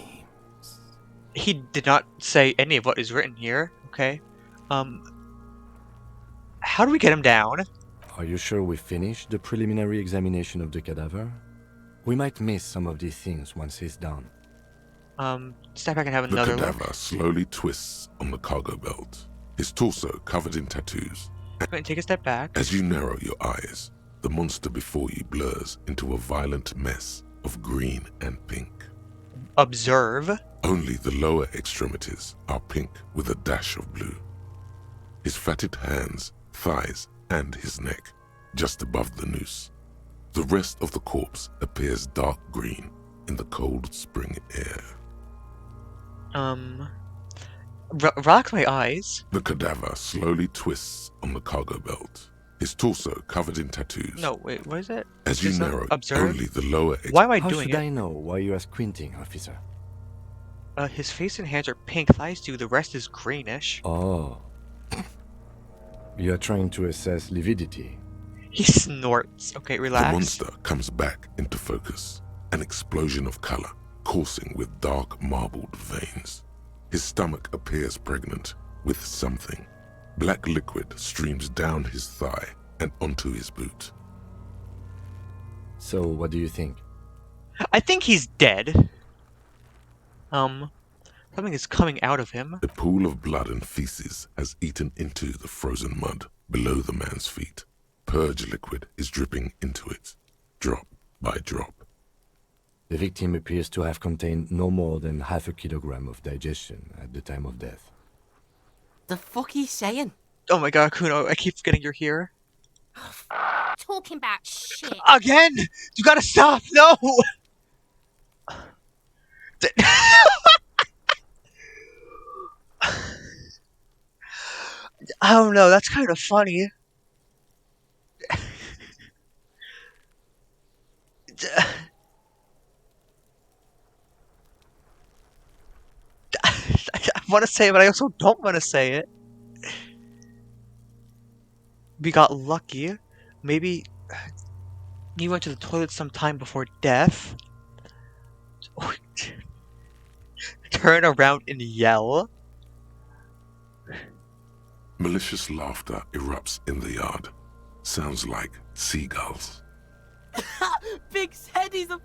He did not say any of what is written here, okay? How do we get him down? Are you sure we finished the preliminary examination of the cadaver? We might miss some of these things once it's done. Step back and have The another cadaver look. slowly twists on the cargo belt, his torso covered in tattoos. And take a step back. As you narrow your eyes, the monster before you blurs into a violent mess of green and pink. Observe. Only the lower extremities are pink with a dash of blue. His fatted hands, thighs, and his neck, just above the noose. The rest of the corpse appears dark green in the cold spring air. Relax my eyes. The cadaver slowly twists on the cargo belt, his torso covered in tattoos. No, wait, what is it? As you Just narrow, observe? only the lower Why am I How doing should it? I know why you are squinting, officer? His face and hands are pink, thighs too, the rest is greenish. Oh. You are trying to assess lividity. He snorts. Okay, relax. The monster comes back into focus, an explosion of color, coursing with dark marbled veins. His stomach appears pregnant with something. Black liquid streams down his thigh and onto his boot. So, what do you think? I think he's dead. Something is coming out of him. A pool of blood and feces has eaten into the frozen mud below the man's feet. Purge liquid is dripping into it, drop by drop. The victim appears to have contained no more than half a kilogram of digestion at the time of death. The fuck are you saying? Oh my god, Kuno, I keep forgetting you're here. Talking about shit. Again! You gotta stop! No! I don't know, that's kind of funny. I want to say it, but I also don't want to say it. We got lucky. Maybe he went to the toilet sometime before death. Turn around and yell. Malicious laughter erupts in the yard. Sounds like seagulls. Big said he's a.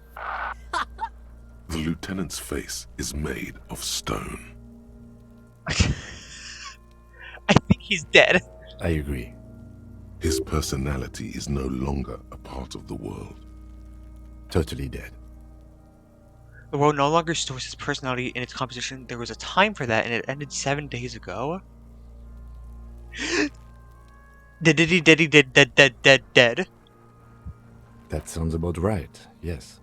The lieutenant's face is made of stone. I think he's dead. I agree. His personality is no longer a part of the world. Totally dead. The world no longer stores his personality in its composition. There was a time for that, and it ended 7 days ago. Dead. That sounds about right, yes.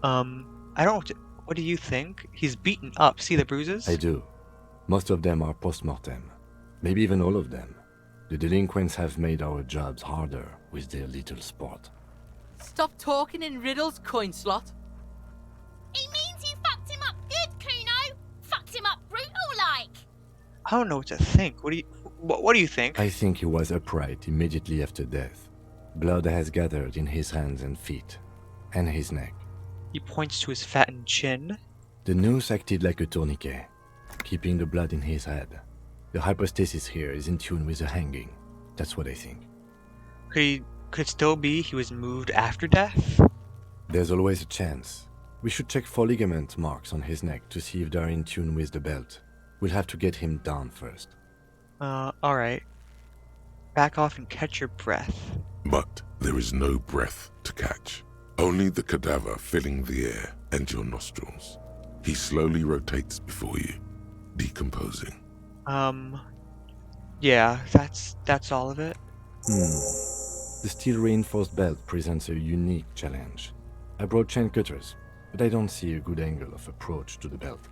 I don't. What do you think? He's beaten up. See the bruises? I do. Most of them are post-mortem. Maybe even all of them. The delinquents have made our jobs harder with their little sport. Stop talking in riddles, coin slot. It means you fucked him up good, Kuno. Fucked him up brutal like. I don't know what to think. What do you think? I think he was upright immediately after death. Blood has gathered in his hands and feet, and his neck. He points to his fattened chin. The noose acted like a tourniquet, keeping the blood in his head. The hypostasis here is in tune with the hanging. That's what I think. Could it still be he was moved after death? There's always a chance. We should check for ligament marks on his neck to see if they're in tune with the belt. We'll have to get him down first. Alright. Back off and catch your breath. But there is no breath to catch. Only the cadaver filling the air and your nostrils. He slowly rotates before you, decomposing. Yeah, that's all of it. The steel-reinforced belt presents a unique challenge. I brought chain cutters, but I don't see a good angle of approach to the belt.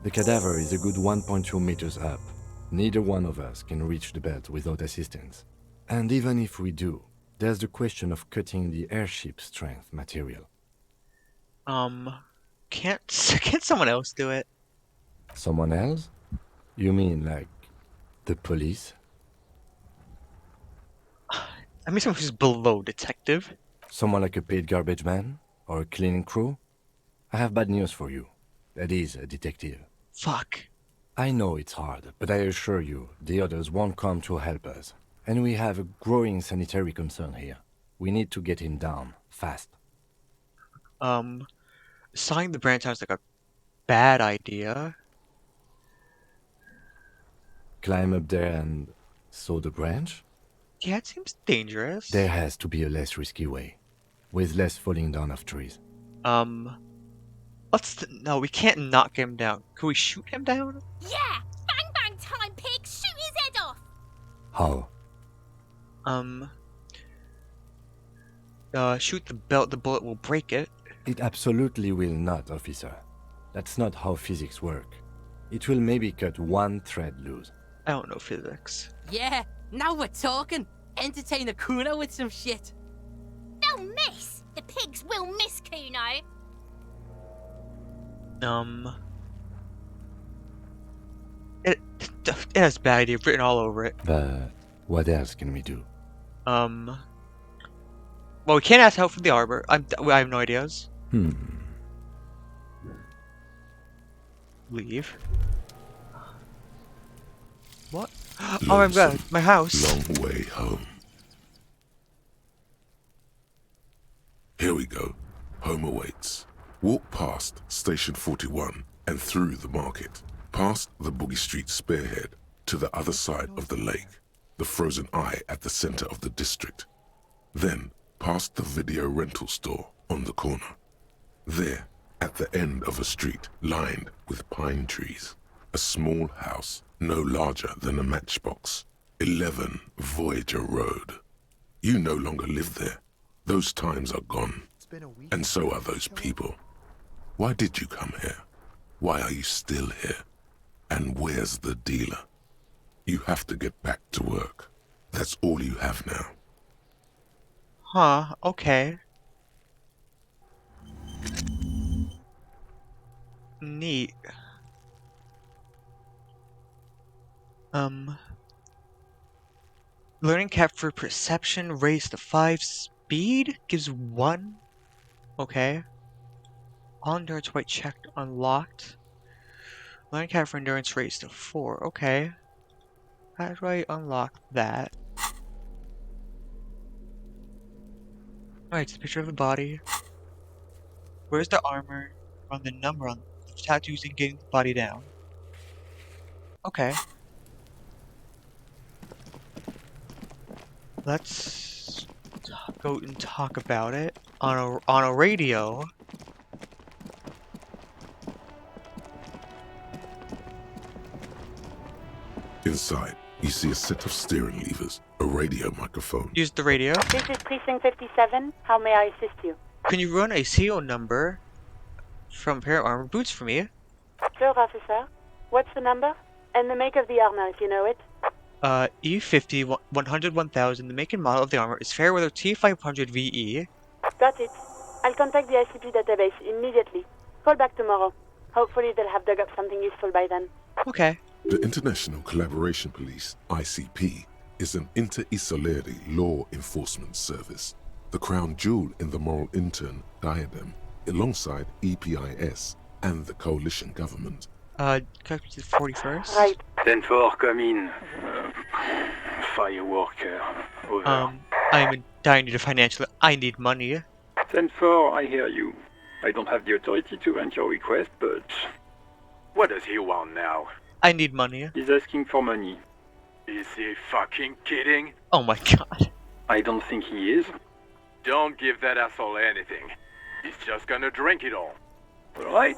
The cadaver is a good 1.2 meters up. Neither one of us can reach the belt without assistance. And even if we do, there's the question of cutting the airship strength material. Can't someone else do it? Someone else? You mean like the police? I mean someone who's below detective. Someone like a paid garbage man? Or a cleaning crew? I have bad news for you. That is a detective. Fuck. I know it's hard, but I assure you, the others won't come to help us. And we have a growing sanitary concern here. We need to get him down, fast. Selling the brand sounds like a bad idea. Climb up there and saw the branch? Yeah, it seems dangerous. There has to be a less risky way, with less falling down of trees. No, we can't knock him down. Can we shoot him down? Yeah! Bang bang time, pig! Shoot his head off! How? Shoot the belt, the bullet will break it. It absolutely will not, officer. That's not how physics work. It will maybe cut one thread loose. I don't know physics. Yeah, now we're talking. Entertain a Kuno with some shit. They'll miss! The pigs will miss Kuno! It has bad idea written all over it. But what else can we do? Well, we can't ask help from the arbor. I have no ideas. Leave. What? Oh my god, my house. Long way home. Here we go. Home awaits. Walk past Station 41 and through the market, past the Boogie Street spearhead to the other side of the lake, the frozen eye at the center of the district. Then past the video rental store on the corner. There, at the end of a street lined with pine trees, a small house no larger than a matchbox. 11 Voyager Road. You no longer live there. Those times are gone. And so are those people. Why did you come here? Why are you still here? And where's the dealer? You have to get back to work. That's all you have now. Huh, okay. Neat. Learning cap for perception raised to 5 speed gives 1. Okay. All endurance white checked unlocked. Learning cap for endurance raised to 4. Okay. How do I unlock that? Alright, it's a picture of the body. Where's the armor? Run the number on the tattoos and getting the body down. Okay. Let's go and talk about it on a radio. Inside, you see a set of steering levers, a radio microphone. Use the radio. This is Precinct 57. How may I assist you? Can you run a serial number from Pair of Armor Boots for me? Sure, officer. What's the number? And the make of the armor, if you know it. E50 100 1000. The make and model of the armor is Fairweather T500 VE. Got it. I'll contact the ICP database immediately. Call back tomorrow. Hopefully they'll have dug up something useful by then. Okay. The International Collaboration Police, ICP, is an inter-Isolari law enforcement service, the crown jewel in the moral intern diadem, alongside EPIS and the coalition government. Copy to the 41st. Right. 10-4, come in. Fireworker. Over. I'm in dire need of financial. I need money. 10-4, I hear you. I don't have the authority to grant your request, but... What does he want now? I need money. He's asking for money. Is he fucking kidding? Oh my god. I don't think he is. Don't give that asshole anything. He's just gonna drink it all. Alright,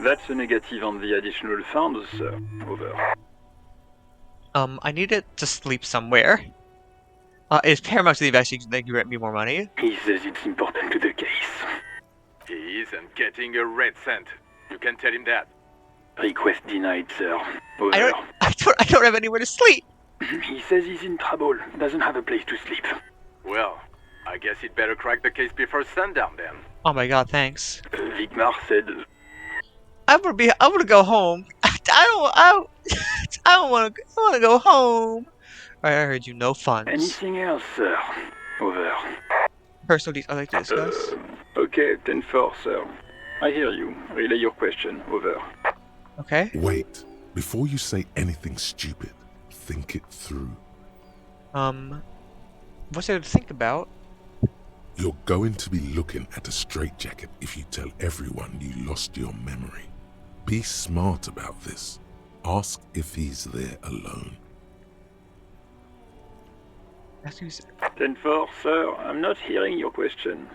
that's a negative on the additional funds, sir. Over. I needed to sleep somewhere. It's paramount to the investigation that you grant me more money. He says it's important to the case. He isn't getting a red cent. You can tell him that. Request denied, sir. Over. I don't have anywhere to sleep. He says he's in trouble. Doesn't have a place to sleep. Well, I guess he'd better crack the case before sundown then. Oh my god, thanks. Vigmar said... I wanna go home. I wanna go home. Alright, I heard you, no funds. Anything else, sir? Over. personal details I'd like to discuss. Okay, 10-4, sir. I hear you. Relay your question. Over. Okay. Wait. Before you say anything stupid, think it through. What's there to think about? You're going to be looking at a straitjacket if you tell everyone you lost your memory. Be smart about this. Ask if he's there alone. 10-4, sir. I'm not hearing your question.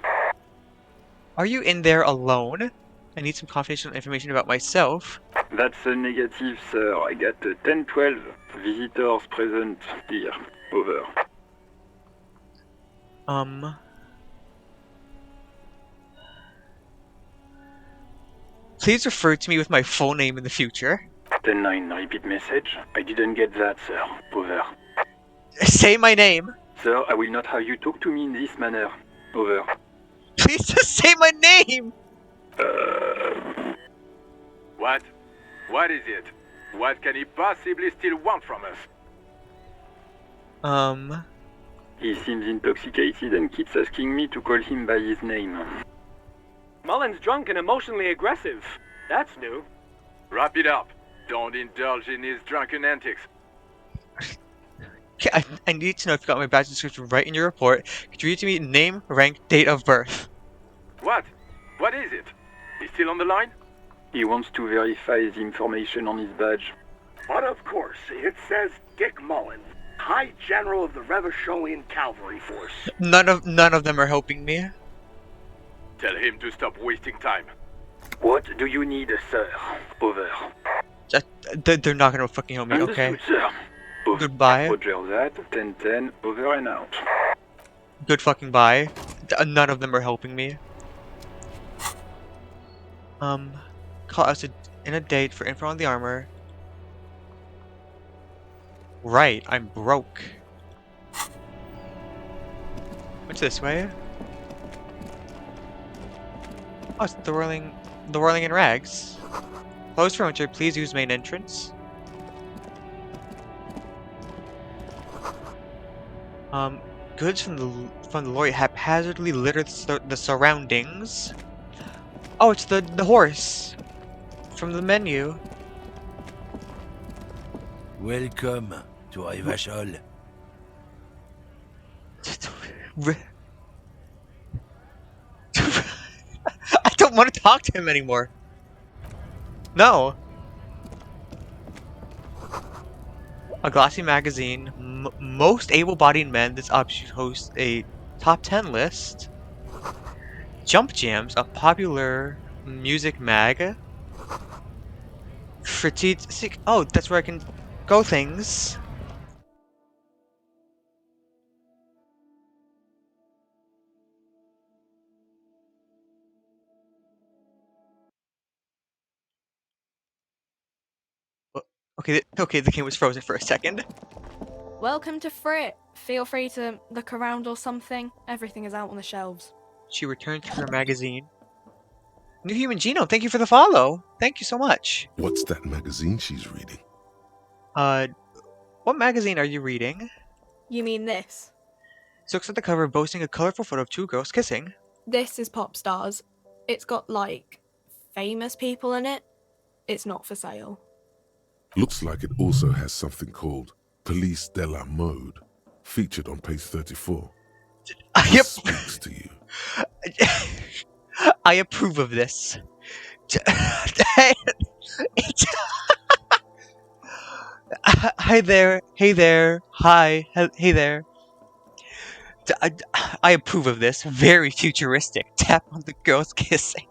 Are you in there alone? I need some confidential information about myself. That's a negative, sir. I got a 10-12 visitors present here. Over. Please refer to me with my full name in the future. 10-9, repeat message. I didn't get that, sir. Over. Say my name. Sir, I will not have you talk to me in this manner. Over. Please just say my name! What? What is it? What can he possibly still want from us? He seems intoxicated and keeps asking me to call him by his name. Mullen's drunk and emotionally aggressive. That's new. Wrap it up. Don't indulge in his drunken antics. I need to know if you got my badge description right in your report. Could you read to me name, rank, date of birth? What? What is it? He's still on the line? He wants to verify the information on his badge. But of course, it says Dick Mullen, High General of the Revacholian Cavalry Force. None of them are helping me. Tell him to stop wasting time. What do you need, sir? Over. They're not gonna fucking help me, okay? Understood, sir. Over. Goodbye. Roger that. 10-10. Over and out. Good fucking bye. None of them are helping me. Call us in a date for info on the armor. Right, I'm broke. What's this way? Oh, it's the whirling in rags. Closed furniture, please use main entrance. Goods from the lorry haphazardly litter the surroundings. Oh, it's the horse from the menu. Welcome to Revachol. I don't want to talk to him anymore. No. A glossy magazine. Most able-bodied men. This option hosts a top 10 list. Jump Jams, a popular music mag. Fritite. Oh, that's where I can go things. Okay, the game was frozen for a second. Welcome to Frit. Feel free to look around or something. Everything is out on the shelves. She returned to her magazine. New Human Genome, thank you for the follow. Thank you so much. What's that magazine she's reading? What magazine are you reading? You mean this? She looks at the cover boasting a colorful photo of two girls kissing. This is Pop Stars. It's got, like, famous people in it. It's not for sale. Looks like it also has something called Police de la Mode, featured on page 34. Yep. Speaks to you. I approve of this. Hi there. Hey there. Hi. Hey there. I approve of this. Very futuristic. Tap on the girls kissing.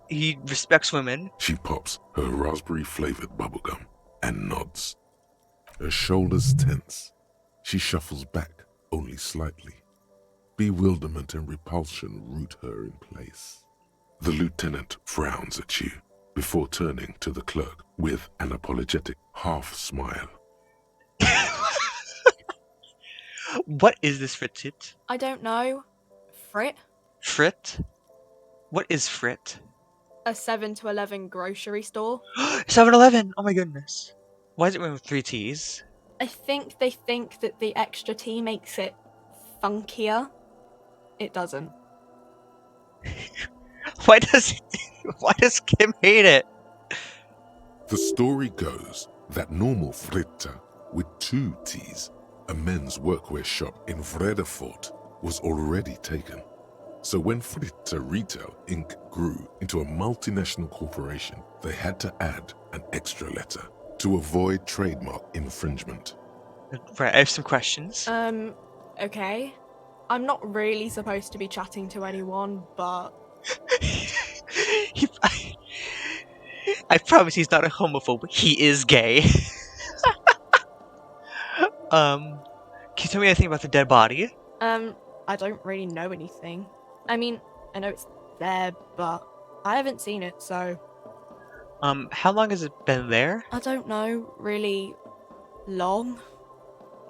He respects women. She pops her raspberry-flavored bubblegum and nods. Her shoulders tense. She shuffles back only slightly. Bewilderment and repulsion root her in place. The lieutenant frowns at you before turning to the clerk with an apologetic half-smile. What is this, Fritit? I don't know. Frit? Frit? What is Frit? A 7 to 11 grocery store. 7-Eleven! Oh my goodness. Why is it written with 3 T's? I think they think that the extra T makes it funkier. It doesn't. Why does Kim hate it? The story goes that normal Fritta with 2 T's, a men's workwear shop in Vredefort, was already taken. So when Fritta Retail Inc. grew into a multinational corporation, they had to add an extra letter to avoid trademark infringement. Right, I have some questions. Okay. I'm not really supposed to be chatting to anyone, but... I promise he's not a homophobe. He is gay. Can you tell me anything about the dead body? I don't really know anything. I mean, I know it's there, but I haven't seen it, so... How long has it been there? I don't know, really long.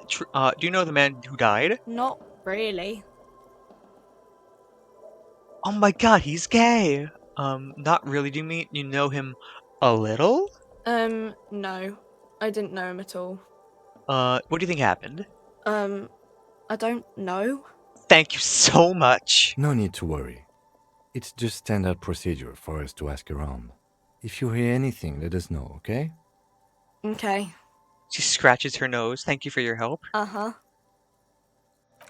Do you know the man who died? Not really. Oh my god, he's gay! Not really. Do you mean you know him a little? No. I didn't know him at all. What do you think happened? I don't know. Thank you so much. No need to worry. It's just standard procedure for us to ask around. If you hear anything, let us know, okay? Okay. She scratches her nose. Thank you for your help. Uh-huh.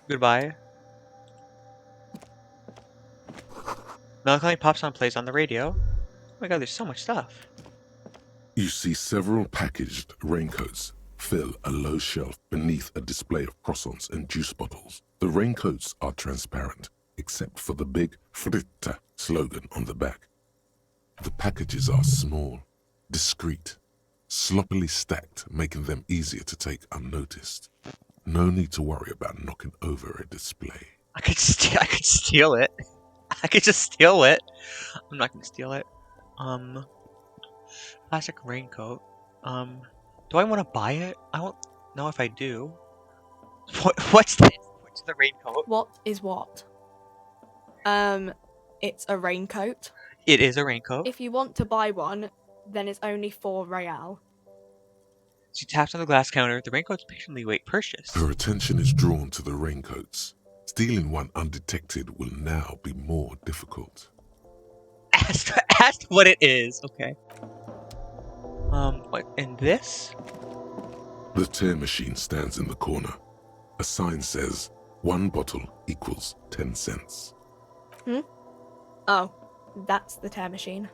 Goodbye. Melancholy Pop Song plays on the radio. Oh my god, there's so much stuff. You see several packaged raincoats fill a low shelf beneath a display of croissants and juice bottles. The raincoats are transparent, except for the big Fritta slogan on the back. The packages are small, discreet, sloppily stacked, making them easier to take unnoticed. No need to worry about knocking over a display. I could steal it. I could just steal it. I'm not gonna steal it. Plastic raincoat. Do I want to buy it? I don't know if I do. What's this? What's the raincoat? What is what? It's a raincoat. It is a raincoat. If you want to buy one, then it's only 4 real. She taps on the glass counter. The raincoats patiently wait purchase. Her attention is drawn to the raincoats. Stealing one undetected will now be more difficult. Ask what it is. Okay. What? And this? The tear machine stands in the corner. A sign says, 1 bottle equals 10 cents. Oh, that's the tear machine.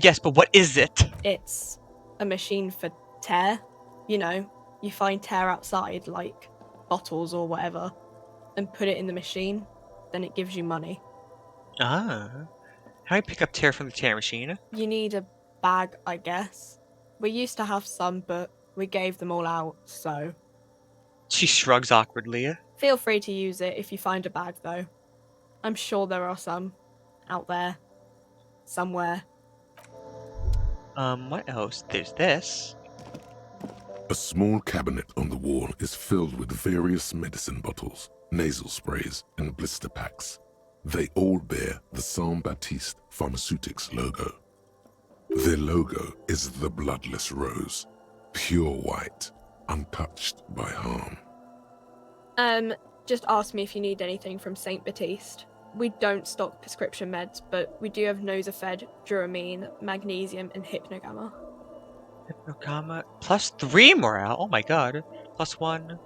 Yes, but what is it? It's a machine for tear. You know, you find tear outside, like bottles or whatever, and put it in the machine, then it gives you money. Ah. How do I pick up tear from the tear machine? You need a bag, I guess. We used to have some, but we gave them all out, so... She shrugs awkwardly. Feel free to use it if you find a bag, though. I'm sure there are some out there. Somewhere. What else? There's this. A small cabinet on the wall is filled with various medicine bottles, nasal sprays, and blister packs. They all bear the Saint Baptiste Pharmaceutics logo. Their logo is the bloodless rose, pure white, untouched by harm. Just ask me if you need anything from Saint Baptiste. We don't stock prescription meds, but we do have Nosafed, Duramine, Magnesium, and Hypnogamma. Hypnogamma +3 morale. Oh my god. +1,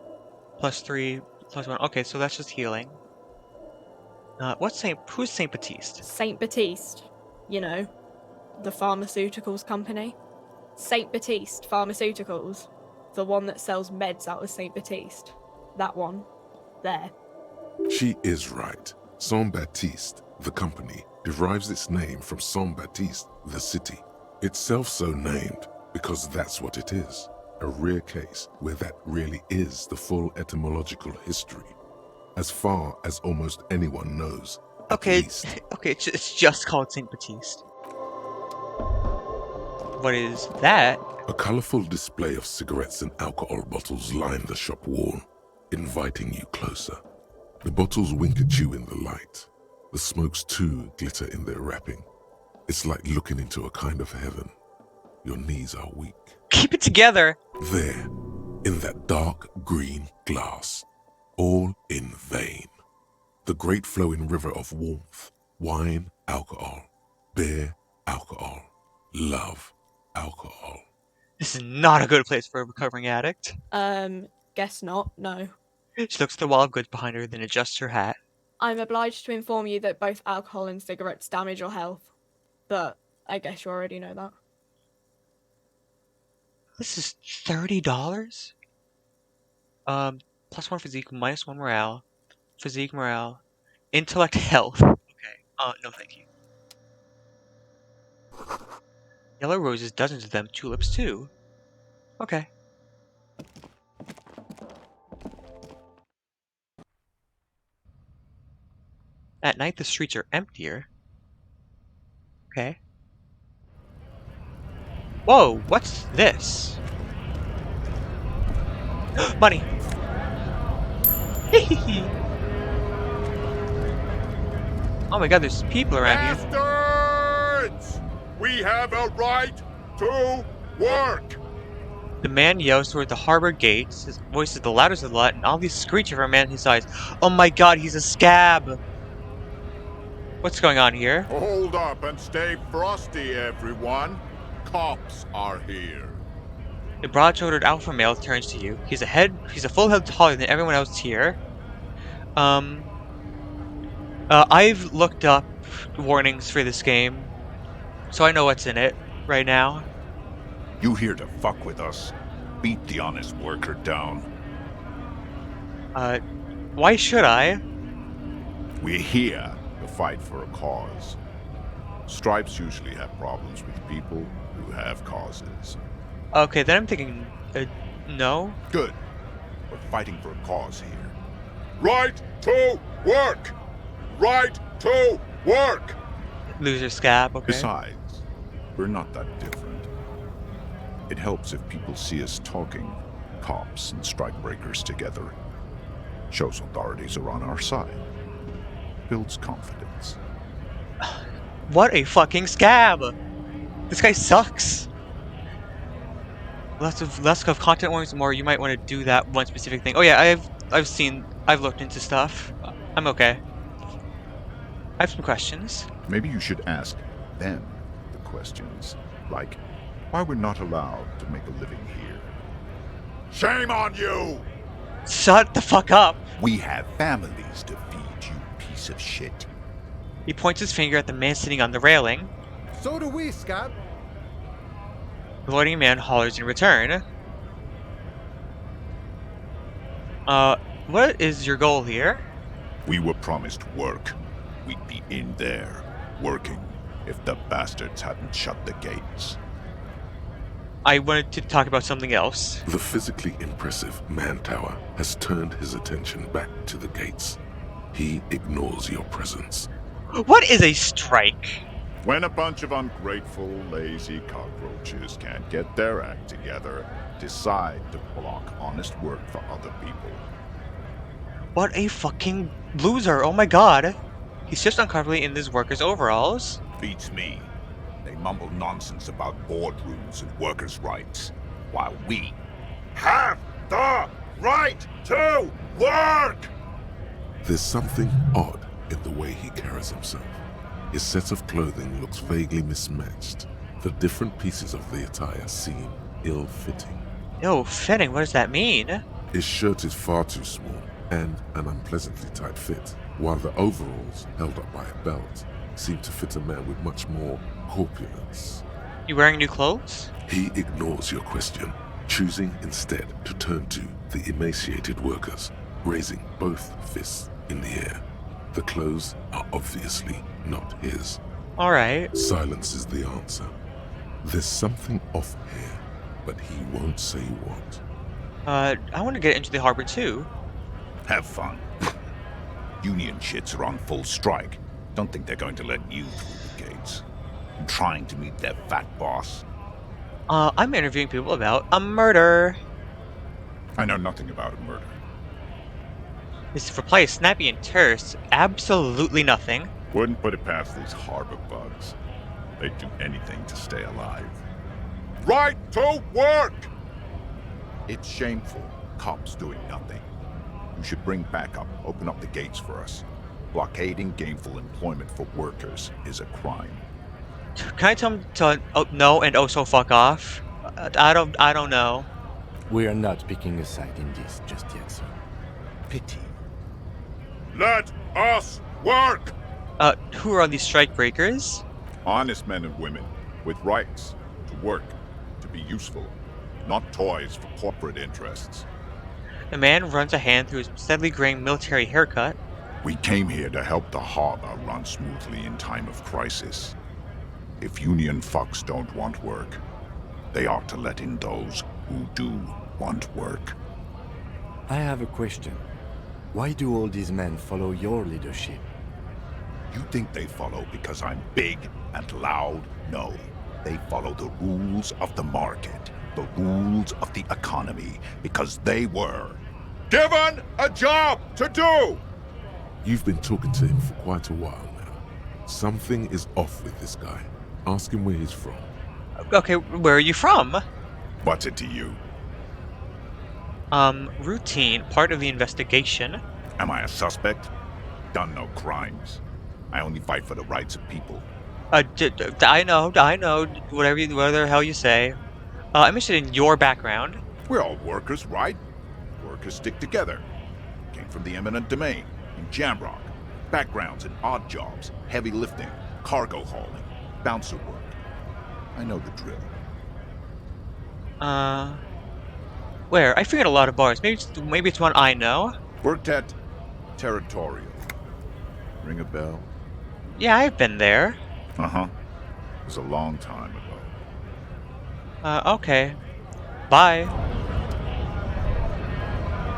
+3, +1. Okay, so that's just healing. Who's Saint Baptiste? Saint Baptiste. You know, the pharmaceuticals company. Saint Baptiste Pharmaceuticals. The one that sells meds out of Saint Baptiste. That one. There. She is right. Saint Baptiste, the company, derives its name from Saint Baptiste, the city. Itself so named because that's what it is. A rare case where that really is the full etymological history. As far as almost anyone knows. Okay, okay, it's just called Saint Baptiste. What is that? A colorful display of cigarettes and alcohol bottles line the shop wall, inviting you closer. The bottles wink at you in the light. The smokes too glitter in their wrapping. It's like looking into a kind of heaven. Your knees are weak. Keep it together. There, in that dark green glass, all in vain. The great flowing river of warmth, wine, alcohol, beer, alcohol, love, alcohol. This is not a good place for a recovering addict. Guess not, no. She looks at the wall of goods behind her, then adjusts her hat. I'm obliged to inform you that both alcohol and cigarettes damage your health. But I guess you already know that. This is $30? Plus 1 physique, minus 1 morale. Physique, morale. Intellect, health. Okay. No thank you. Yellow roses, dozens of them. Tulips too. Okay. At night, the streets are emptier. Okay. Whoa, what's this? Money! Oh my god, there's people around here. Bastards! We have a right to work! The man yells toward the harbor gates. His voice is the loudest of the lot, and all these screech over a man his size. Oh my god, he's a scab! What's going on here? Hold up and stay frosty, everyone. Cops are here. The broad-shouldered alpha male turns to you. He's a full head taller than everyone else here. I've looked up warnings for this game, so I know what's in it right now. You here to fuck with us? Beat the honest worker down. Why should I? We're here to fight for a cause. Stripes usually have problems with people who have causes. Okay, then I'm thinking, no? Good. We're fighting for a cause here. Right to work! Right to work! Loser scab, okay. Besides, we're not that different. It helps if people see us talking, cops and strikebreakers together. Shows authorities are on our side. Builds confidence. What a fucking scab! This guy sucks! Less of content warnings, more you might want to do that one specific thing. Oh yeah, I've looked into stuff. I'm okay. I have some questions. Maybe you should ask them the questions, like why we're not allowed to make a living here. Shame on you! Shut the fuck up! We have families to feed, you piece of shit. He points his finger at the man sitting on the railing. So do we, Scott. The loitering man hollers in return. What is your goal here? We were promised work. We'd be in there, working, if the bastards hadn't shut the gates. I wanted to talk about something else. The physically impressive man tower has turned his attention back to the gates. He ignores your presence. What is a strike? When a bunch of ungrateful, lazy cockroaches can't get their act together, decide to block honest work for other people. What a fucking loser, oh my god. He sits uncomfortably in his workers' overalls. Beats me. They mumble nonsense about boardrooms and workers' rights, while we have the right to work! There's something odd in the way he carries himself. His set of clothing looks vaguely mismatched. The different pieces of the attire seem ill-fitting. Ill-fitting? What does that mean? His shirt is far too small and an unpleasantly tight fit, while the overalls, held up by a belt, seem to fit a man with much more corpulence. You wearing new clothes? He ignores your question, choosing instead to turn to the emaciated workers, raising both fists in the air. The clothes are obviously not his. Alright. Silence is the answer. There's something off here, but he won't say what. I want to get into the harbor too. Have fun. Union shits are on full strike. Don't think they're going to let you through the gates. I'm trying to meet their fat boss. I'm interviewing people about a murder. I know nothing about a murder. His reply is snappy and terse. Absolutely nothing. Wouldn't put it past these harbor bugs. They'd do anything to stay alive. Right to work! It's shameful. Cops doing nothing. You should bring backup. Open up the gates for us. Blockading gainful employment for workers is a crime. Can I tell him to no and also fuck off? I don't know. We are not picking a side in this just yet, sir. Pity. Let us work! Who are these strikebreakers? Honest men and women with rights to work, to be useful, not toys for corporate interests. The man runs a hand through his steadily graying military haircut. We came here to help the harbor run smoothly in time of crisis. If union fucks don't want work, they ought to let in those who do want work. I have a question. Why do all these men follow your leadership? You think they follow because I'm big and loud? No. They follow the rules of the market, the rules of the economy, because they were given a job to do! You've been talking to him for quite a while now. Something is off with this guy. Ask him where he's from. Okay, where are you from? What's it to you? Routine, part of the investigation. Am I a suspect? Done no crimes. I only fight for the rights of people. I know, whatever the hell you say. I'm interested in your background. We're all workers, right? Workers stick together. Came from the eminent domain, in Jamrock. Backgrounds in odd jobs, heavy lifting, cargo hauling, bouncer work. I know the drill. Where? I forget a lot of bars. Maybe it's one I know. Worked at Territorial. Ring a bell? Yeah, I've been there. Uh-huh. It was a long time ago. Okay. Bye.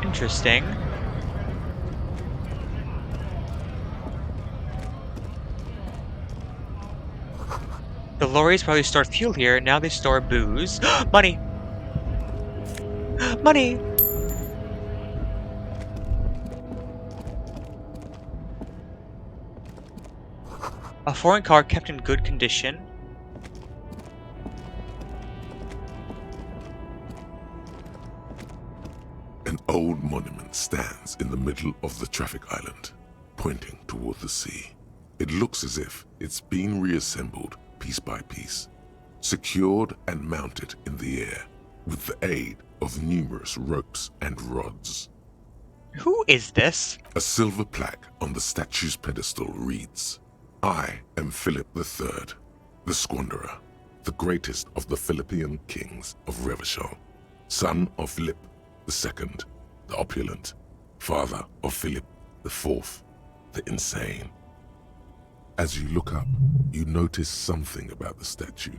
Interesting. The lorries probably stored fuel here. Now they store booze. Money! Money! A foreign car kept in good condition. An old monument stands in the middle of the traffic island, pointing toward the sea. It looks as if it's been reassembled piece by piece, secured and mounted in the air with the aid of numerous ropes and rods. Who is this? A silver plaque on the statue's pedestal reads, "I am Philip III, the Squanderer, the greatest of the Philippian kings of Revachol, son of Philip II, the opulent, father of Philip IV, the insane." As you look up, you notice something about the statue.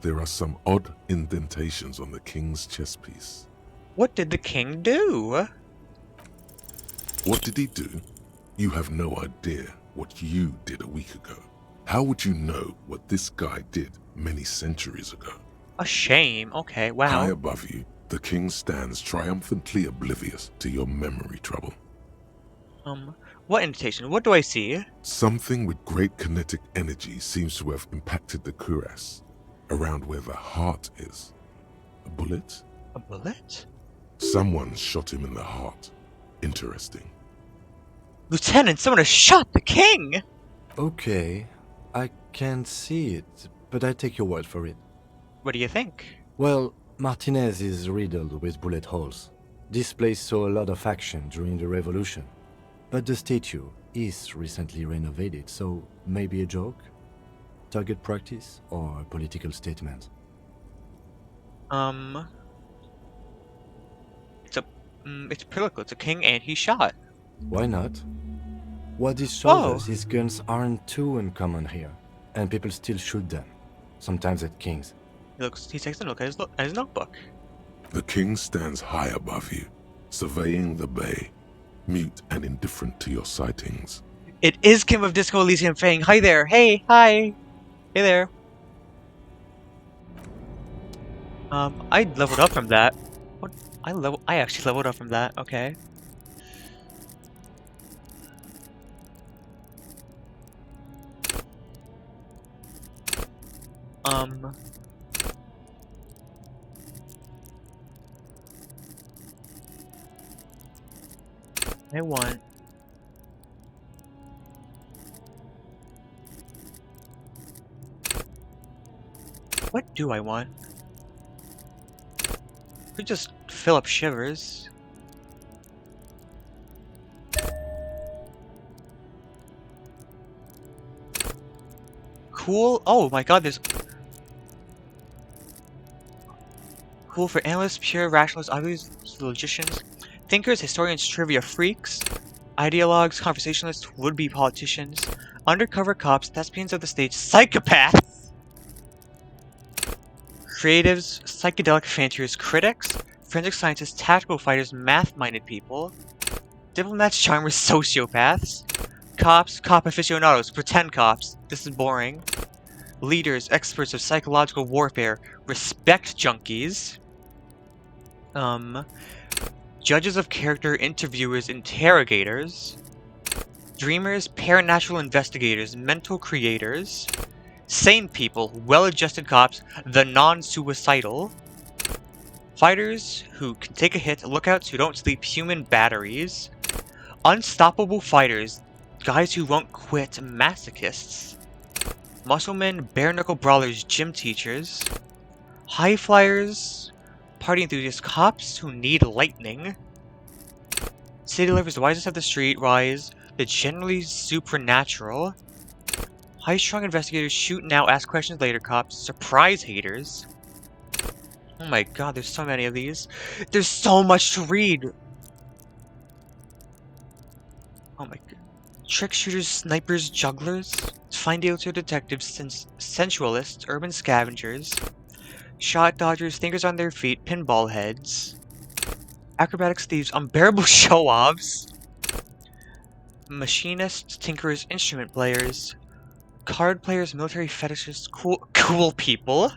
There are some odd indentations on the king's chest piece. What did the king do? What did he do? You have no idea what you did a week ago. How would you know what this guy did many centuries ago? A shame. Okay, wow. High above you, the king stands triumphantly oblivious to your memory trouble. What indentation? What do I see? Something with great kinetic energy seems to have impacted the cuirass, around where the heart is. A bullet? A bullet? Someone shot him in the heart. Interesting. Lieutenant, someone has shot the king! Okay, I can't see it, but I take your word for it. What do you think? Well, Martinez is riddled with bullet holes. This place saw a lot of action during the revolution. But the statue is recently renovated, so maybe a joke? Target practice or a political statement? It's political. It's a king and he's shot. Why not? What this shows us is guns aren't too uncommon here, and people still shoot them, sometimes at kings. He takes a look at his notebook. The king stands high above you, surveying the bay, mute and indifferent to your sightings. It is Kim of Disco Elysium Fang. Hi there. Hey, hi. Hey there. I leveled up from that. What? I actually leveled up from that. Okay. I want... What do I want? Could just fill up shivers. Cool. Oh my god, there's... Cool for analysts, pure rationalists, obvious logicians, thinkers, historians, trivia freaks, ideologues, conversationalists, would-be politicians, undercover cops, thespians of the stage, psychopaths, creatives, psychedelic fanciers, critics, forensic scientists, tactical fighters, math-minded people, diplomats, charmers, sociopaths, cops, cop aficionados, pretend cops, this is boring, leaders, experts of psychological warfare, respect junkies, judges of character, interviewers, interrogators, dreamers, paranatural investigators, mental creators, sane people, well-adjusted cops, the non-suicidal, fighters who can take a hit, lookouts who don't sleep, human batteries, unstoppable fighters, guys who won't quit, masochists, musclemen, bare-knuckle brawlers, gym teachers, high flyers, party enthusiasts, cops who need lightning, city livers, the wisest of the street, rise, the generally supernatural, high-strung investigators, shoot now, ask questions later, cops, surprise haters. Oh my god, there's so many of these. There's so much to read! Oh my god. Trick shooters, snipers, jugglers, fine dealers, detectives, sensualists, urban scavengers, shot dodgers, thinkers on their feet, pinball heads, acrobatics, thieves, unbearable show-offs, machinists, tinkerers, instrument players, card players, military fetishists, cool people.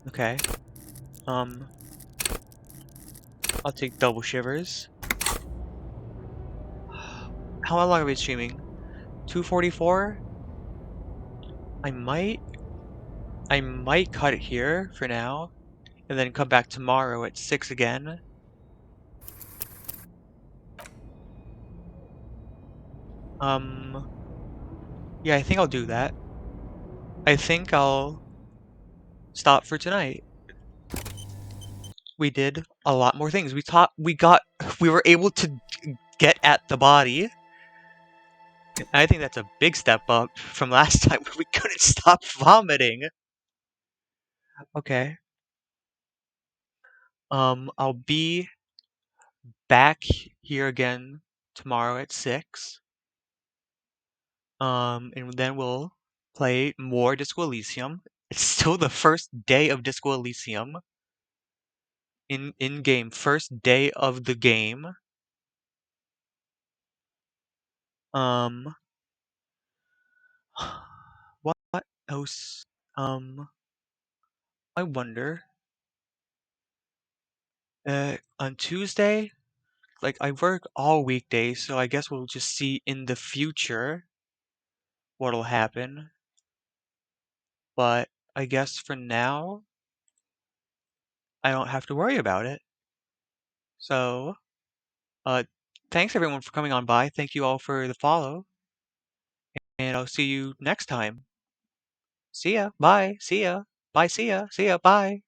Okay. I'll take double shivers. How long are we streaming? 2:44? I might cut it here for now, and then come back tomorrow at 6 again. Yeah, I think I'll do that. I think I'll stop for tonight. We did a lot more things. We were able to get at the body. I think that's a big step up from last time where we couldn't stop vomiting. Okay. I'll be back here again tomorrow at 6. And then we'll play more Disco Elysium. It's still the first day of Disco Elysium. In-game, first day of the game. What else? I wonder. On Tuesday, like, I work all weekdays, so I guess we'll just see in the future what'll happen. But I guess for now, I don't have to worry about it. So, thanks everyone for coming on by. Thank you all for the follow. And I'll see you next time. See ya. Bye. See ya. Bye. See ya. See ya. Bye.